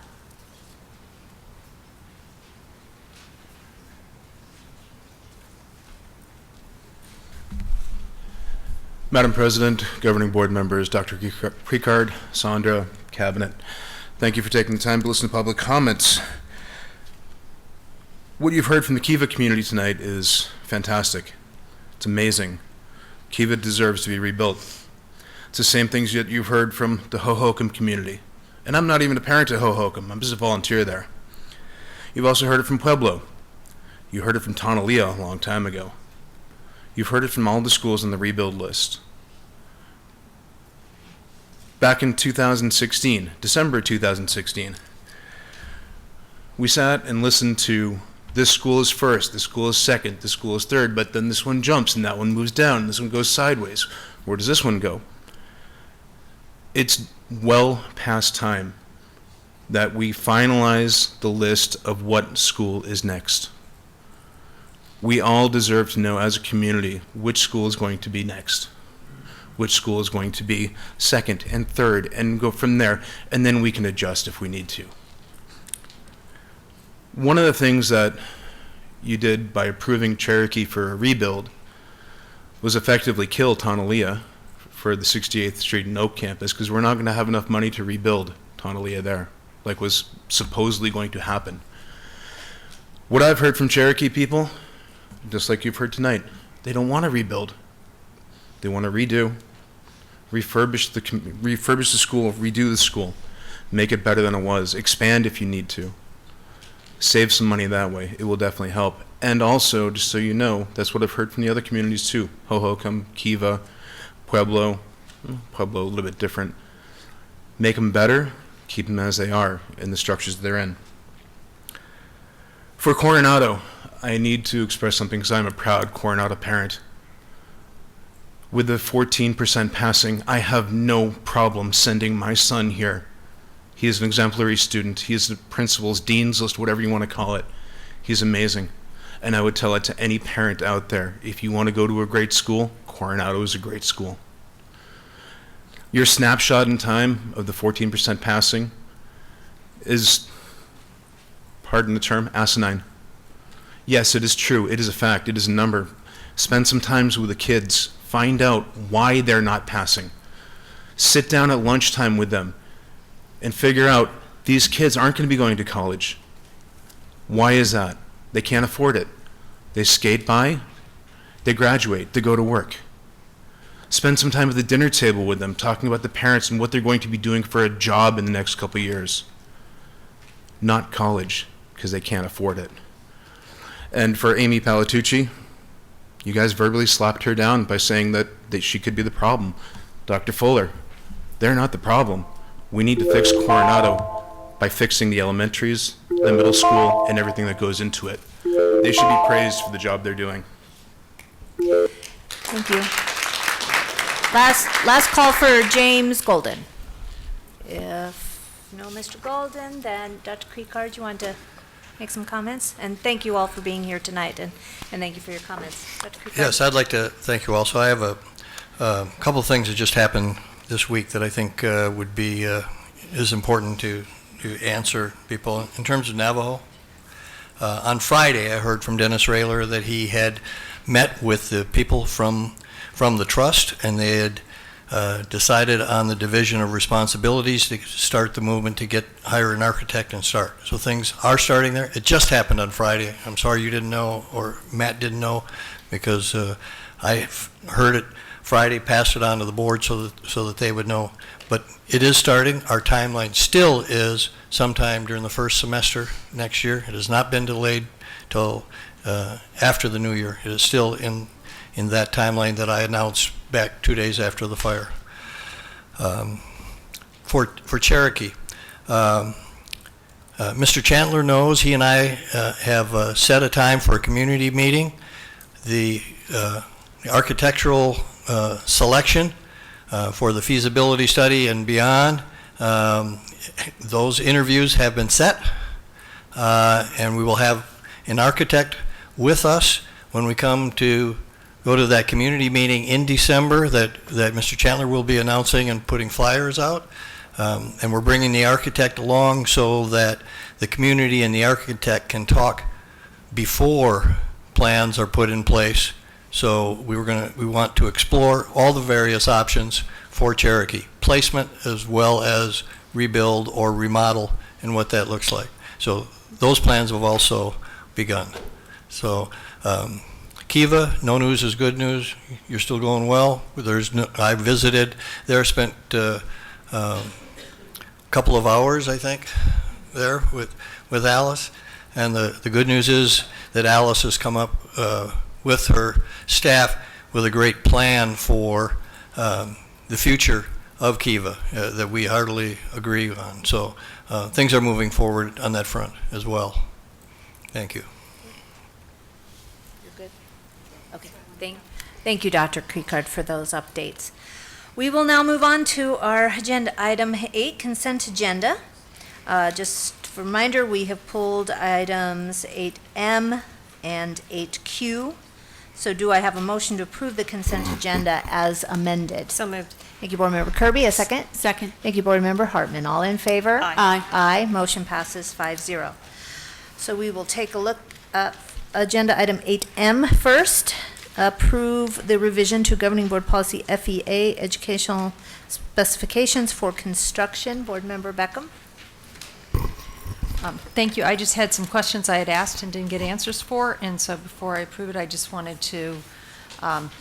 Madam President, Governing Board members, Dr. Precard, Sandra, Cabinet, thank you for taking the time to listen to public comments. What you've heard from the Kiva community tonight is fantastic. It's amazing. Kiva deserves to be rebuilt. It's the same things that you've heard from the Hohokam community. And I'm not even a parent at Hohokam, I'm just a volunteer there. You've also heard it from Pueblo. You heard it from Tonalea a long time ago. You've heard it from all the schools on the rebuild list. Back in 2016, December 2016, we sat and listened to this school is first, this school is second, this school is third, but then this one jumps and that one moves down, and this one goes sideways. Where does this one go? It's well past time that we finalize the list of what school is next. We all deserve to know as a community which school is going to be next, which school is going to be second and third, and go from there, and then we can adjust if we need to. One of the things that you did by approving Cherokee for a rebuild was effectively kill Tonalea for the 68th Street and Oak campus, because we're not going to have enough money to rebuild Tonalea there, like was supposedly going to happen. What I've heard from Cherokee people, just like you've heard tonight, they don't want to rebuild. They want to redo, refurbish the school, redo the school, make it better than it was, expand if you need to. Save some money that way. It will definitely help. And also, just so you know, that's what I've heard from the other communities too. Hohokam, Kiva, Pueblo a little bit different. Make them better, keep them as they are in the structures they're in. For Coronado, I need to express something because I'm a proud Coronado parent. With the 14% passing, I have no problem sending my son here. He is an exemplary student. He is the principal's, dean's list, whatever you want to call it. He's amazing. And I would tell it to any parent out there, if you want to go to a great school, Coronado is a great school. Your snapshot in time of the 14% passing is pardon the term, asinine. Yes, it is true. It is a fact. It is a number. Spend some time with the kids. Find out why they're not passing. Sit down at lunchtime with them and figure out these kids aren't going to be going to college. Why is that? They can't afford it. They skate by, they graduate, they go to work. Spend some time at the dinner table with them, talking about the parents and what they're going to be doing for a job in the next couple of years. Not college, because they can't afford it. And for Amy Palatucci, you guys verbally slapped her down by saying that she could be the problem. Dr. Fuller, they're not the problem. We need to fix Coronado by fixing the elementaries, the middle school, and everything that goes into it. They should be praised for the job they're doing. Thank you. Last call for James Golden. If no Mr. Golden, then Dr. Creekard, you want to make some comments? And thank you all for being here tonight, and thank you for your comments. Dr. Creekard? Yes, I'd like to thank you also. I have a couple of things that just happened this week that I think would be is important to answer people. In terms of Navajo, on Friday I heard from Dennis Rayler that he had met with the people from the trust, and they had decided on the division of responsibilities to start the movement to hire an architect and start. So things are starting there. It just happened on Friday. I'm sorry you didn't know, or Matt didn't know, because I heard it Friday, passed it on to the board so that they would know. But it is starting. Our timeline still is sometime during the first semester next year. It has not been delayed till after the new year. It is still in that timeline that I announced back 2 days after the fire. For Cherokee, Mr. Chandler knows. He and I have set a time for a community meeting. The architectural selection for the feasibility study and beyond, those interviews have been set, and we will have an architect with us when we come to go to that community meeting in December that Mr. Chandler will be announcing and putting flyers out. And we're bringing the architect along so that the community and the architect can talk before plans are put in place. So we want to explore all the various options for Cherokee, placement as well as rebuild or remodel and what that looks like. So those plans have also begun. So Kiva, no news is good news. You're still going well. I visited there, spent a couple of hours, I think, there with Alice. And the good news is that Alice has come up with her staff with a great plan for the future of Kiva that we heartily agree on. So things are moving forward on that front as well. Thank you. You're good? Okay. Thank you, Dr. Creekard, for those updates. We will now move on to our agenda item 8, consent agenda. Just a reminder, we have pulled items 8M and 8Q. So do I have a motion to approve the consent agenda as amended? So moved. Thank you, Board Member Kirby. A second? Second. Thank you, Board Member Hartman. All in favor? Aye. Aye. Motion passes 5-0. So we will take a look at agenda item 8M first. Approve the revision to Governing Board Policy FEA, Educational Specifications for Construction. Board Member Beckham. Thank you. I just had some questions I had asked and didn't get answers for, and so before I approve it, I just wanted to,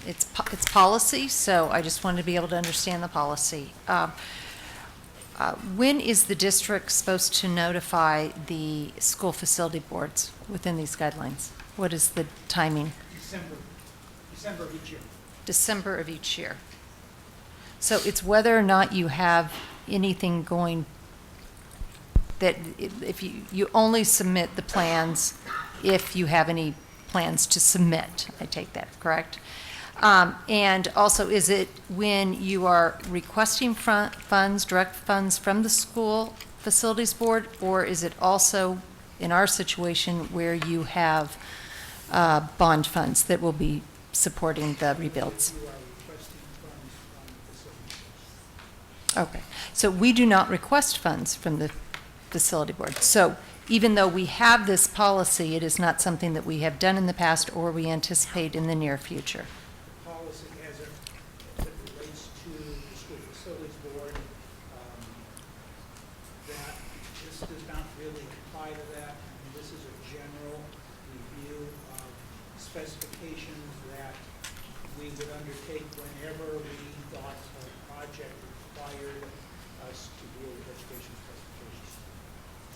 it's policy, so I just wanted to be able to understand the policy. When is the district supposed to notify the school facility boards within these guidelines? What is the timing? December of each year. December of each year. So it's whether or not you have anything going, that if you only submit the plans if you have any plans to submit, I take that, correct? And also, is it when you are requesting funds, direct funds from the school facilities board, or is it also in our situation where you have bond funds that will be supporting the rebuilds? Okay, so we do not request funds from the facility board. So even though we have this policy, it is not something that we have done in the past or we anticipate in the near future. Policy as it relates to the school facilities board, that this does not really apply to that. I mean, this is a general review of specifications that we would undertake whenever we thought a project required us to deal with education specifications.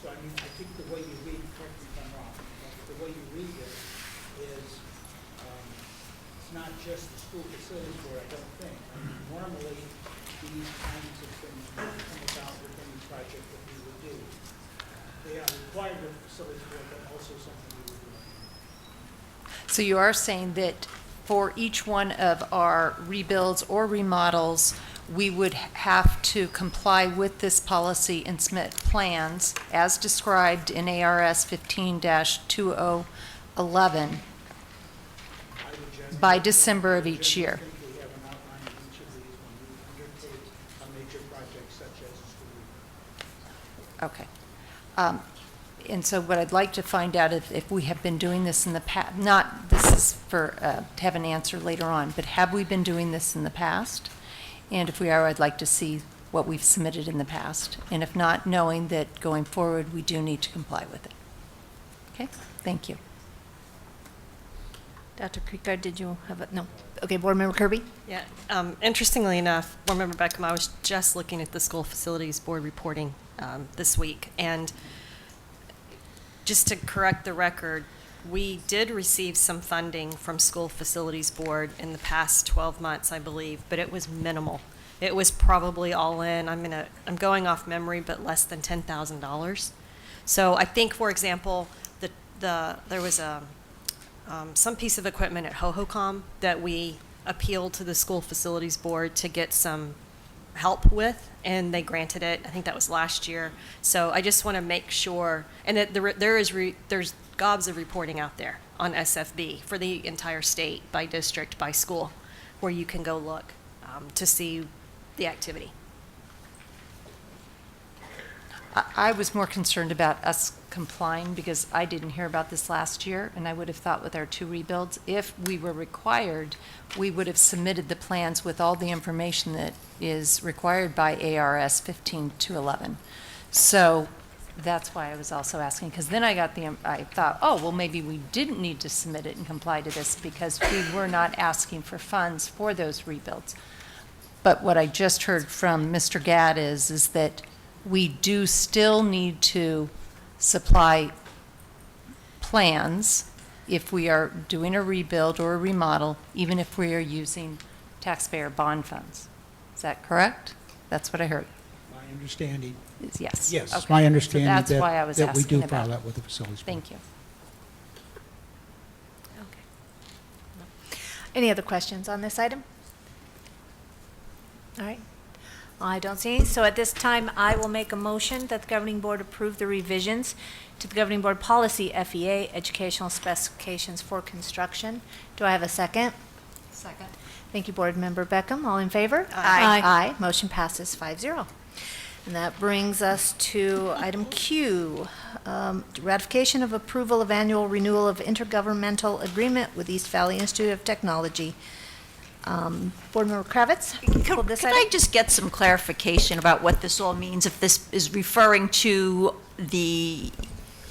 So I mean, I think the way you read, correct me if I'm wrong, but the way you read this is it's not just the school facilities board, I don't think. I mean, normally, these kinds of things would come about with any project that we would do. They are required of the facilities board, but also something we would do. So you are saying that for each one of our rebuilds or remodels, we would have to comply with this policy and submit plans as described in ARS 15-2011 by December of each year. We have an outline of each of these when we undertake a major project such as a school. Okay. And so what I'd like to find out if we have been doing this in the past, not, this is for, to have an answer later on, but have we been doing this in the past? And if we are, I'd like to see what we've submitted in the past. And if not, knowing that going forward, we do need to comply with it. Okay, thank you. Dr. Krieger, did you have a, no? Okay, Board Member Kirby? Yeah, interestingly enough, Board Member Beckham, I was just looking at the school facilities board reporting this week, and just to correct the record, we did receive some funding from school facilities board in the past 12 months, I believe, but it was minimal. It was probably all in, I'm going off memory, but less than $10,000. So I think, for example, there was some piece of equipment at HoHoCom that we appealed to the school facilities board to get some help with, and they granted it. I think that was last year. So I just want to make sure, and that there's gobs of reporting out there on SFB for the entire state, by district, by school, where you can go look to see the activity. I was more concerned about us complying because I didn't hear about this last year, and I would have thought with our 2 rebuilds, if we were required, we would have submitted the plans with all the information that is required by ARS 15-11. So that's why I was also asking, because then I thought, oh, well, maybe we didn't need to submit it and comply to this because we were not asking for funds for those rebuilds. But what I just heard from Mr. Gadd is that we do still need to supply plans if we are doing a rebuild or a remodel, even if we are using taxpayer bond funds. Is that correct? That's what I heard. My understanding. Yes. Yes, Okay. my understanding So that's why I was that we do asking about file it. that with the facilities board. Thank you. Any other questions on this item? All right. I don't see any. So at this time, I will make a motion that the governing board approve the revisions to the governing board policy FEA, educational specifications for construction. Do I have a second? Second. Thank you, Board Member Beckham. All in favor? Aye. Aye. Motion passes 5-0. And that brings us to item Q, ratification of approval of annual renewal of intergovernmental agreement with East Valley Institute of Technology. Board Member Kravitz? Could I just get some clarification about what this all means? If this is referring to the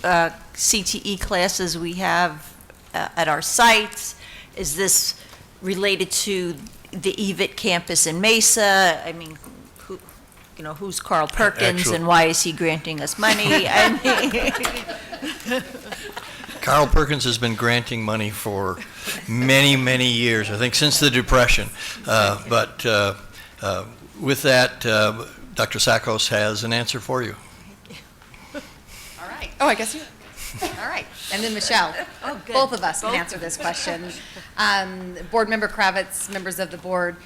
CTE classes we have at our sites? Is this related to the EVIT campus in Mesa? I mean, who's Carl Perkins and why is he granting us money? I mean, Carl Perkins has been granting money for many, many years, I think since the Depression. But with that, Dr. Sakos has an answer for you. All right. Oh, I guess you. All right. And then Michelle. Oh, good. Both of us can answer this question. Board Member Kravitz, members of the board.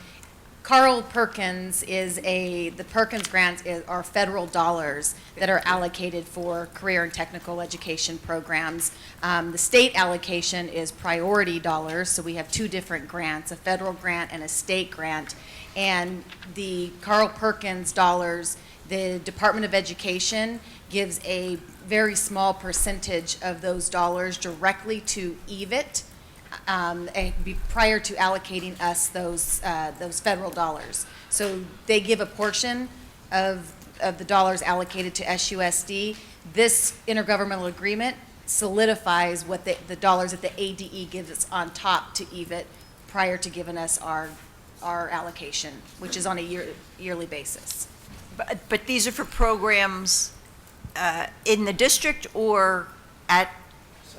Carl Perkins the Perkins grants are federal dollars that are allocated for career and technical education programs. The state allocation is priority dollars, so we have 2 different grants, a federal grant and a state grant. And the Carl Perkins dollars The Department of Education gives a very small percentage of those dollars directly to EVIT prior to allocating us those federal dollars. So they give a portion of the dollars allocated to SUSD. This intergovernmental agreement solidifies what the dollars that the ADE gives us on top to EVIT prior to giving us our allocation, which is on a yearly basis. But these are for programs in the district or at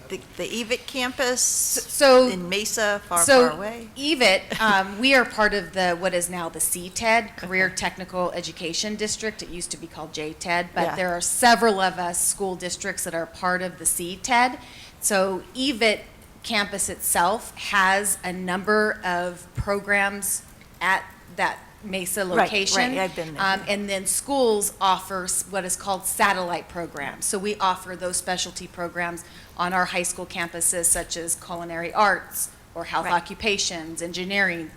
the EVIT campus in Mesa, far away? EVIT, we are part of what is now the CTED, Career Technical Education District. It used to be called JTED, but there are several of us school districts that are part of the CTED. So EVIT campus itself has a number of programs at that Mesa location. Right, I've been there. And then schools offer what is called satellite programs. So we offer those specialty programs on our high school campuses, such as culinary arts or health occupations, engineering,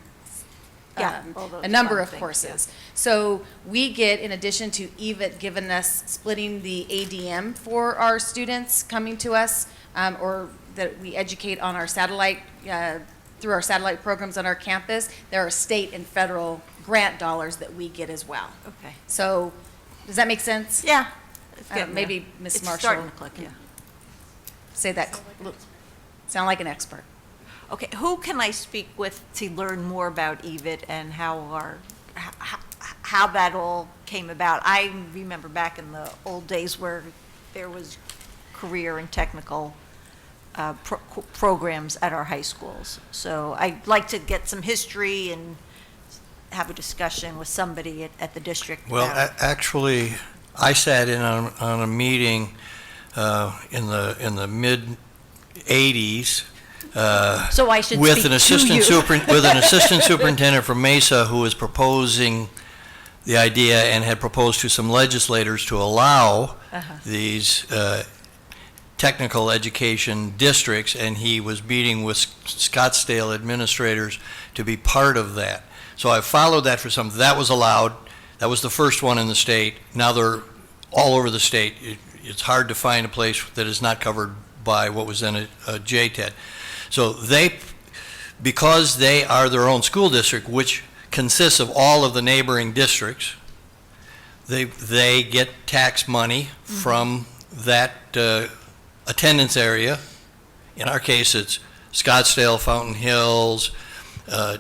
a number of courses. So we get, in addition to EVIT giving us, splitting the ADM for our students coming to us, or that we educate on our satellite, through our satellite programs on our campus, there are state and federal grant dollars that we get as well. Okay. So, does that make sense? Yeah. Maybe Ms. It's Marshall. starting to click, yeah. Say that, sound like an expert. Okay, who can I speak with to learn more about EVIT and how that all came about? I remember back in the old days where there was career and technical programs at our high schools. So I'd like to get some history and have a discussion with somebody at the district. Well, actually, I sat in on a meeting in the mid '80s. So I should with speak an assistant to you. with an assistant superintendent from Mesa who was proposing the idea and had proposed to some legislators to allow these technical education districts, and he was meeting with Scottsdale administrators to be part of that. So I followed that for some. That was allowed. That was the first one in the state. Now they're all over the state. It's hard to find a place that is not covered by what was in a JTED. So because they are their own school district, which consists of all of the neighboring districts, they get tax money from that attendance area. In our case, it's Scottsdale, Fountain Hills,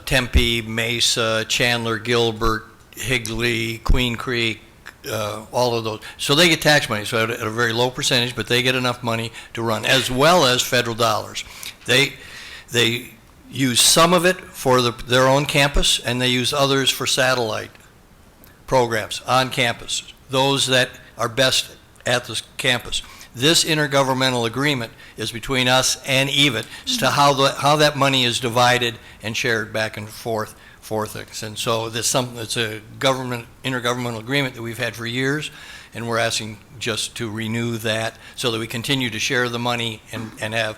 Tempe, Mesa, Chandler, Gilbert, Higley, Queen Creek, all of those. So they get tax money, so at a very low percentage, but they get enough money to run, as well as federal dollars. They use some of it for their own campus, and they use others for satellite programs on campus, those that are best at the campus. This intergovernmental agreement is between us and EVIT as to how that money is divided and shared back and forth for things. And so it's a intergovernmental agreement that we've had for years, and we're asking just to renew that so that we continue to share the money and have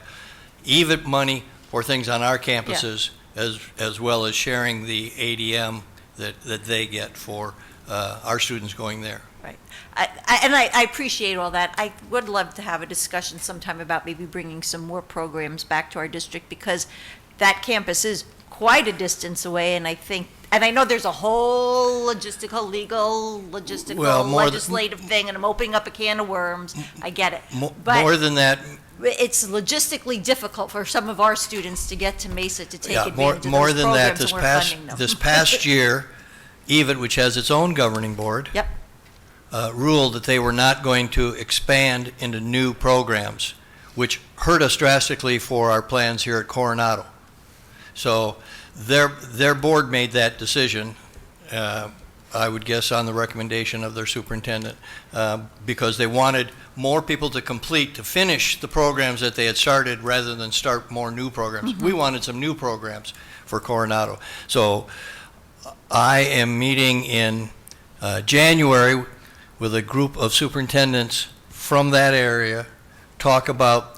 EVIT money for things on our campuses, as well as sharing the ADM that they get for our students going there. Right. I appreciate all that. I would love to have a discussion sometime about maybe bringing some more programs back to our district, because that campus is quite a distance away, and I know there's a whole logistical, legislative thing, and I'm opening up a can of worms. I get it. But more than that, it's logistically difficult for some of our students to get to Mesa to take advantage of more those than that, programs, and we're funding them. this past year, EVIT, which has its own governing board, ruled that they were not going to expand into new programs, which hurt us drastically for our plans here at Coronado. So their board made that decision, I would guess on the recommendation of their superintendent, because they wanted more people to finish the programs that they had started rather than start more new programs. We wanted some new programs for Coronado. So I am meeting in January with a group of superintendents from that area, talk about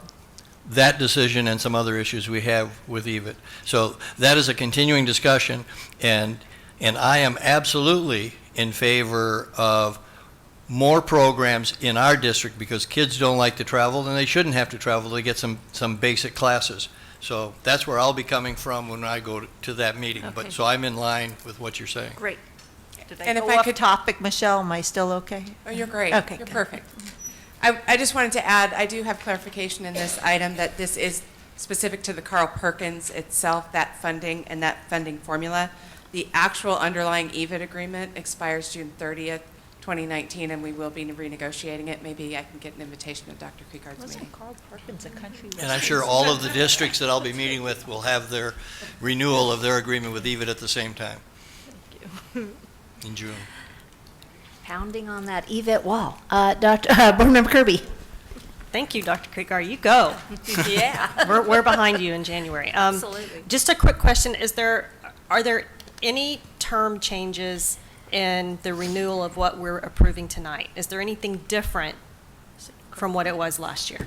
that decision and some other issues we have with EVIT. So that is a continuing discussion, and I am absolutely in favor of more programs in our district because kids don't like to travel and they shouldn't have to travel to get some basic classes. So that's where I'll be coming from when I go to that meeting. Okay. But so I'm in line with what you're saying. Great. Did I And if go I off could- topic, Michelle? Am I still okay? Oh, you're great. Okay, You're good. perfect. I just wanted to add, I do have clarification in this item that this is specific to the Carl Perkins itself, that funding and that funding formula. The actual underlying EVIT agreement expires June 30th, 2019, and we will be renegotiating it. Maybe I can get an invitation to Dr. Creekard's meeting. Wasn't Carl Perkins a country? And I'm sure all of the districts that I'll be meeting with will have their renewal of their agreement with EVIT at the same time in June. Pounding on that EVIT wall. Board Member Kirby. Thank you, Dr. Creekar. You go. Yeah. We're behind you in January. Absolutely. Just a quick question. Are there any term changes in the renewal of what we're approving tonight? Is there anything different from what it was last year?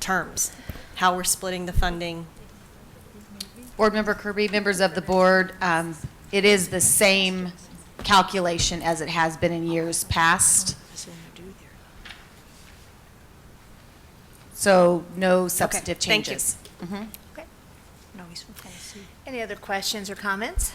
Terms, how we're splitting the funding? Board Member Kirby, members of the board, it is the same calculation as it has been in years past. So no substantive thank you. changes. Okay. No, he's from Tennessee. Any other questions or comments?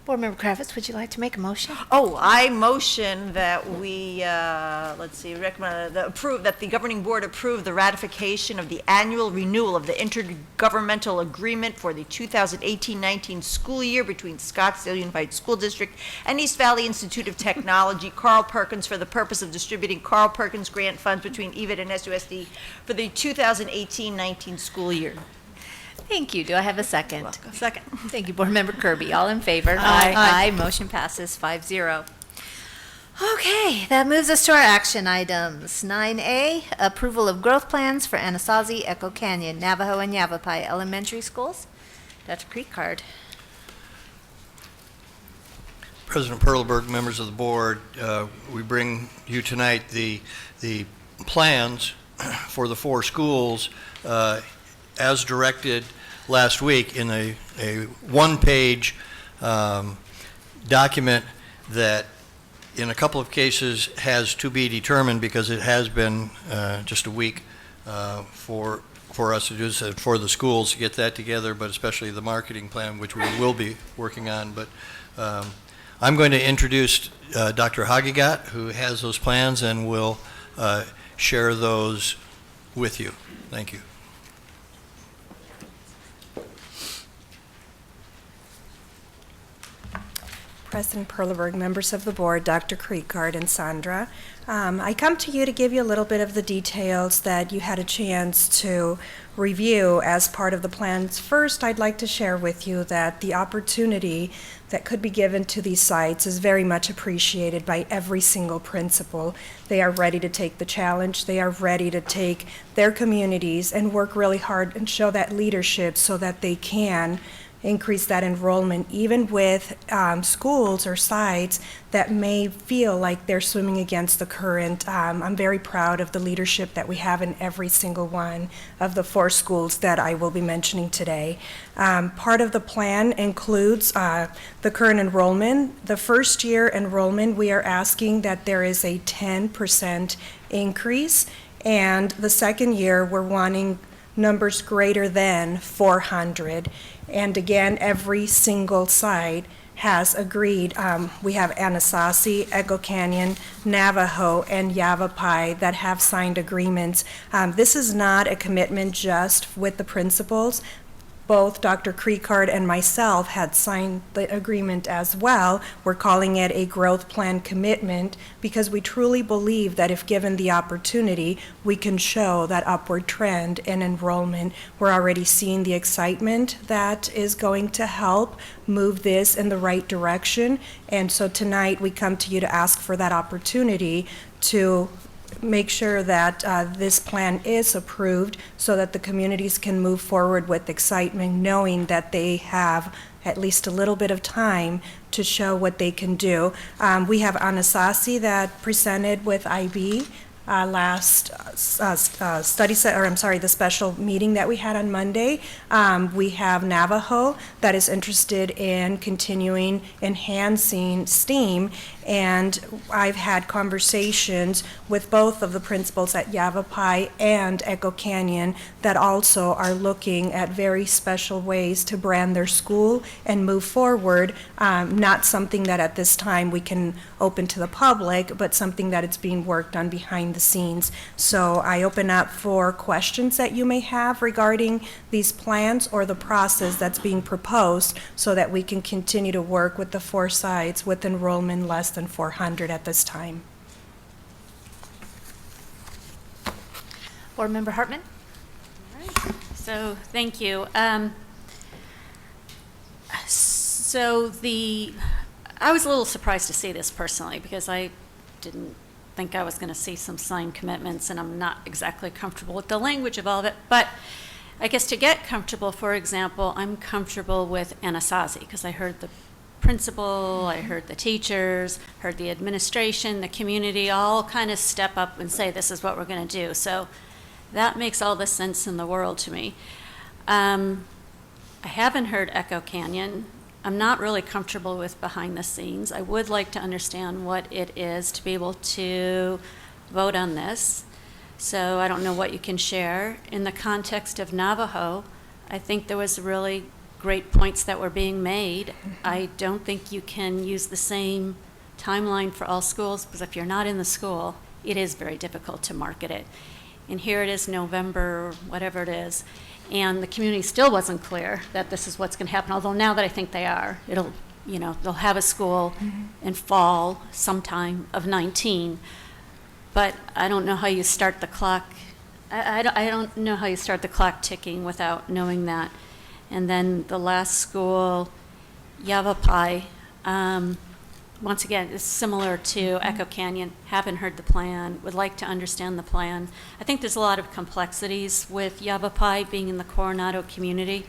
Board Member Kravitz, would you like to make a motion? Oh, I motion that we, recommend, that the governing board approve the ratification of the annual renewal of the intergovernmental agreement for the 2018-19 school year between Scottsdale Unified School District and East Valley Institute of Technology, Carl Perkins, for the purpose of distributing Carl Perkins grant funds between EVIT and SUSD for the 2018-19 school year. Thank you. Do I have a second? Second. Thank you, Board Member Kirby. All in favor? Aye. Aye. Motion passes 5-0. Okay, that moves us to our action items. 9A, approval of growth plans for Anasazi, Echo Canyon, Navajo, and Yavapai Elementary Schools. Dr. Creekard. President Perleberg, members of the board, we bring you tonight the plans for the 4 schools as directed last week in a one-page document that in a couple of cases has to be determined because it has been just a week for us to do this, for the schools to get that together, but especially the marketing plan, which we will be working on. But I'm going to introduce Dr. Hagigat, who has those plans and will share those with you. Thank you. President Perleberg, members of the board, Dr. Creekard and Sandra. I come to you to give you a little bit of the details that you had a chance to review as part of the plans. First, I'd like to share with you that the opportunity that could be given to these sites is very much appreciated by every single principal. They are ready to take the challenge. They are ready to take their communities and work really hard and show that leadership so that they can increase that enrollment, even with schools or sites that may feel like they're swimming against the current. I'm very proud of the leadership that we have in every single one of the 4 schools that I will be mentioning today. Part of the plan includes the current enrollment. The first year enrollment, we are asking that there is a 10% increase, and the second year, we're wanting numbers greater than 400. And again, every single site has agreed. We have Anasazi, Echo Canyon, Navajo, and Yavapai that have signed agreements. This is not a commitment just with the principals. Both Dr. Creekard and myself had signed the agreement as well. We're calling it a growth plan commitment because we truly believe that if given the opportunity, we can show that upward trend in enrollment. We're already seeing the excitement that is going to help move this in the right direction. And so tonight we come to you to ask for that opportunity to make sure that this plan is approved so that the communities can move forward with excitement, knowing that they have at least a little bit of time to show what they can do. We have Anasazi that presented with IB last the special meeting that we had on Monday. We have Navajo that is interested in continuing enhancing STEAM, And I've had conversations with both of the principals at Yavapai and Echo Canyon that also are looking at very special ways to brand their school and move forward. Not something that at this time we can open to the public, but something that it's being worked on behind the scenes. So I open up for questions that you may have regarding these plans or the process that's being proposed so that we can continue to work with the 4 sites with enrollment less than 400 at this time. Board Member Hartman? So, thank you. I was a little surprised to see this personally because I didn't think I was going to see some signed commitments, and I'm not exactly comfortable with the language of all of it. But I guess to get comfortable, for example, I'm comfortable with Anasazi because I heard the principal, I heard the teachers, heard the administration, the community all kind of step up and say this is what we're going to do. So that makes all the sense in the world to me. I haven't heard Echo Canyon. I'm not really comfortable with behind the scenes. I would like to understand what it is to be able to vote on this. So I don't know what you can share. In the context of Navajo, I think there was really great points that were being made. I don't think you can use the same timeline for all schools because if you're not in the school, it is very difficult to market it. And here it is November, whatever it is, and the community still wasn't clear that this is what's going to happen, although now that I think they are, they'll have a school in fall sometime of 19, but I don't know how you start the clock. I don't know how you start the clock ticking without knowing that. And then the last school, Yavapai, once again, is similar to Echo Canyon. Haven't heard the plan, would like to understand the plan. I think there's a lot of complexities with Yavapai being in the Coronado community.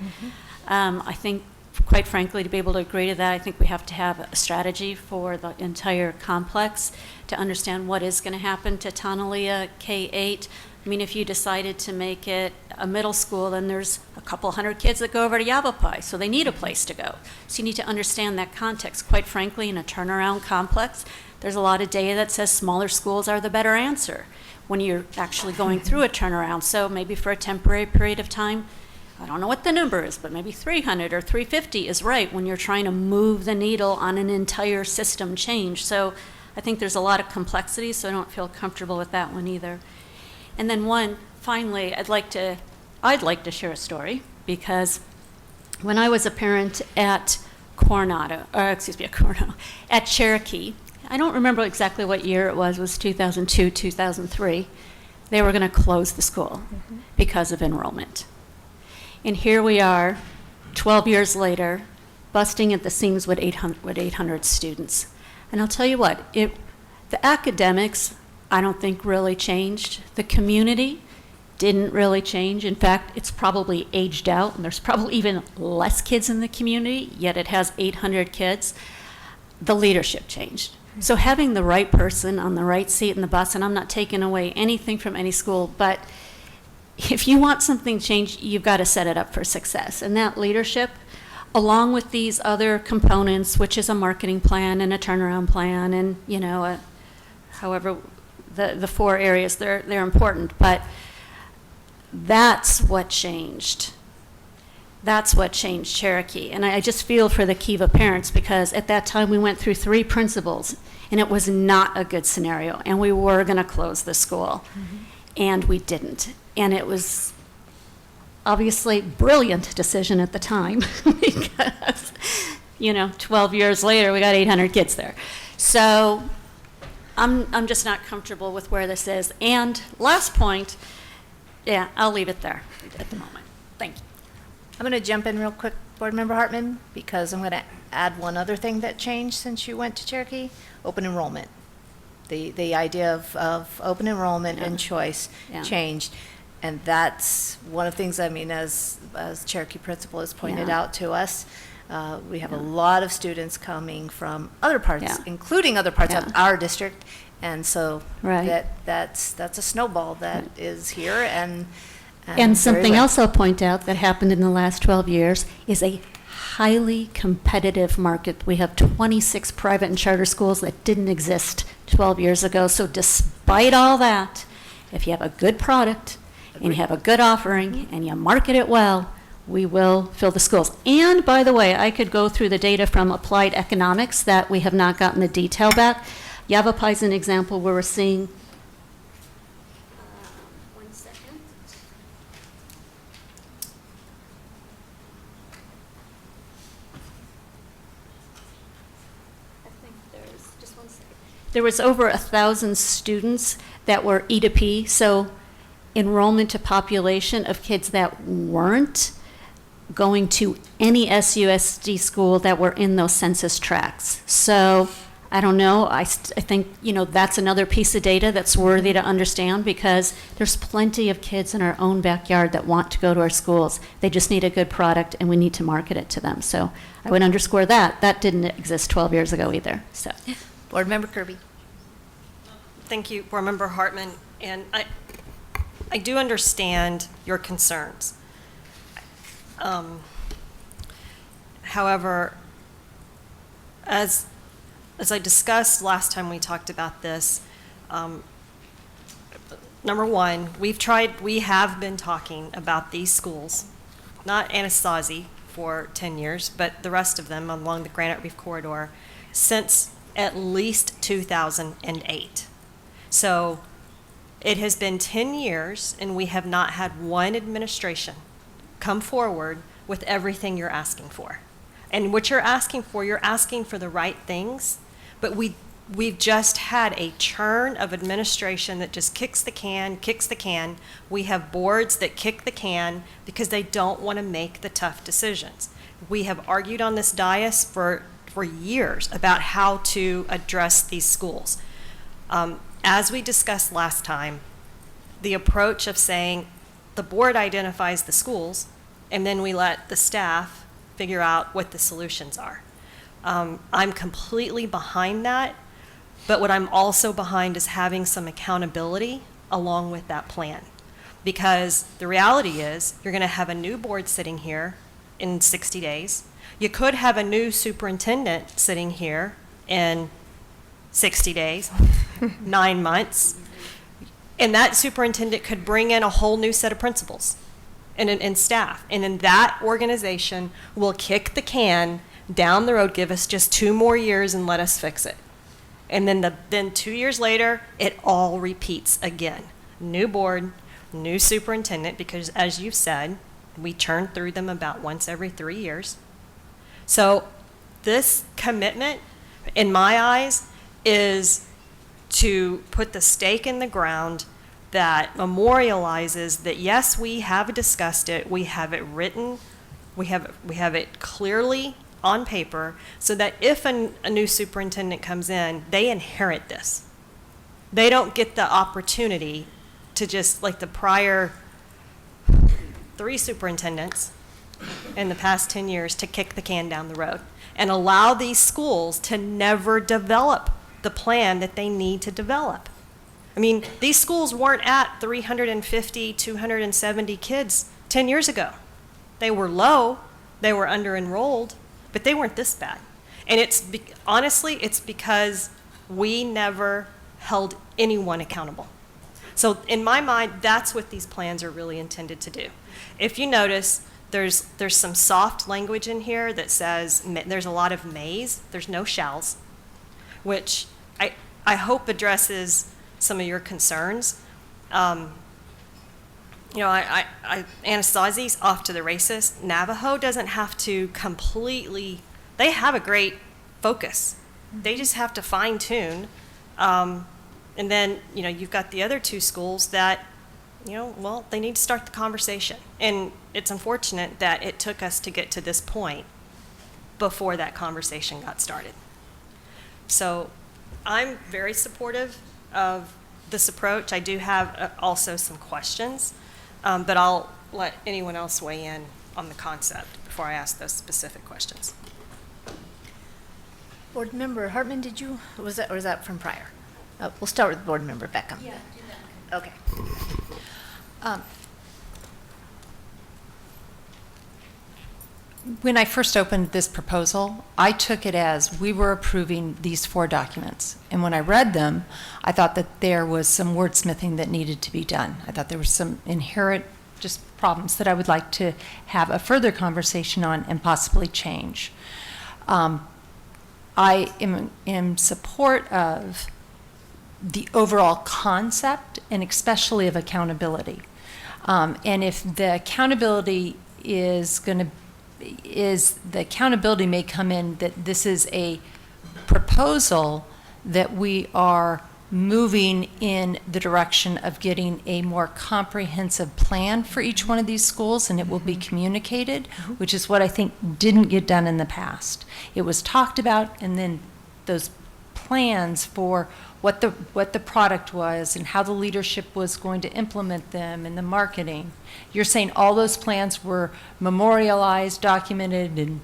I think, quite frankly, to be able to agree to that, I think we have to have a strategy for the entire complex to understand what is going to happen to Tonalea K-8. I mean, if you decided to make it a middle school, then there's a couple hundred kids that go over to Yavapai, so they need a place to go. So you need to understand that context. Quite frankly, in a turnaround complex, there's a lot of data that says smaller schools are the better answer when you're actually going through a turnaround. So maybe for a temporary period of time, I don't know what the number is, but maybe 300 or 350 is right when you're trying to move the needle on an entire system change. So I think there's a lot of complexity, so I don't feel comfortable with that one either. And then finally, I'd like to share a story because when I was a parent at Coronado, at Cherokee, I don't remember exactly what year it was 2002, 2003, they were going to close the school because of enrollment. And here we are, 12 years later, busting at the seams with 800 students. And I'll tell you what, the academics, I don't think really changed. The community didn't really change. In fact, it's probably aged out, and there's probably even less kids in the community, yet it has 800 kids. The leadership changed. So having the right person on the right seat in the bus, and I'm not taking away anything from any school, but if you want something changed, you've got to set it up for success. And that leadership, along with these other components, which is a marketing plan and a turnaround plan, and however the 4 areas, they're important, but that's what changed. That's what changed Cherokee. And I just feel for the Kiva parents because at that time we went through 3 principals and it was not a good scenario and we were going to close the school and we didn't. And it was obviously brilliant decision at the time because, 12 years later we got 800 kids there. So I'm just not comfortable with where this is. And last point, I'll leave it there at the moment. Thank you. I'm going to jump in real quick, Board Member Hartman, because I'm going to add one other thing that changed since you went to Cherokee, open enrollment. The idea of open enrollment and choice changed. And that's one of the things, as Cherokee principal has pointed out to us, we have a lot of students coming from other parts, including other parts of our district, and so that's a snowball that is here. And something else I'll point out that happened in the last 12 years is a highly competitive market. We have 26 private and charter schools that didn't exist 12 years ago. So despite all that, if you have a good product and you have a good offering and you market it well, we will fill the schools. And by the way, I could go through the data from applied economics that we have not gotten the detail back. Yavapai is an example where we're seeing, one second. I think there's, just one second. There was over 1,000 students that were E2P, so enrollment to population of kids that weren't going to any SUSD school that were in those census tracts. So I don't know, I think, that's another piece of data that's worthy to understand, because there's plenty of kids in our own backyard that want to go to our schools. They just need a good product and we need to market it to them. So I would underscore that. That didn't exist 12 years ago either, so. Board Member Kirby. Thank you, Board Member Hartman. And I do understand your concerns. However, as I discussed last time we talked about this, number one, we have been talking about these schools, not Anasazi for 10 years, but the rest of them along the Granite Reef Corridor since at least 2008. So it has been 10 years and we have not had one administration come forward with everything you're asking for. And what you're asking for the right things, but we've just had a churn of administration that just kicks the can. We have boards that kick the can because they don't want to make the tough decisions. We have argued on this dais for years about how to address these schools. As we discussed last time, the approach of saying the board identifies the schools and then we let the staff figure out what the solutions are. I'm completely behind that, but what I'm also behind is having some accountability along with that plan. Because the reality is, you're gonna have a new board sitting here in 60 days. You could have a new superintendent sitting here in 60 days, 9 months. And that superintendent could bring in a whole new set of principals and staff. And then that organization will kick the can down the road, give us just 2 more years and let us fix it. And then 2 years later, it all repeats again. New board, new superintendent, because as you've said, we churn through them about once every 3 years. So this commitment, in my eyes, is to put the stake in the ground that memorializes that, yes, we have discussed it, we have it written, we have it clearly on paper, so that if a new superintendent comes in, they inherit this. They don't get the opportunity to just, like the prior 3 superintendents in the past 10 years, to kick the can down the road and allow these schools to never develop the plan that they need to develop. I mean, these schools weren't at 350, 270 kids 10 years ago. They were low, they were under-enrolled, but they weren't this bad. And honestly, it's because we never held anyone accountable. So in my mind, that's what these plans are really intended to do. If you notice, there's some soft language in here that says, there's a lot of mays, there's no shalls, which I hope addresses some of your concerns. Anasazi's off to the races. Navajo doesn't have to completely, they have a great focus. They just have to fine tune. And then, you've got the other 2 schools that, they need to start the conversation. And it's unfortunate that it took us to get to this point before that conversation got started. So I'm very supportive of this approach. I do have also some questions, but I'll let anyone else weigh in on the concept before I ask those specific questions. Board Member Hartman, was that from prior? We'll start with Board Member Beckham. Yeah, do that. Okay. When I first opened this proposal, I took it as we were approving these 4 documents. And when I read them, I thought that there was some wordsmithing that needed to be done. I thought there was some inherent just problems that I would like to have a further conversation on and possibly change. I am in support of the overall concept and especially of accountability. And if the accountability the accountability may come in that this is a proposal that we are moving in the direction of getting a more comprehensive plan for each one of these schools, and it will be communicated, which is what I think didn't get done in the past. It was talked about, and then those plans for what the product was and how the leadership was going to implement them and the marketing. You're saying all those plans were memorialized, documented, and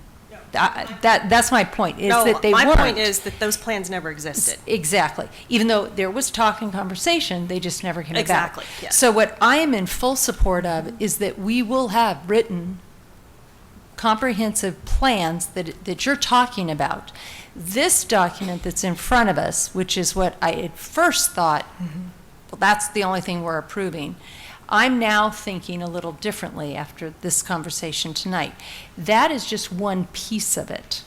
that's my point, is that they weren't. My point is that those plans never existed. Exactly. Even though there was talk and conversation, they just never came Exactly, about. yes. So what I am in full support of is that we will have written comprehensive plans that you're talking about. This document that's in front of us, which is what I at first thought, well, that's the only thing we're approving. I'm now thinking a little differently after this conversation tonight. That is just one piece of it.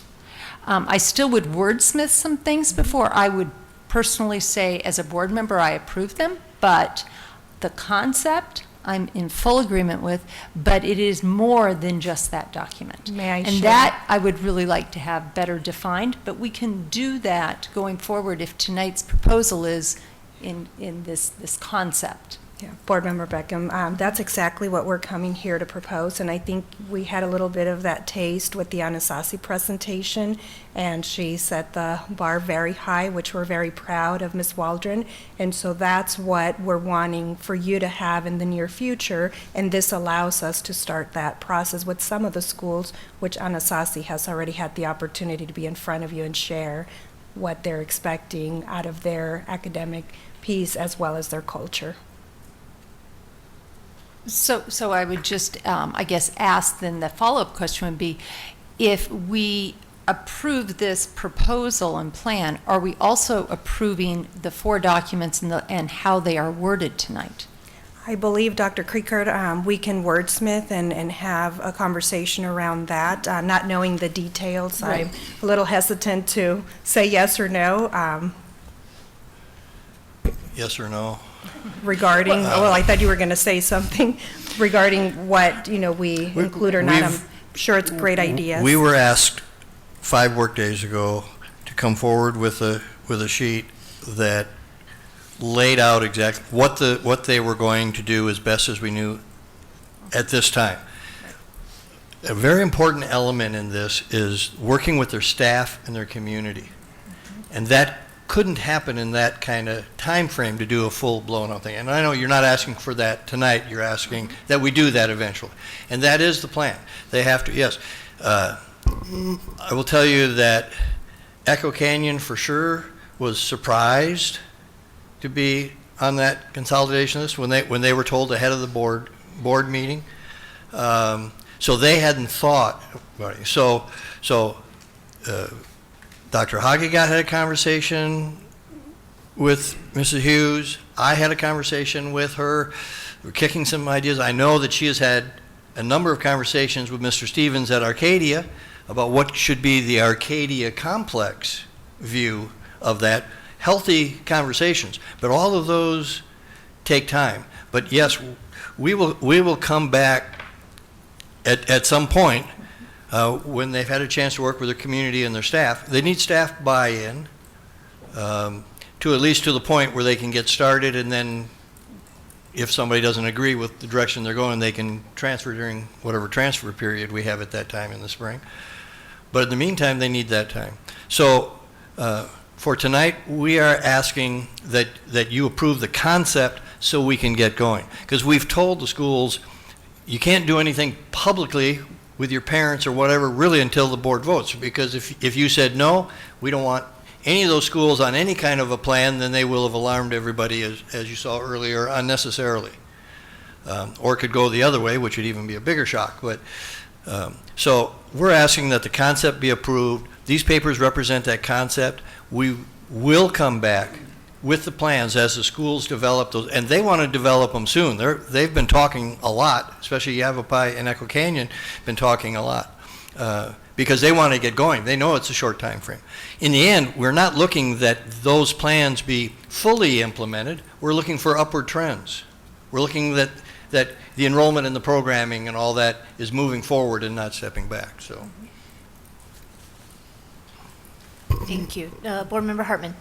I still would wordsmith some things before I would personally say, as a board member, I approve them, but the concept I'm in full agreement with, but it is more than just that document. May I and share? that I would really like to have better defined, but we can do that going forward if tonight's proposal is in this concept. Yeah, Board Member Beckham, that's exactly what we're coming here to propose, and I think we had a little bit of that taste with the Anasazi presentation, and she set the bar very high, which we're very proud of Ms. Waldron, and so that's what we're wanting for you to have in the near future, and this allows us to start that process with some of the schools, which Anasazi has already had the opportunity to be in front of you and share what they're expecting out of their academic piece as well as their culture. So I would just, I guess, ask then the follow-up question would be, if we approve this proposal and plan, are we also approving the 4 documents and how they are worded tonight? I believe, Dr. Creekard, we can wordsmith and have a conversation around that, not knowing the details. Right. I'm a little hesitant to say yes or no. Yes or no? Regarding, well, I thought you were going to say something regarding what, we include or not. I'm sure it's a great idea. We were asked 5 workdays ago to come forward with a sheet that laid out exactly what they were going to do as best as we knew at this time. A very important element in this is working with their staff and their community. And that couldn't happen in that kind of time frame to do a full-blown out thing. And I know you're not asking for that tonight. You're asking that we do that eventually. And that is the plan. They have to, yes. I will tell you that Echo Canyon for sure was surprised to be on that consolidation list when they were told ahead of the board meeting. So they hadn't thought about it. So Dr. Hagegat had a conversation with Mrs. Hughes. I had a conversation with her. We're kicking some ideas. I know that she has had a number of conversations with Mr. Stevens at Arcadia about what should be the Arcadia complex view of that. Healthy conversations, but all of those take time. But yes, we will come back at some point when they've had a chance to work with their community and their staff. They need staff buy-in to at least to the point where they can get started, and then if somebody doesn't agree with the direction they're going, they can transfer during whatever transfer period we have at that time in the spring. But in the meantime, they need that time. So for tonight, we are asking that you approve the concept so we can get going. Because we've told the schools, you can't do anything publicly with your parents or whatever really until the board votes. Because if you said no, we don't want any of those schools on any kind of a plan, then they will have alarmed everybody, as you saw earlier, unnecessarily. Or it could go the other way, which would even be a bigger shock. But So we're asking that the concept be approved. These papers represent that concept. We will come back with the plans as the schools develop those, and they want to develop them soon. They've been talking a lot, especially Yavapai and Echo Canyon, been talking a lot, because they want to get going. They know it's a short time frame. In the end, we're not looking that those plans be fully implemented. We're looking for upward trends. We're looking that the enrollment and the programming and all that is moving forward and not stepping back. So, Thank you. Board Member Hartman.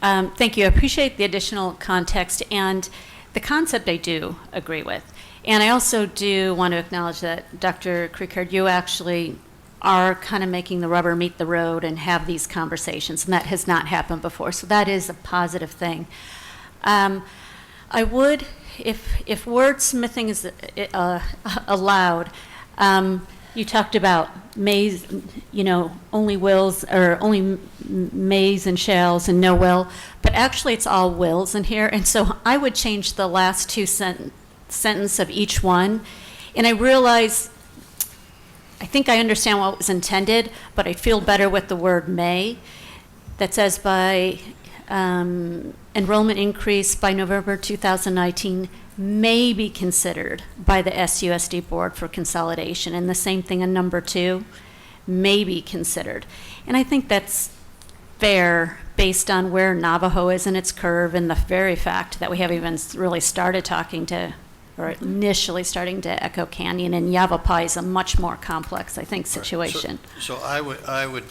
Thank you. I appreciate the additional context, and the concept I do agree with. And I also do want to acknowledge that, Dr. Creekard, you actually are kind of making the rubber meet the road and have these conversations, and that has not happened before. So that is a positive thing. I would, if wordsmithing is allowed, you talked about mays, only wills, or only mays and shalls and no will, but actually it's all wills in here. And so I would change the last two sentence of each one. And I realize, I think I understand what was intended, but I feel better with the word may, that says by enrollment increase by November 2019 may be considered by the SUSD board for consolidation. And the same thing in number 2, may be considered. And I think that's fair based on where Navajo is in its curve and the very fact that we haven't even really started talking to, or initially starting to Echo Canyon, and Yavapai is a much more complex, I think, situation. So I would,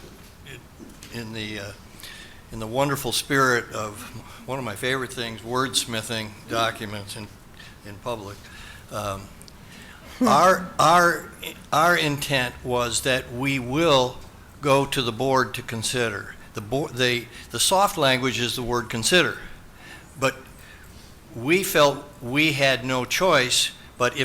in the wonderful spirit of one of my favorite things, wordsmithing documents in public. Our intent was that we will go to the board to consider. The soft language is the word consider, but we felt we had no choice, but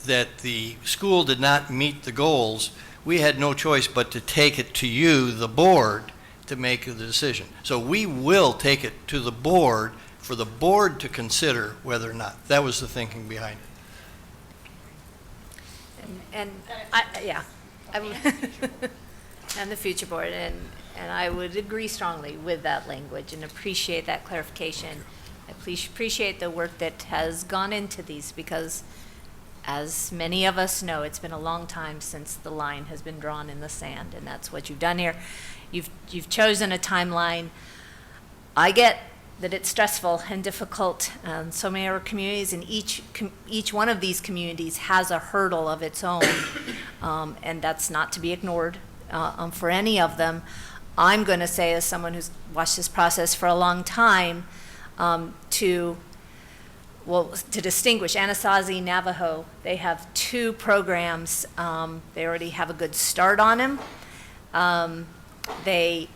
that the school did not meet the goals, we had no choice but to take it to you, the board, to make the decision. So we will take it to the board for the board to consider whether or not. That was the thinking behind it. And the future board, and I would agree strongly with that language and appreciate that clarification. I appreciate the work that has gone into these, because as many of us know, it's been a long time since the line has been drawn in the sand, and that's what you've done here. You've chosen a timeline. I get that it's stressful and difficult. So many of our communities, and each one of these communities has a hurdle of its own, and that's not to be ignored for any of them. I'm going to say, as someone who's watched this process for a long time, to distinguish Anasazi, Navajo, they have 2 programs. They already have a good start on them. They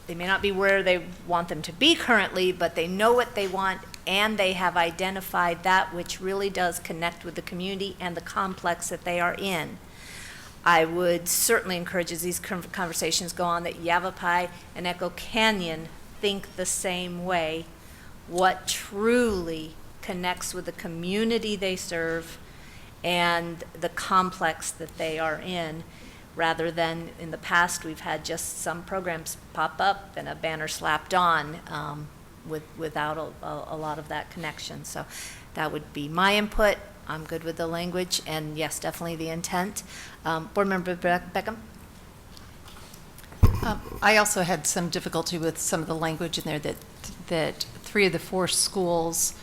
may not be where they want them to be currently, but they know what they want, and they have identified that which really does connect with the community and the complex that they are in. I would certainly encourage, as these conversations go on, that Yavapai and Echo Canyon think the same way. What truly connects with the community they serve and the complex that they are in, rather than in the past we've had just some programs pop up and a banner slapped on without a lot of that connection. So that would be my input. I'm good with the language, and yes, definitely the intent. Board Member Beckham? I also had some difficulty with some of the language in there that 3 of the 4 schools,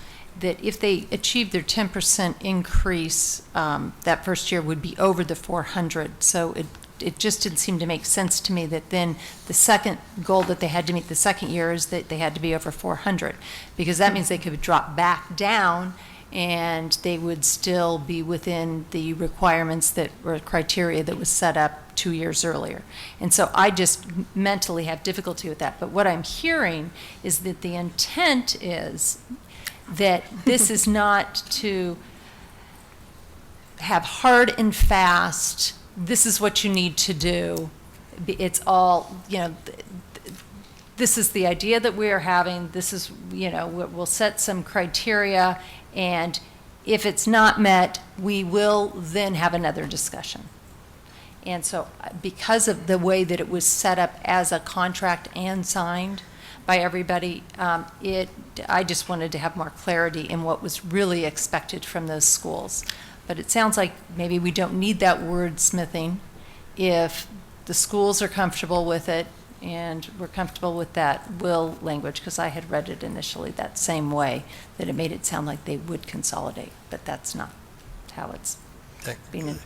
that if they achieved their 10% increase that first year, would be over the 400. So it just didn't seem to make sense to me that then the second goal that they had to meet the second year is that they had to be over 400, because that means they could drop back down and they would still be within the requirements that were criteria that was set up 2 years earlier. And so I just mentally have difficulty with that. But what I'm hearing is that the intent is that this is not to have hard and fast, this is what you need to do. It's all, this is the idea that we are having, this is, we'll set some criteria, and if it's not met, we will then have another discussion. And so because of the way that it was set up as a contract and signed by everybody, I just wanted to have more clarity in what was really expected from those schools. But it sounds like maybe we don't need that wordsmithing if the schools are comfortable with it and we're comfortable with that will language, because I had read it initially that same way, that it made it sound like they would consolidate, but that's not how it's being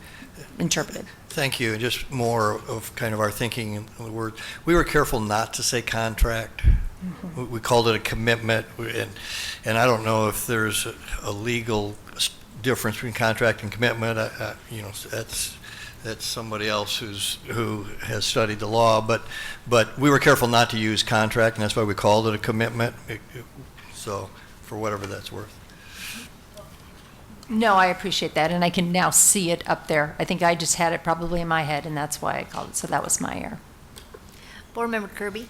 interpreted. Thank you. Just more of kind of our thinking in the word. We were careful not to say contract. We called it a commitment, and I don't know if there's a legal difference between contract and commitment. You know, that's somebody else who has studied the law, but we were careful not to use contract, and that's why we called it a commitment. So, for whatever that's worth. No, I appreciate that, and I can now see it up there. I think I just had it probably in my head, and that's why I called it, so that was my error. Board Member Kirby?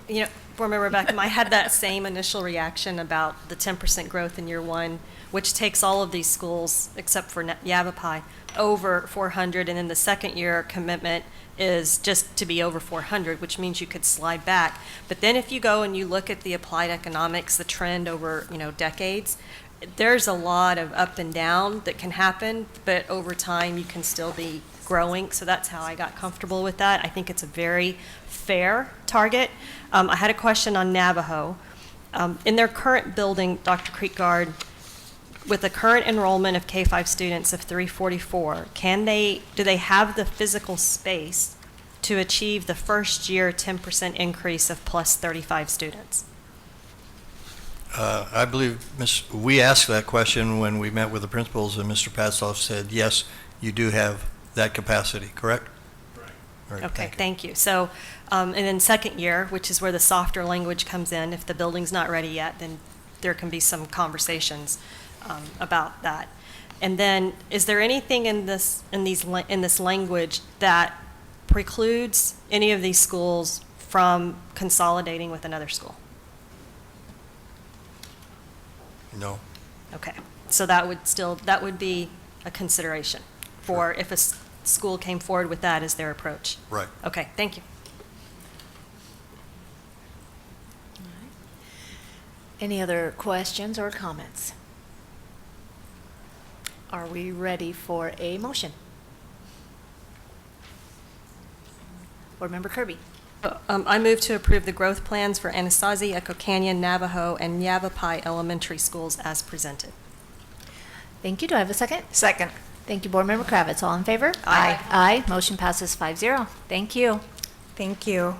You know, Board Member Beckham, I had that same initial reaction about the 10% growth in year one, which takes all of these schools, except for Yavapai, over 400, and then the second year commitment is just to be over 400, which means you could slide back. But then if you go and you look at the applied economics, the trend over, you know, decades, there's a lot of up and down that can happen, but over time you can still be growing. So that's how I got comfortable with that. I think it's a very fair target. I had a question on Navajo. In their current building, Dr. Creekguard, with the current enrollment of K-5 students of 344, do they have the physical space to achieve the first year 10% increase of plus 35 students? I believe we asked that question when we met with the principals, and Mr. Patsoff said, yes, you do have that capacity, correct? Right. Okay, thank you. So, and then second year, which is where the softer language comes in, if the building's not ready yet, then there can be some conversations about that. And then, is there anything in this language that precludes any of these schools from consolidating with another school? No. Okay, so that would be a consideration for if a school came forward with that as their approach. Right. Okay, thank you. Any other questions or comments? Are we ready for a motion? Board Member Kirby? I move to approve the growth plans for Anasazi, Echo Canyon, Navajo, and Yavapai elementary schools as presented. Thank you. Do I have a second? Second. Thank you, Board Member Kravitz. All in favor? Aye. Aye. Motion passes 5-0. Thank you. Thank you.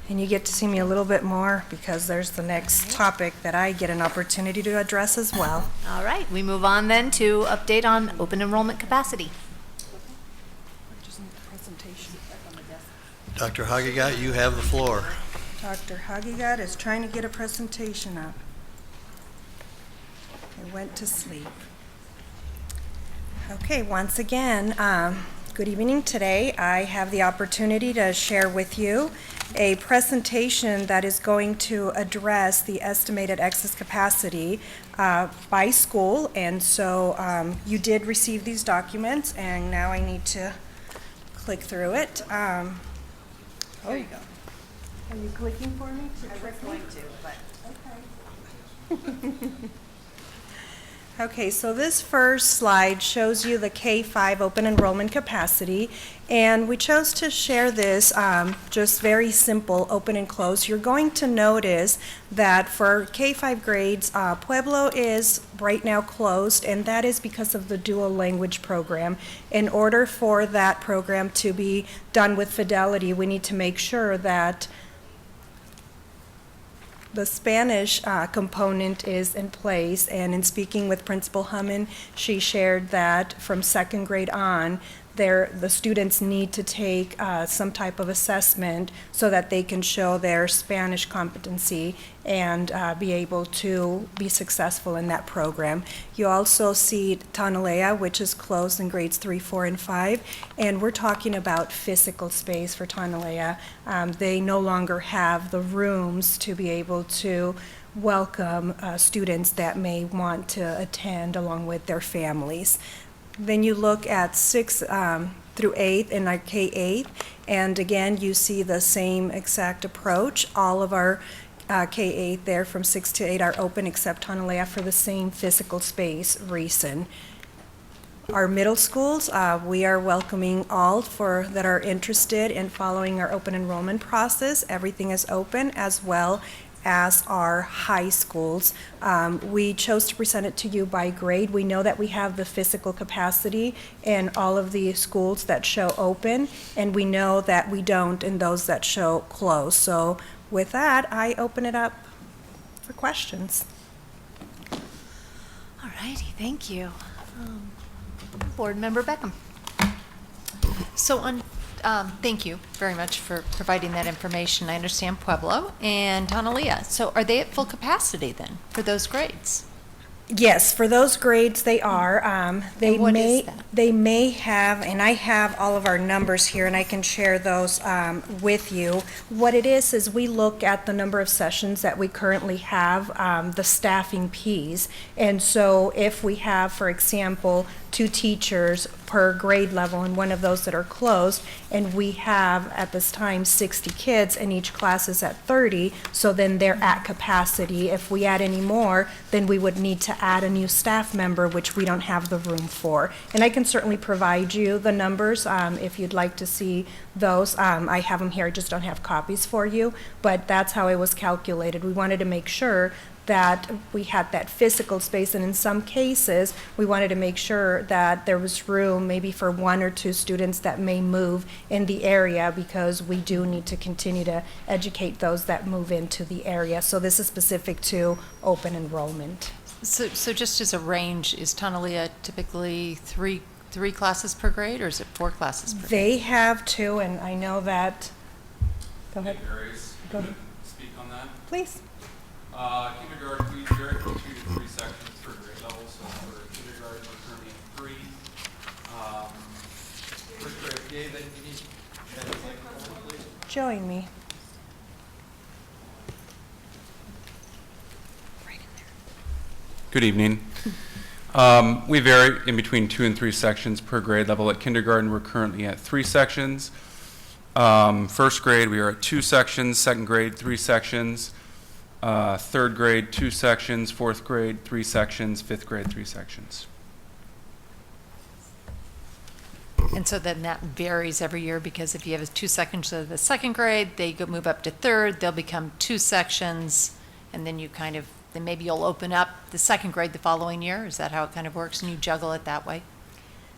And you get to see me a little bit more because there's the next topic that I get an opportunity to address as well. All right. We move on then to update on open enrollment capacity. Dr. Hagegat, you have the floor. Dr. Hagegat is trying to get a presentation up. I went to sleep. Okay, once again, good evening. Today I have the opportunity to share with you a presentation that is going to address the estimated excess capacity by school. And so you did receive these documents, and now I need to click through it. There you go. Are you clicking for me? I was going to, but okay. Okay, so this first slide shows you the K-5 open enrollment capacity, and we chose to share this just very simple, open and close. You're going to notice that for K-5 grades, Pueblo is right now closed, and that is because of the dual language program. In order for that program to be done with fidelity, we need to make sure that the Spanish component is in place, and in speaking with Principal Hummin, she shared that from second grade on, the students need to take some type of assessment so that they can show their Spanish competency and be able to be successful in that program. You also see Tonalea, which is closed in grades 3, 4, and 5, and we're talking about physical space for Tonalea. They no longer have the rooms to be able to welcome students that may want to attend along with their families. Then you look at 6th through 8th and our K-8, and again, you see the same exact approach. All of our K-8 there from 6 to 8 are open except Tonalea for the same physical space reason. Our middle schools, we are welcoming all that are interested in following our open enrollment process. Everything is open, as well as our high schools. We chose to present it to you by grade. We know that we have the physical capacity in all of the schools that show open, and we know that we don't in those that show closed. So with that, I open it up for questions. All righty, thank you. Board Member Beckham. So thank you very much for providing that information. I understand Pueblo and Tonalea. So are they at full capacity then for those grades? Yes, for those grades they are. They what may is that? they may have, and I have all of our numbers here, and I can share those with you. What it is we look at the number of sessions that we currently have, the staffing piece, and so if we have, for example, 2 teachers per grade level and one of those that are closed, and we have at this time 60 kids and each class is at 30, so then they're at capacity. If we add any more, then we would need to add a new staff member, which we don't have the room for. And I can certainly provide you the numbers if you'd like to see those. I have them here, I just don't have copies for you, but that's how it was calculated. We wanted to make sure that we had that physical space, and in some cases, we wanted to make sure that there was room maybe for 1 or 2 students that may move in the area, because we do need to continue to educate those that move into the area. So this is specific to open enrollment. So just as a range, is Tonalea typically three classes per grade, or is it 4 classes per grade? They have 2, and I know that, go ahead. Go ahead. Speak on that. Please. Kindergarten, we vary from 2 to 3 sections per grade level. So for kindergarten, we're currently at 3. First grade, David, you need please. Join me. Good evening. We vary in between 2 and 3 sections per grade level. At kindergarten, we're currently at 3 sections. First grade, we are at 2 sections. Second grade, 3 sections. Third grade, 2 sections. Fourth grade, 3 sections. Fifth grade, 3 sections. And so then that varies every year, because if you have 2 sections of the second grade, they move up to third, they'll become 2 sections, and then you then maybe you'll open up the second grade the following year. Is that how it kind of works, and you juggle it that way?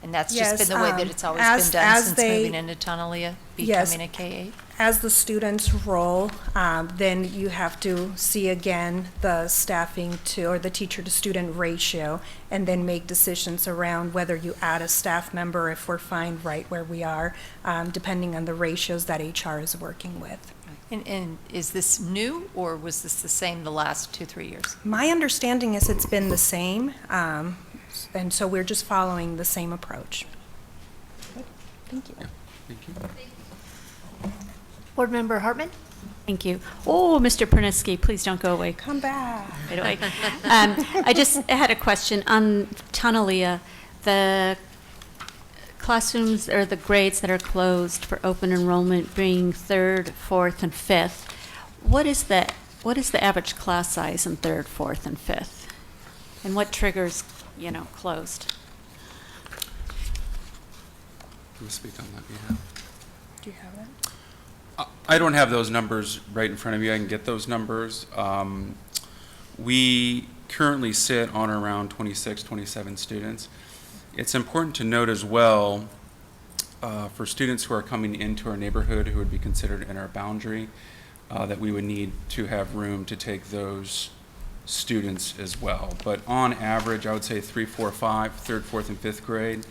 And that's just been the way that it's always been done since moving into Tonalea, becoming a K-8? As the students roll, then you have to see again the staffing or the teacher to student ratio, and then make decisions around whether you add a staff member if we're fine right where we are, depending on the ratios that HR is working with. And is this new, or was this the same the last 2-3 years? My understanding is it's been the same, and so we're just following the same approach. Thank you. Thank you. Board Member Hartman? Thank you. Oh, Mr. Pernitzky, please don't go away. Come back. Right away. I just had a question on Tonalea. The classrooms or the grades that are closed for open enrollment being 3rd, 4th, and 5th. What is the average class size in 3rd, 4th, and 5th? And what triggers, closed? Can we speak on that behalf? Do you have it? I don't have those numbers right in front of me. I can get those numbers. We currently sit on around 26, 27 students. It's important to note as well, for students who are coming into our neighborhood who would be considered in our boundary, that we would need to have room to take those students as well. But on average, I would say 3, 4, 5, 3rd, 4th, and 5th grade,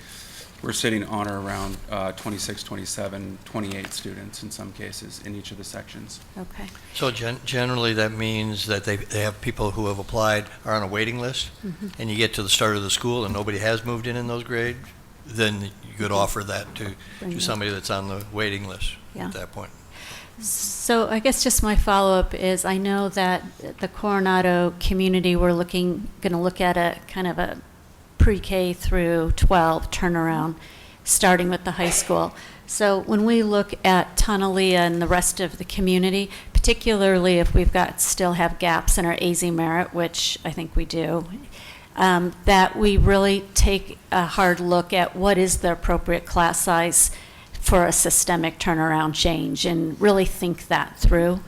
we're sitting on or around 26, 27, 28 students in some cases in each of the sections. Okay. So generally, that means that they have people who have applied, are on a waiting list, and you get to the start of the school and nobody has moved in those grades, then you could offer that to somebody that's on the waiting list at that point. So I guess just my follow-up is, I know that the Coronado community, we're going to look at a kind of a pre-K through 12 turnaround, starting with the high school. So when we look at Tonalea and the rest of the community, particularly if we've still have gaps in our AZ merit, which I think we do, that we really take a hard look at what is the appropriate class size for a systemic turnaround change, and really think that through,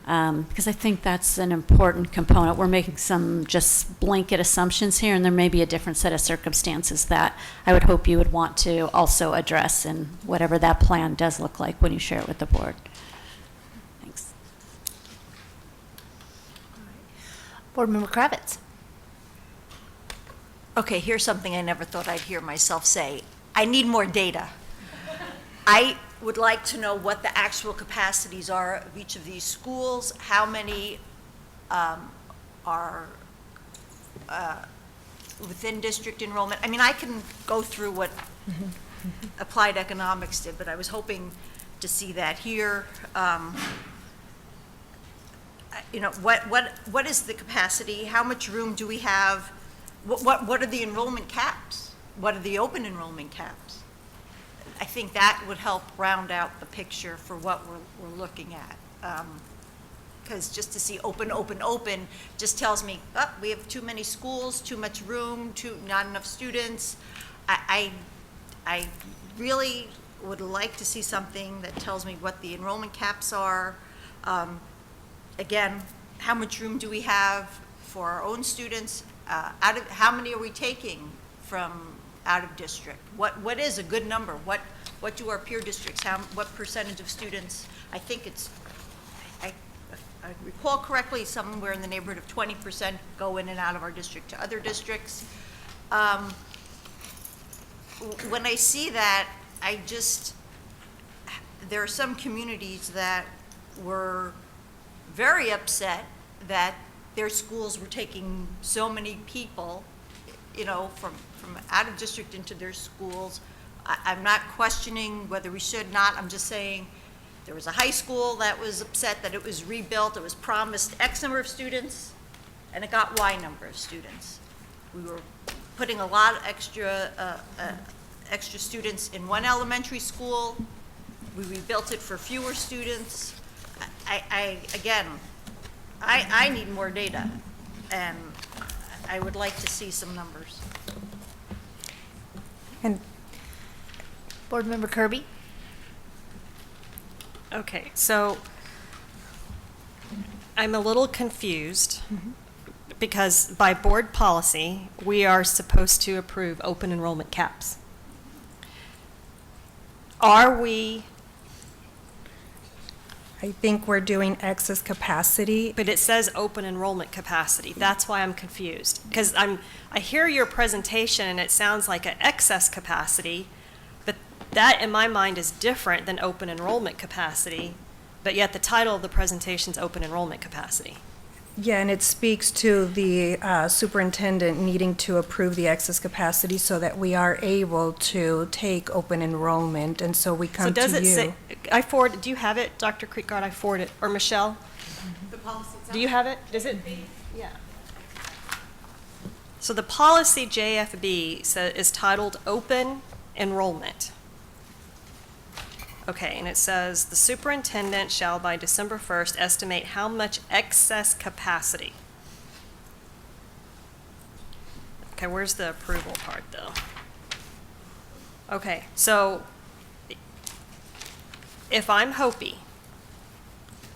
because I think that's an important component. We're making some just blanket assumptions here, and there may be a different set of circumstances that I would hope you would want to also address in whatever that plan does look like when you share it with the board. Thanks. Board Member Kravitz. Okay, here's something I never thought I'd hear myself say. I need more data. I would like to know what the actual capacities are of each of these schools, how many are within district enrollment. I mean, I can go through what applied economics did, but I was hoping to see that here. You know, what is the capacity? How much room do we have? What are the enrollment caps? What are the open enrollment caps? I think that would help round out the picture for what we're looking at. Because just to see open just tells me, oh, we have too many schools, too much room, not enough students. I really would like to see something that tells me what the enrollment caps are. Again, how much room do we have for our own students? How many are we taking from out of district? What is a good number? What do our peer districts, what percentage of students? I think it's, I recall correctly, somewhere in the neighborhood of 20% go in and out of our district to other districts. When I see that, there are some communities that were very upset that their schools were taking so many people, you know, from out of district into their schools. I'm not questioning whether we should not. I'm just saying there was a high school that was upset that it was rebuilt. It was promised X number of students, and it got Y number of students. We were putting a lot of extra students in one elementary school. We rebuilt it for fewer students. Again, I need more data, and I would like to see some numbers. And Board Member Kirby. Okay, so I'm a little confused because by board policy, we are supposed to approve open enrollment caps. Are we? I think we're doing excess capacity. But it says open enrollment capacity. That's why I'm confused. Because I hear your presentation and it sounds like an excess capacity, but that in my mind is different than open enrollment capacity, but yet the title of the presentation is open enrollment capacity. Yeah, and it speaks to the superintendent needing to approve the excess capacity so that we are able to take open enrollment, and so we come to you. So does it say, do you have it, Dr. Creekguard? I forward it, or Michelle? The policy itself? Do you have it? Does it? Yeah. So the policy JFB is titled Open Enrollment. Okay, and it says, the superintendent shall by December 1st estimate how much excess capacity. Okay, where's the approval part though? Okay, so if I'm Hopi,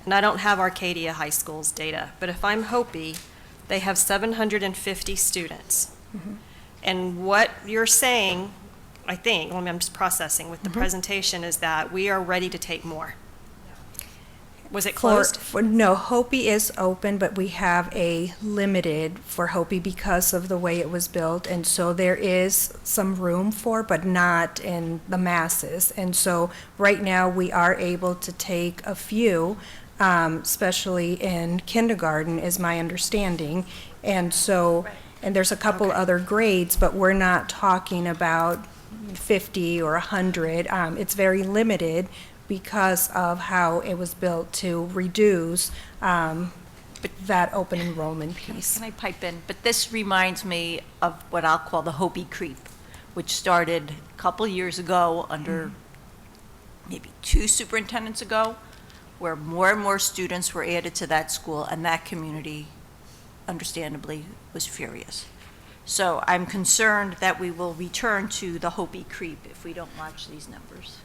and I don't have Arcadia High School's data, but if I'm Hopi, they have 750 students. And what you're saying, I think, I'm just processing with the presentation, is that we are ready to take more. Was it closed? No, Hopi is open, but we have a limited for Hopi because of the way it was built, and so there is some room for, but not in the masses. And so right now we are able to take a few, especially in kindergarten, is my understanding. And so, and there's a couple other grades, but we're not talking about 50 or 100. It's very limited, because of how it was built to reduce that open enrollment piece. Can I pipe in? But this reminds me of what I'll call the Hopi creep, which started a couple years ago under maybe 2 superintendents ago, where more and more students were added to that school, and that community, understandably, was furious. So I'm concerned that we will return to the Hopi creep if we don't watch these numbers.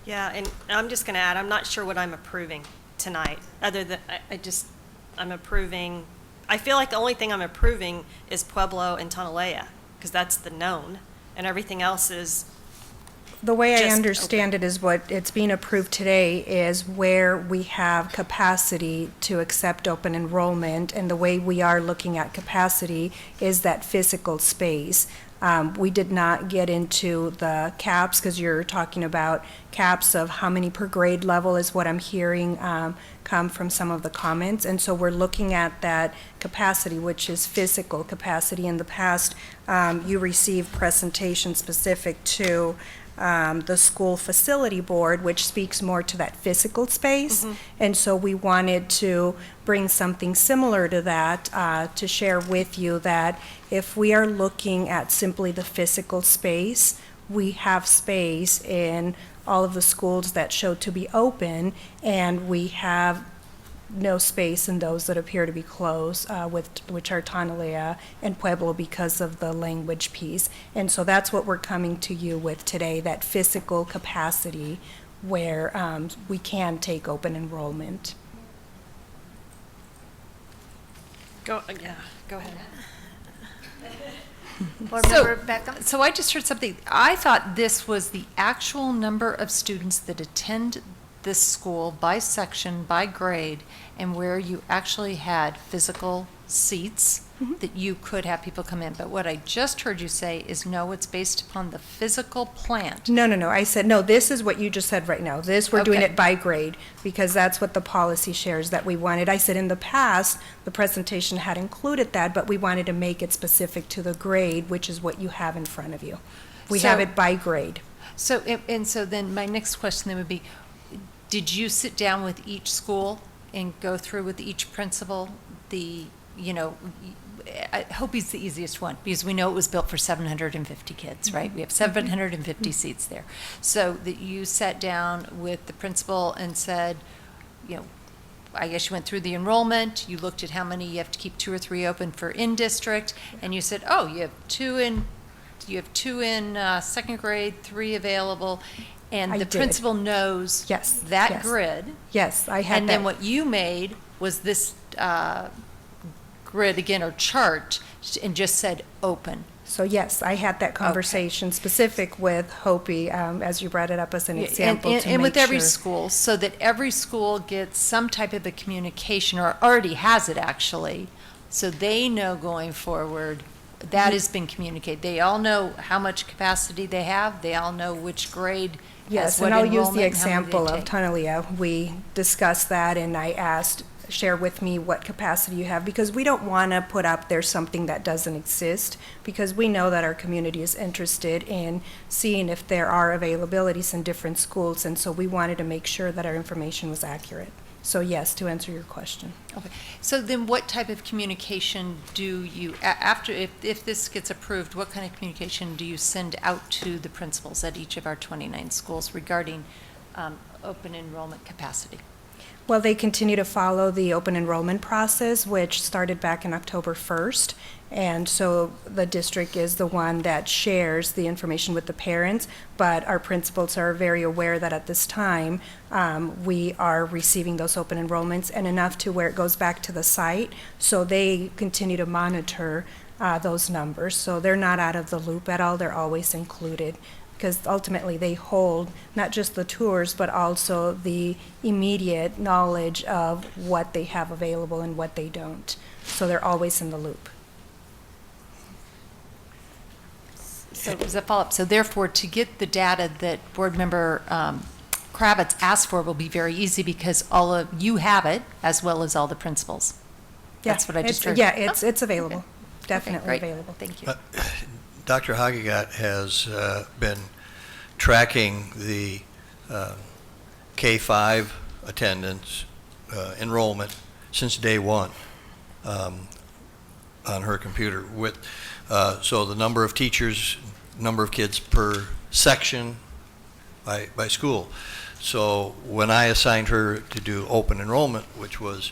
Yeah, and I'm just going to add, I'm not sure what I'm approving tonight, other than, I'm approving, I feel like the only thing I'm approving is Pueblo and Tonalea, because that's the known, and everything else is The way I just understand it is what it's being approved today is where we have capacity to accept open enrollment, and the way we are looking at capacity is that physical space. We did not get into the caps, because you're talking about caps of how many per grade level is what I'm hearing come from some of the comments. And so we're looking at that capacity, which is physical capacity. In the past, you received presentation specific to the school facility board, which speaks more to that physical space. And so we wanted to bring something similar to that to share with you that if we are looking at simply the physical space, we have space in all of the schools that show to be open, and we have no space in those that appear to be closed, which are Tonalea and Pueblo, because of the language piece. And so that's what we're coming to you with today, that physical capacity where we can take open enrollment. go ahead. Board Member Beckham? So I just heard something. I thought this was the actual number of students that attend this school by section, by grade, and where you actually had physical seats that you could have people come in. But what I just heard you say is, no, it's based upon the physical plant. No. I said, no, this is what you just said right now. We're doing Okay. it by grade, because that's what the policy shares that we wanted. I said in the past, the presentation had included that, but we wanted to make it specific to the grade, which is what you have in front of you. We have it by grade. So, and so then my next question then would be, did you sit down with each school and go through with each principal I hope it's the easiest one, because we know it was built for 750 kids, right? We have 750 seats there. So that you sat down with the principal and said, I guess you went through the enrollment, you looked at how many, you have to keep 2 or 3 open for in-district, and you said, oh, you have two in second grade, 3 available, and I the did. principal knows Yes. that yes. grid. Yes, I had And that. then what you made was this grid again, or chart, and just said open. So yes, I had that conversation specific with Hopi, as you brought it up as an example to And with make every sure. school, so that every school gets some type of a communication, or already has it actually, so they know going forward, that has been communicated. They all know how much capacity they have, they all know which grade Yes, has what and I'll use enrollment, the and how many they example of take. Tonalea. We discussed that, and I asked, share with me what capacity you have, because we don't want to put up there something that doesn't exist, because we know that our community is interested in seeing if there are availabilities in different schools, and so we wanted to make sure that our information was accurate. So yes, to answer your question. Okay, so then what type of communication do you, after, if this gets approved, what kind of communication do you send out to the principals at each of our 29 schools regarding open enrollment capacity? Well, they continue to follow the open enrollment process, which started back in October 1st. And so the district is the one that shares the information with the parents, but our principals are very aware that at this time, we are receiving those open enrollments, and enough to where it goes back to the site. So they continue to monitor those numbers. So they're not out of the loop at all. They're always included, because ultimately they hold not just the tours, but also the immediate knowledge of what they have available and what they don't. So they're always in the loop. So as a follow-up, so therefore, to get the data that Board Member Kravitz asked for will be very easy, because all of you have it, as well as all the principals. That's what I just heard. Yeah, it's available. Okay. Definitely Okay, great. available. Thank you. Dr. Hagegat has been tracking the K-5 attendance, enrollment since day one on her computer. So the number of teachers, number of kids per section by school. So when I assigned her to do open enrollment, which was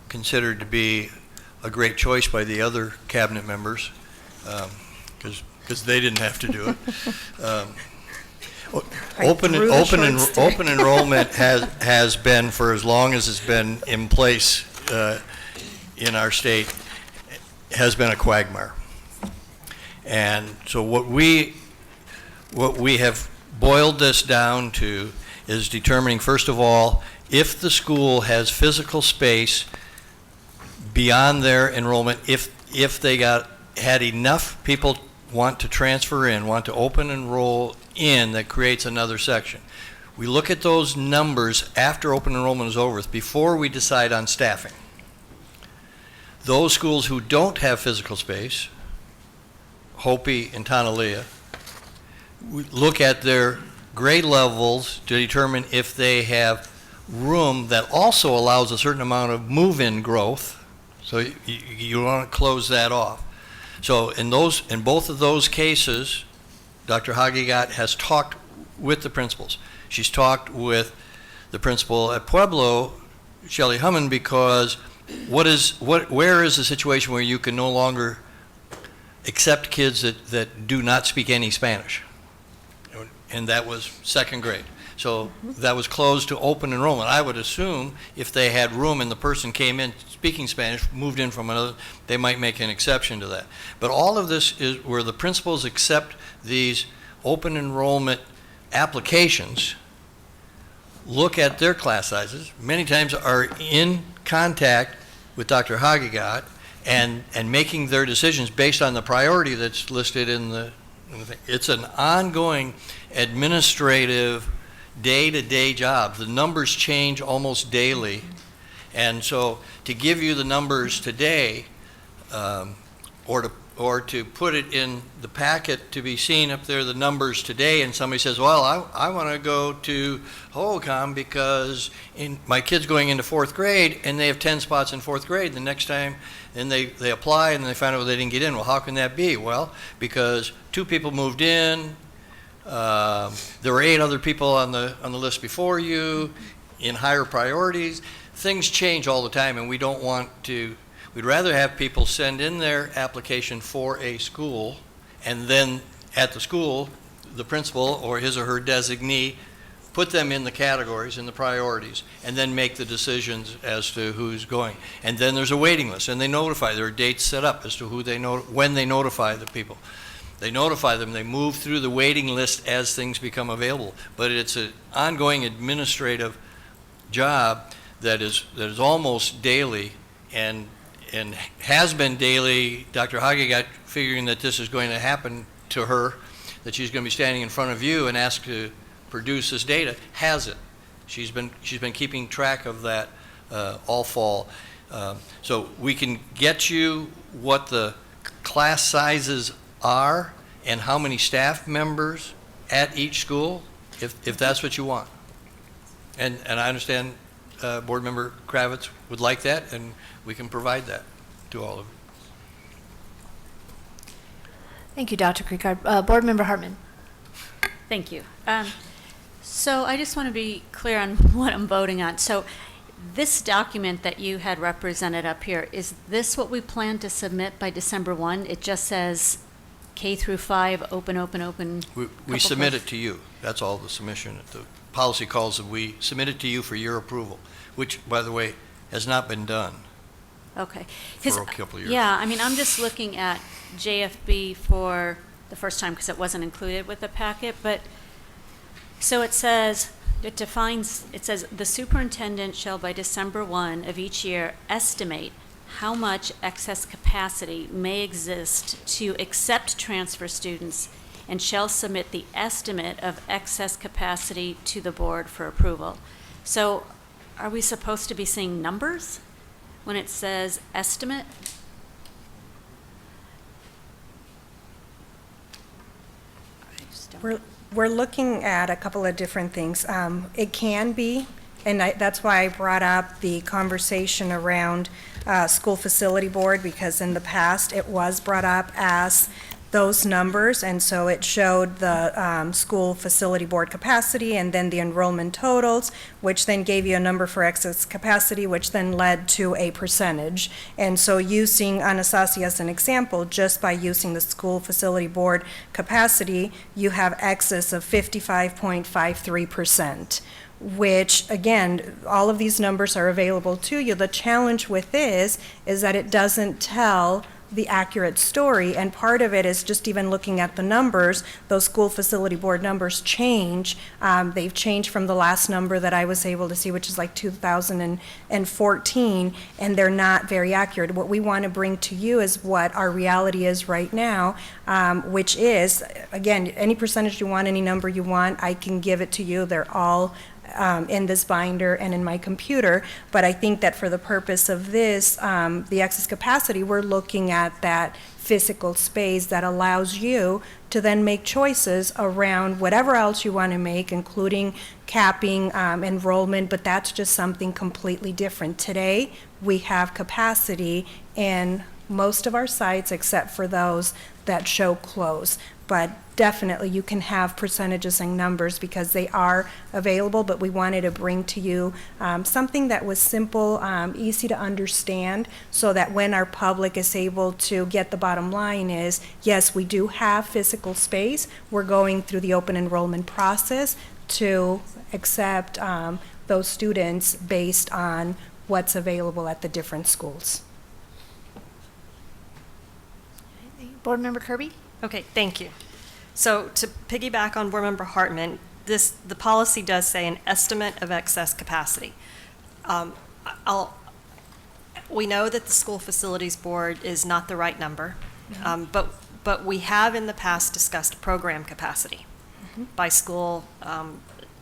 considered to be a great choice by the other cabinet members, because they didn't have to do it. Open enrollment has been, for as long as it's been in place in our state, has been a quagmire. And so what we have boiled this down to is determining, first of all, if the school has physical space beyond their enrollment, if they had enough people want to transfer in, want to open enroll in, that creates another section. We look at those numbers after open enrollment is over, before we decide on staffing. Those schools who don't have physical space, Hopi and Tonalea, we look at their grade levels to determine if they have room that also allows a certain amount of move-in growth. So you want to close that off. So in both of those cases, Dr. Hagigat has talked with the principals. She's talked with the principal at Pueblo, Shelley Hummon, because where is the situation where you can no longer accept kids that do not speak any Spanish? And that was second grade. So that was closed to open enrollment. I would assume if they had room and the person came in speaking Spanish, moved in from another, they might make an exception to that. But all of this is where the principals accept these open enrollment applications, look at their class sizes, many times are in contact with Dr. Hagigat and making their decisions based on the priority that's listed in the thing. It's an ongoing administrative day-to-day job. The numbers change almost daily. And so to give you the numbers today, or to put it in the packet to be seen up there, the numbers today, and somebody says, well, I want to go to Hohokam because my kid's going into fourth grade and they have 10 spots in fourth grade. The next time, and they apply and they find out they didn't get in. Well, how can that be? Well, because 2 people moved in, there were 8 other people on the list before you in higher priorities. Things change all the time, and we don't want to. We'd rather have people send in their application for a school, and then at the school, the principal or his or her designee put them in the categories, in the priorities, and then make the decisions as to who's going. And then there's a waiting list, and they notify. There are dates set up as to when they notify the people. They notify them. They move through the waiting list as things become available. But it's an ongoing administrative job that is almost daily, and has been daily. Dr. Hagigat, figuring that this is going to happen to her, that she's going to be standing in front of you and asked to produce this data, has it. She's been keeping track of that all fall. So we can get you what the class sizes are and how many staff members at each school, if that's what you want. And I understand Board Member Kravitz would like that, and we can provide that to all of you. Thank you, Dr. Krikard. Board Member Hartman. Thank you. So I just want to be clear on what I'm voting on. So this document that you had represented up here, is this what we plan to submit by December 1? It just says K through 5, open. We submit it to you. That's all the submission. The policy calls that we submit it to you for your approval, which, by the way, has not been done. Okay. For a couple of years. Yeah, I mean, I'm just looking at JFB for the first time because it wasn't included with the packet, but so it says, it says the superintendent shall by December 1 of each year estimate how much excess capacity may exist to accept transfer students and shall submit the estimate of excess capacity to the board for approval. So are we supposed to be seeing numbers when it says estimate? we're looking at a couple of different things. It can be, and that's why I brought up the conversation around school facility board, because in the past, it was brought up as those numbers, and so it showed the school facility board capacity and then the enrollment totals, which then gave you a number for excess capacity, which then led to a percentage. And so using Anastasia as an example, just by using the school facility board capacity, you have excess of 55.53%. Which, again, all of these numbers are available to you. The challenge with this is that it doesn't tell the accurate story, and part of it is just even looking at the numbers. Those school facility board numbers change. They've changed from the last number that I was able to see, which is like 2014, and they're not very accurate. What we want to bring to you is what our reality is right now, which is, again, any percentage you want, any number you want, I can give it to you. They're all in this binder and in my computer, but I think that for the purpose of this, the excess capacity, we're looking at that physical space that allows you to then make choices around whatever else you want to make, including capping enrollment, but that's just something completely different. Today, we have capacity in most of our sites except for those that show close. But definitely you can have percentages and numbers because they are available, but we wanted to bring to you something that was simple, easy to understand, so that when our public is able to get the bottom line is, yes, we do have physical space. We're going through the open enrollment process to accept those students based on what's available at the different schools. Board Member Kirby? Okay, thank you. So to piggyback on Board Member Hartman, the policy does say an estimate of excess capacity. We know that the School Facilities Board is not the right number, but we have in the past discussed program capacity by school,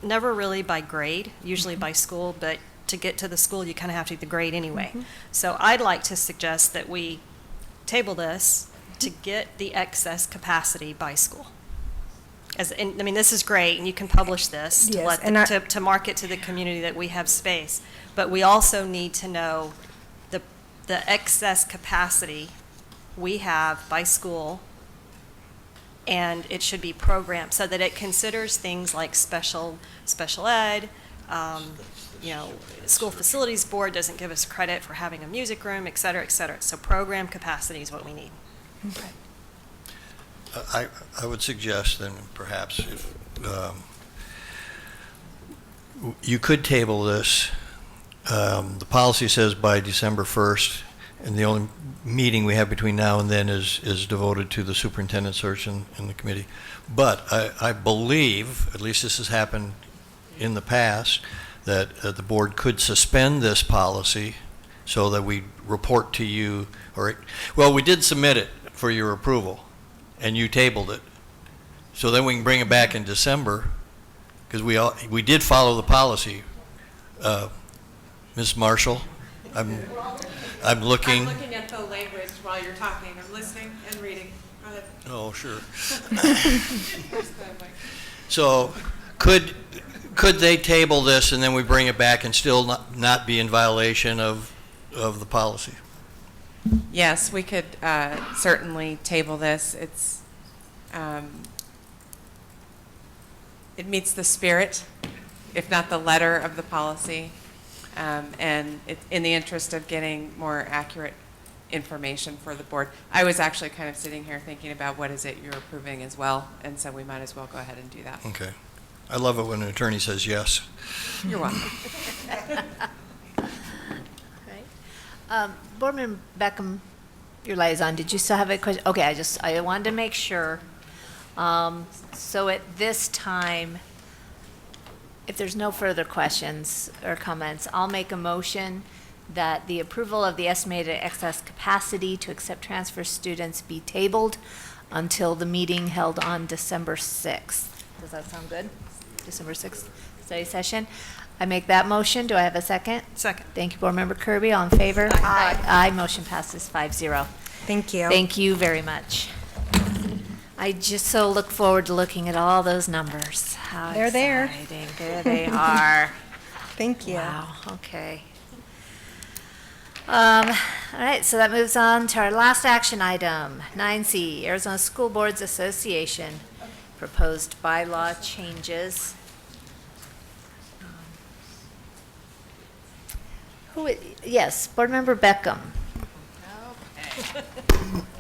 never really by grade, usually by school, but to get to the school, you kind of have to do the grade anyway. So I'd like to suggest that we table this to get the excess capacity by school. And this is great, and you can publish this to, Yes, to market to the community that we have space. But we also need to know the excess capacity we have by school, and it should be programmed so that it considers things like special ed. School Facilities Board doesn't give us credit for having a music room, et cetera, et cetera. So program capacity is what we need. Okay. I would suggest then perhaps if you could table this. The policy says by December 1st, and the only meeting we have between now and then is devoted to the superintendent search in the committee. But I believe, at least this has happened in the past, that the board could suspend this policy so that we report to you, we did submit it for your approval, and you tabled it. So then we can bring it back in December, because we did follow the policy. Ms. Marshall, I'm looking. I'm looking at the language while you're talking. I'm listening and reading. Go ahead. Oh, sure. So could they table this and then we bring it back and still not be in violation of the policy? Yes, we could certainly table this. It meets the spirit, if not the letter of the policy, and it's in the interest of getting more accurate information for the board. I was actually kind of sitting here thinking about what is it you're approving as well, and so we might as well go ahead and do that. Okay. I love it when an attorney says yes. You're welcome. Board Member Beckham, your liaison, did you still have a question? Okay, I wanted to make sure. So at this time, if there's no further questions or comments, I'll make a motion that the approval of the estimated excess capacity to accept transfer students be tabled until the meeting held on December 6th. Does that sound good? December 6th study session. I make that motion. Do I have a second? Second. Thank you, Board Member Kirby. All in favor? Aye. Aye. Motion passes 5-0. Thank you. Thank you very much. I just so look forward to looking at all those numbers. How They're there. exciting. There they are. Thank you. Wow, okay. All right, so that moves on to our last action item, 9C, Arizona School Boards Association, proposed bylaw changes. Yes, Board Member Beckham.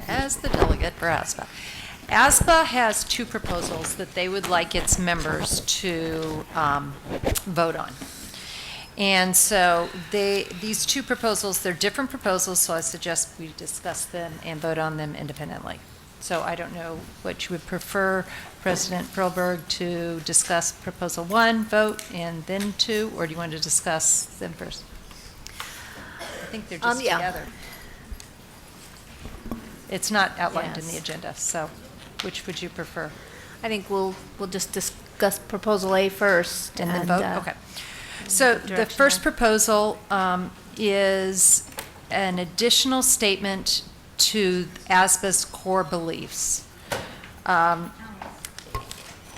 As the delegate for ASBA. ASBA has two proposals that they would like its members to vote on. And so these two proposals, they're different proposals, so I suggest we discuss them and vote on them independently. So I don't know what you would prefer, President Perlberg, to discuss proposal 1, vote, and then 2, or do you want to discuss them first? I think they're just Yeah. together. It's not outlined in the Yes. agenda, so which would you prefer? I think we'll just discuss proposal A first. And then vote? Okay. So the direction first there. proposal is an additional statement to ASBA's core beliefs. And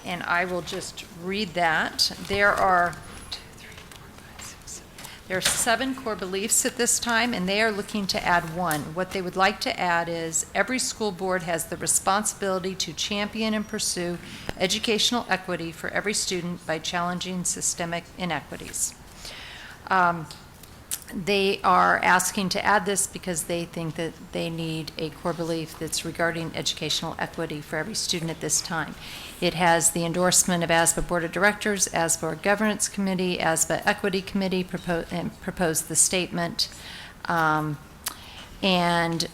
I will just read that. There are 7 core beliefs at this time, and they are looking to add 1. What they would like to add is every school board has the responsibility to champion and pursue educational equity for every student by challenging systemic inequities. They are asking to add this because they think that they need a core belief that's regarding educational equity for every student at this time. It has the endorsement of ASBA Board of Directors, ASBA Governance Committee, ASBA Equity Committee proposed the statement. And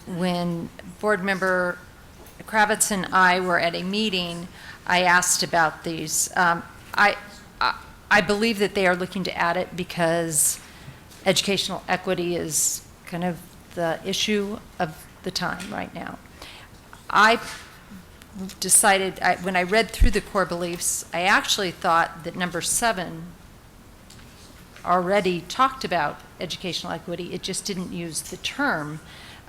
when Board Member Kravitz and I were at a meeting, I asked about these. I believe that they are looking to add it because educational equity is kind of the issue of the time right now. I decided, when I read through the core beliefs, I actually thought that number 7 already talked about educational equity. It just didn't use the term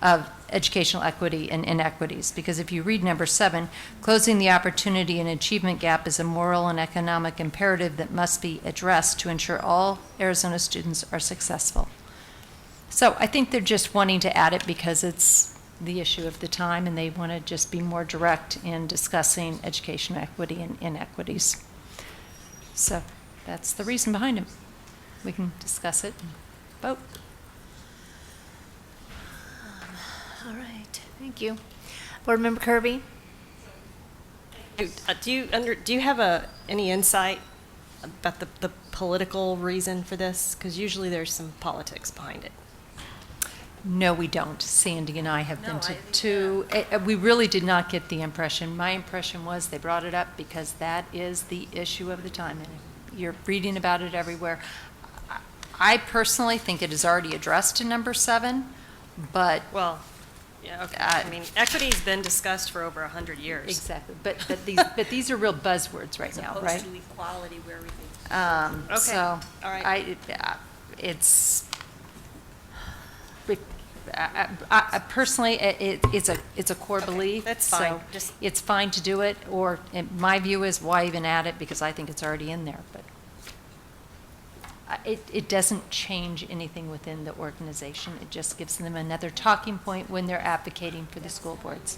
of educational equity and inequities. Because if you read number 7, closing the opportunity and achievement gap is a moral and economic imperative that must be addressed to ensure all Arizona students are successful. So I think they're just wanting to add it because it's the issue of the time and they want to just be more direct in discussing educational equity and inequities. So that's the reason behind it. We can discuss it and vote. All right, thank you. Board Member Kirby? Do you have any insight about the political reason for this? Because usually there's some politics behind it. No, we don't. Sandy and I have been we really did not get the impression. My impression was they brought it up because that is the issue of the time. And you're reading about it everywhere. I personally think it is already addressed in number 7, but. Well, yeah, okay. I mean, equity's been discussed for over 100 years. Exactly. But these are real buzzwords right now, right? As opposed to equality where everything's. Okay. So All right. Personally, it's a core belief. That's fine. So it's fine to do it, or my view is why even add it, because I think it's already in there, but it doesn't change anything within the organization. It just gives them another talking point when they're advocating for the school boards.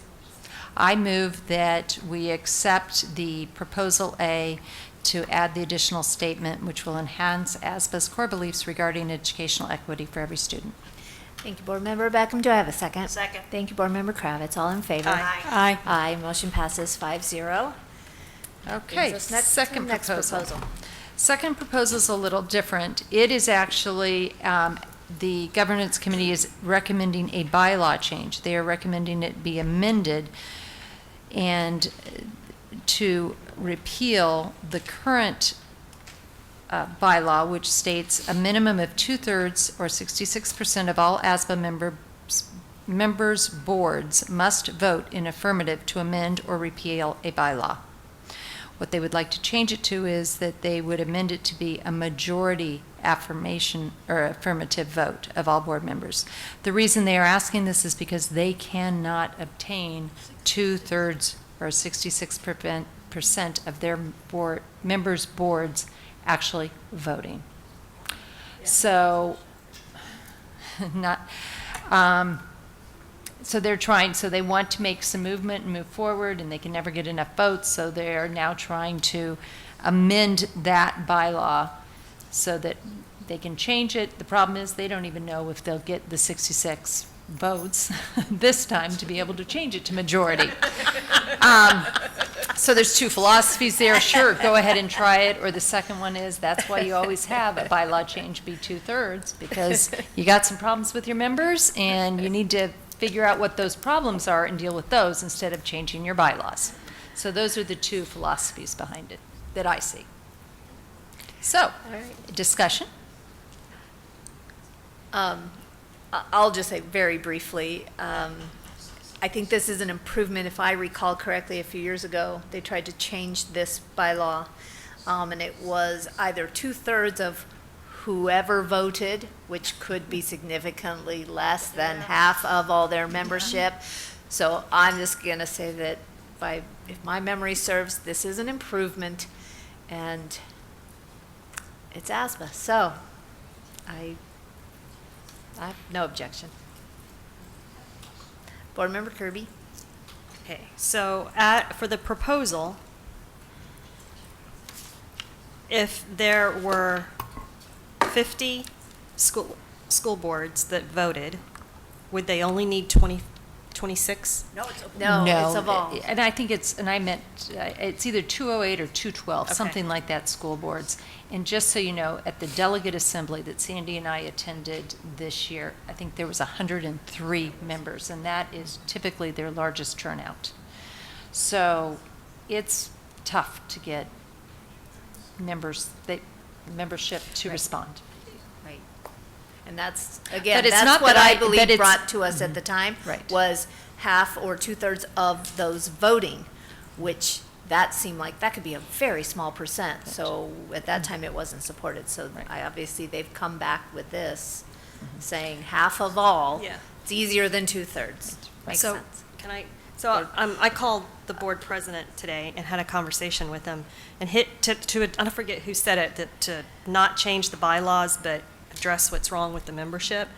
I move that we accept the proposal A to add the additional statement, which will enhance ASBA's core beliefs regarding educational equity for every student. Thank you, Board Member Beckham. Do I have a second? Second. Thank you, Board Member Kravitz. All in favor? Aye. Aye. Aye. Motion passes 5-0. Okay, Brings us next to second the next proposal. Second proposal is a little different. It is actually, the Governance Committee is recommending a bylaw change. They are recommending it be amended and to repeal the current bylaw, which states a minimum of 2/3 or 66% of all ASBA members' boards must vote in affirmative to amend or repeal a bylaw. What they would like to change it to is that they would amend it to be a majority affirmation or affirmative vote of all board members. The reason they are asking this is because they cannot obtain 2/3 or 66% of their members' boards actually voting. So, so they want to make some movement and move forward, and they can never get enough votes, so they're now trying to amend that bylaw so that they can change it. The problem is they don't even know if they'll get the 66 votes this time to be able to change it to majority. So there's two philosophies there. Sure, go ahead and try it. Or the second one is, that's why you always have a bylaw change be 2/3, because you got some problems with your members and you need to figure out what those problems are and deal with those instead of changing your bylaws. So those are the two philosophies behind it that I see. So, discussion? I'll just say very briefly, I think this is an improvement. If I recall correctly, a few years ago, they tried to change this bylaw, and it was either 2/3 of whoever voted, which could be significantly less than half of all their membership. So I'm just going to say that if my memory serves, this is an improvement, and it's ASBA. So I have no objection. Board Member Kirby? Okay, so for the proposal, if there were 50 school boards that voted, would they only need 26? No, it's of all. And I think it's either 208 or 212, Okay. something like that, school boards. And just so you know, at the delegate assembly that Sandy and I attended this year, I think there was 103 members, and that is typically their largest turnout. So it's tough to get membership to respond. Right. And that's, again, But it's that's not what that I believe but it's- brought to us at the time. Right. Was half or 2/3 of those voting, which that seemed like that could be a very small percent. So at that time, it wasn't supported. So obviously, they've come back with this, saying half of all. Yeah. It's easier than 2/3. Makes So, sense. I called the board president today and had a conversation with him, and I forget who said it, to not change the bylaws, but address what's wrong with the membership.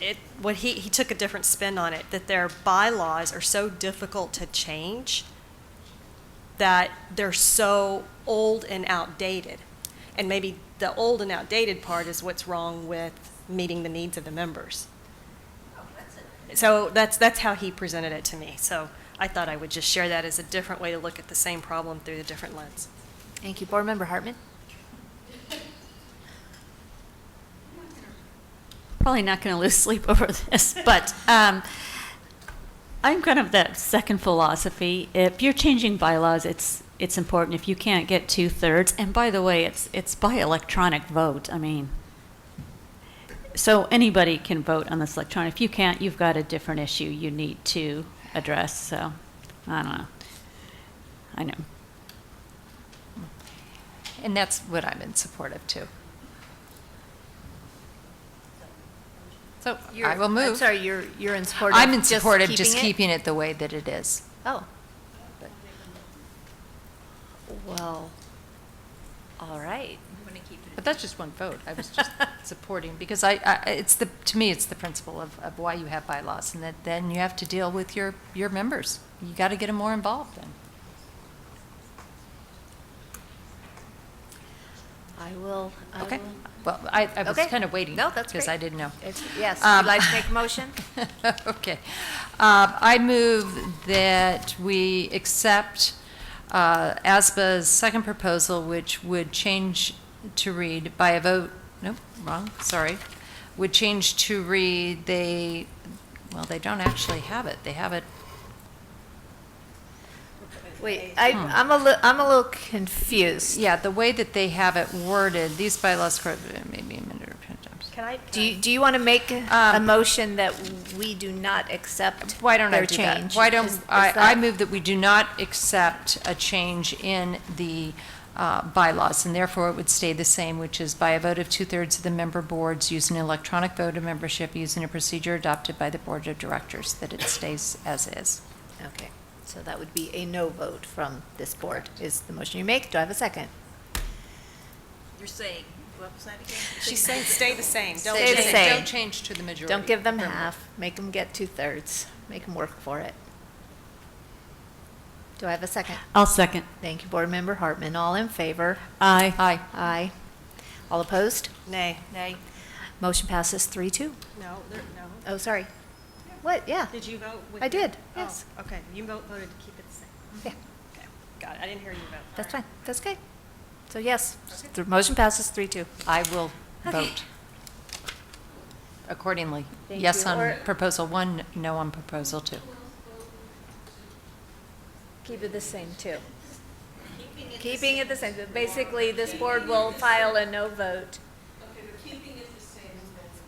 He took a different spin on it, that their bylaws are so difficult to change that they're so old and outdated. And maybe the old and outdated part is what's wrong with meeting the needs of the members. So that's how he presented it to me. So I thought I would just share that as a different way to look at the same problem through a different lens. Thank you. Board Member Hartman? Probably not going to lose sleep over this, but I'm kind of that second philosophy. If you're changing bylaws, it's important. If you can't get 2/3, and by the way, it's by electronic vote. I mean, so anybody can vote on this electronic. If you can't, you've got a different issue you need to address. So I don't know. I know. And that's what I'm in support of, too. So I will move. I'm sorry, you're in support of I'm in support of just it? keeping it the way that it is. Oh. Well, all right. But that's just one vote. I was just supporting, because to me, it's the principle of why you have bylaws, and that then you have to deal with your members. You got to get them more involved then. I will. Okay. Well, I was Okay. kind of waiting. No, that's because great. I didn't know. Yes, would you like to make a motion? Okay. I move that we accept ASBA's second proposal, which would change to read by a vote, nope, wrong, sorry, would change to read they don't actually have it. They have it. Wait, I'm a little confused. Yeah, the way that they have it worded, these bylaws, maybe a minute or 10 times. Do you want to make a motion that we do not accept Why don't their I do that? change? Why don't Is I that- move that we do not accept a change in the bylaws, and therefore it would stay the same, which is by a vote of 2/3 of the member boards using electronic vote of membership using a procedure adopted by the board of directors, that it stays as is. Okay. So that would be a no vote from this board, is the motion you make. Do I have a second? You're saying, what was that again? She's saying stay the same. Don't Stay the change. same. Don't change to the majority. Don't give them Remember. half. Make them get 2/3. Make them work for it. Do I have a second? I'll second. Thank you, Board Member Hartman. All in favor? Aye. Aye. Aye. All opposed? Nay. Nay. Motion passes 3-2. No, no. Oh, sorry. What? Yeah. Did you vote? I did, yes. Oh, okay, you voted to keep it the same. Yeah. Okay, got it, I didn't hear you vote. That's fine. That's okay. So yes, the motion passes 3-2. I will Okay. vote accordingly. Thank Yes you. on Or- proposal 1, no on proposal 2. Keep it the same, too. Keeping it the same. Basically, this board will file a no vote. Okay, but keeping it the same as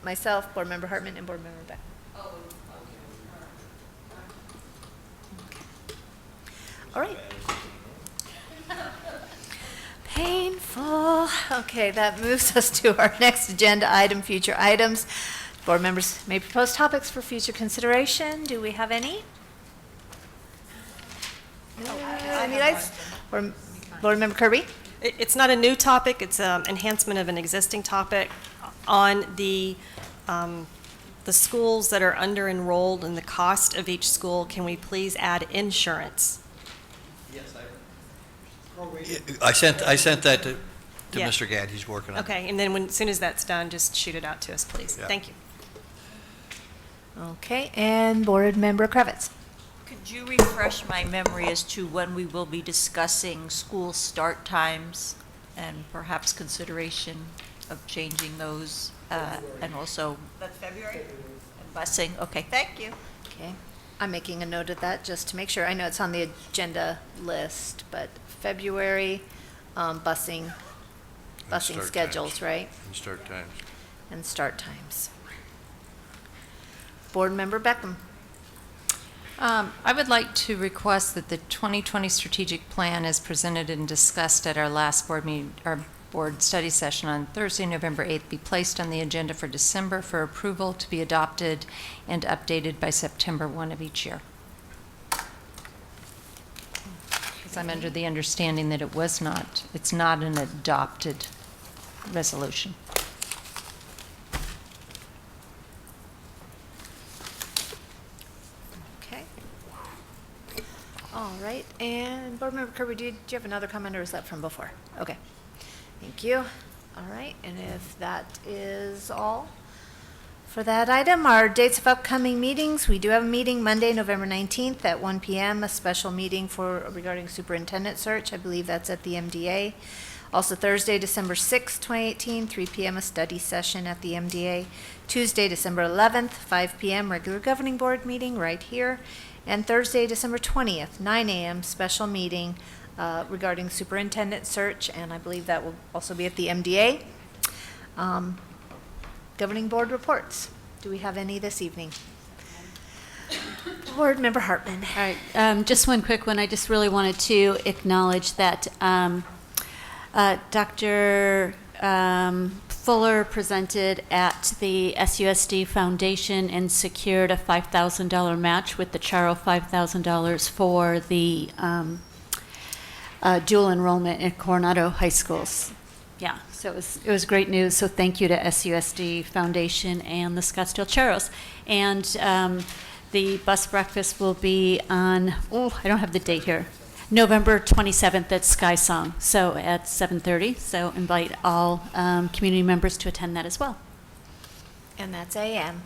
Myself, Board Member Hartman, and Board Member Beck. Oh, okay. All right. Painful. Okay, that moves us to our next agenda item, future items. Board members may propose topics for future consideration. Do we have any? Any items? Board Member Kirby? It's not a new topic, it's an enhancement of an existing topic on the schools that are under-enrolled and the cost of each school. Can we please add insurance? I sent that to Yeah. Mr. Gadd. He's working on it. Okay, and then as soon as that's done, just shoot it out to us, please. Yeah. Thank you. Okay, and Board Member Kravitz. Could you refresh my memory as to when we will be discussing school start times and perhaps consideration of changing those, and also. That's February? And busing, okay, thank you. Okay, I'm making a note of that just to make sure. I know it's on the agenda list, but February, busing start schedules, times. right? And start times. And start times. Board Member Beckham. I would like to request that the 2020 strategic plan as presented and discussed at our last board meeting, our board study session on Thursday, November 8th, be placed on the agenda for December for approval to be adopted and updated by September 1 of each year. Because I'm under the understanding that it's not an adopted resolution. Okay. All right, and Board Member Kirby, do you have another comment, or is that from before? Okay, thank you. All right, and if that is all for that item, our dates of upcoming meetings, we do have a meeting Monday, November 19th at 1 p.m., a special meeting regarding superintendent search. I believe that's at the MDA. Also Thursday, December 6th, 2018, 3 p.m., a study session at the MDA. Tuesday, December 11th, 5 p.m., regular governing board meeting right here. And Thursday, December 20th, 9 a.m., special meeting regarding superintendent search, and I believe that will also be at the MDA. Governing board reports. Do we have any this evening? Board Member Hartman. All right, just one quick one. I just really wanted to acknowledge that Dr. Fuller presented at the SUSD Foundation and secured a $5,000 match with the Charo $5,000 for the dual enrollment in Coronado high schools. Yeah, so it was great news. So thank you to SUSD Foundation and the Scottsdale Charos. And the bus breakfast will be on, I don't have the date here, November 27th at Sky Song, so at 7:30. So invite all community members to attend that as well. And that's AM.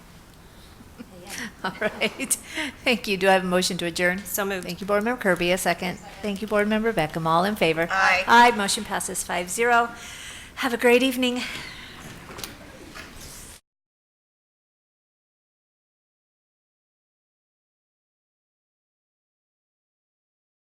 All right. Thank you. Do I have a motion to adjourn? So moved. Thank you, Board Member Kirby. A second. Thank you, Board Member Beckham. All in favor? Aye. Aye. Motion passes 5-0. Have a great evening.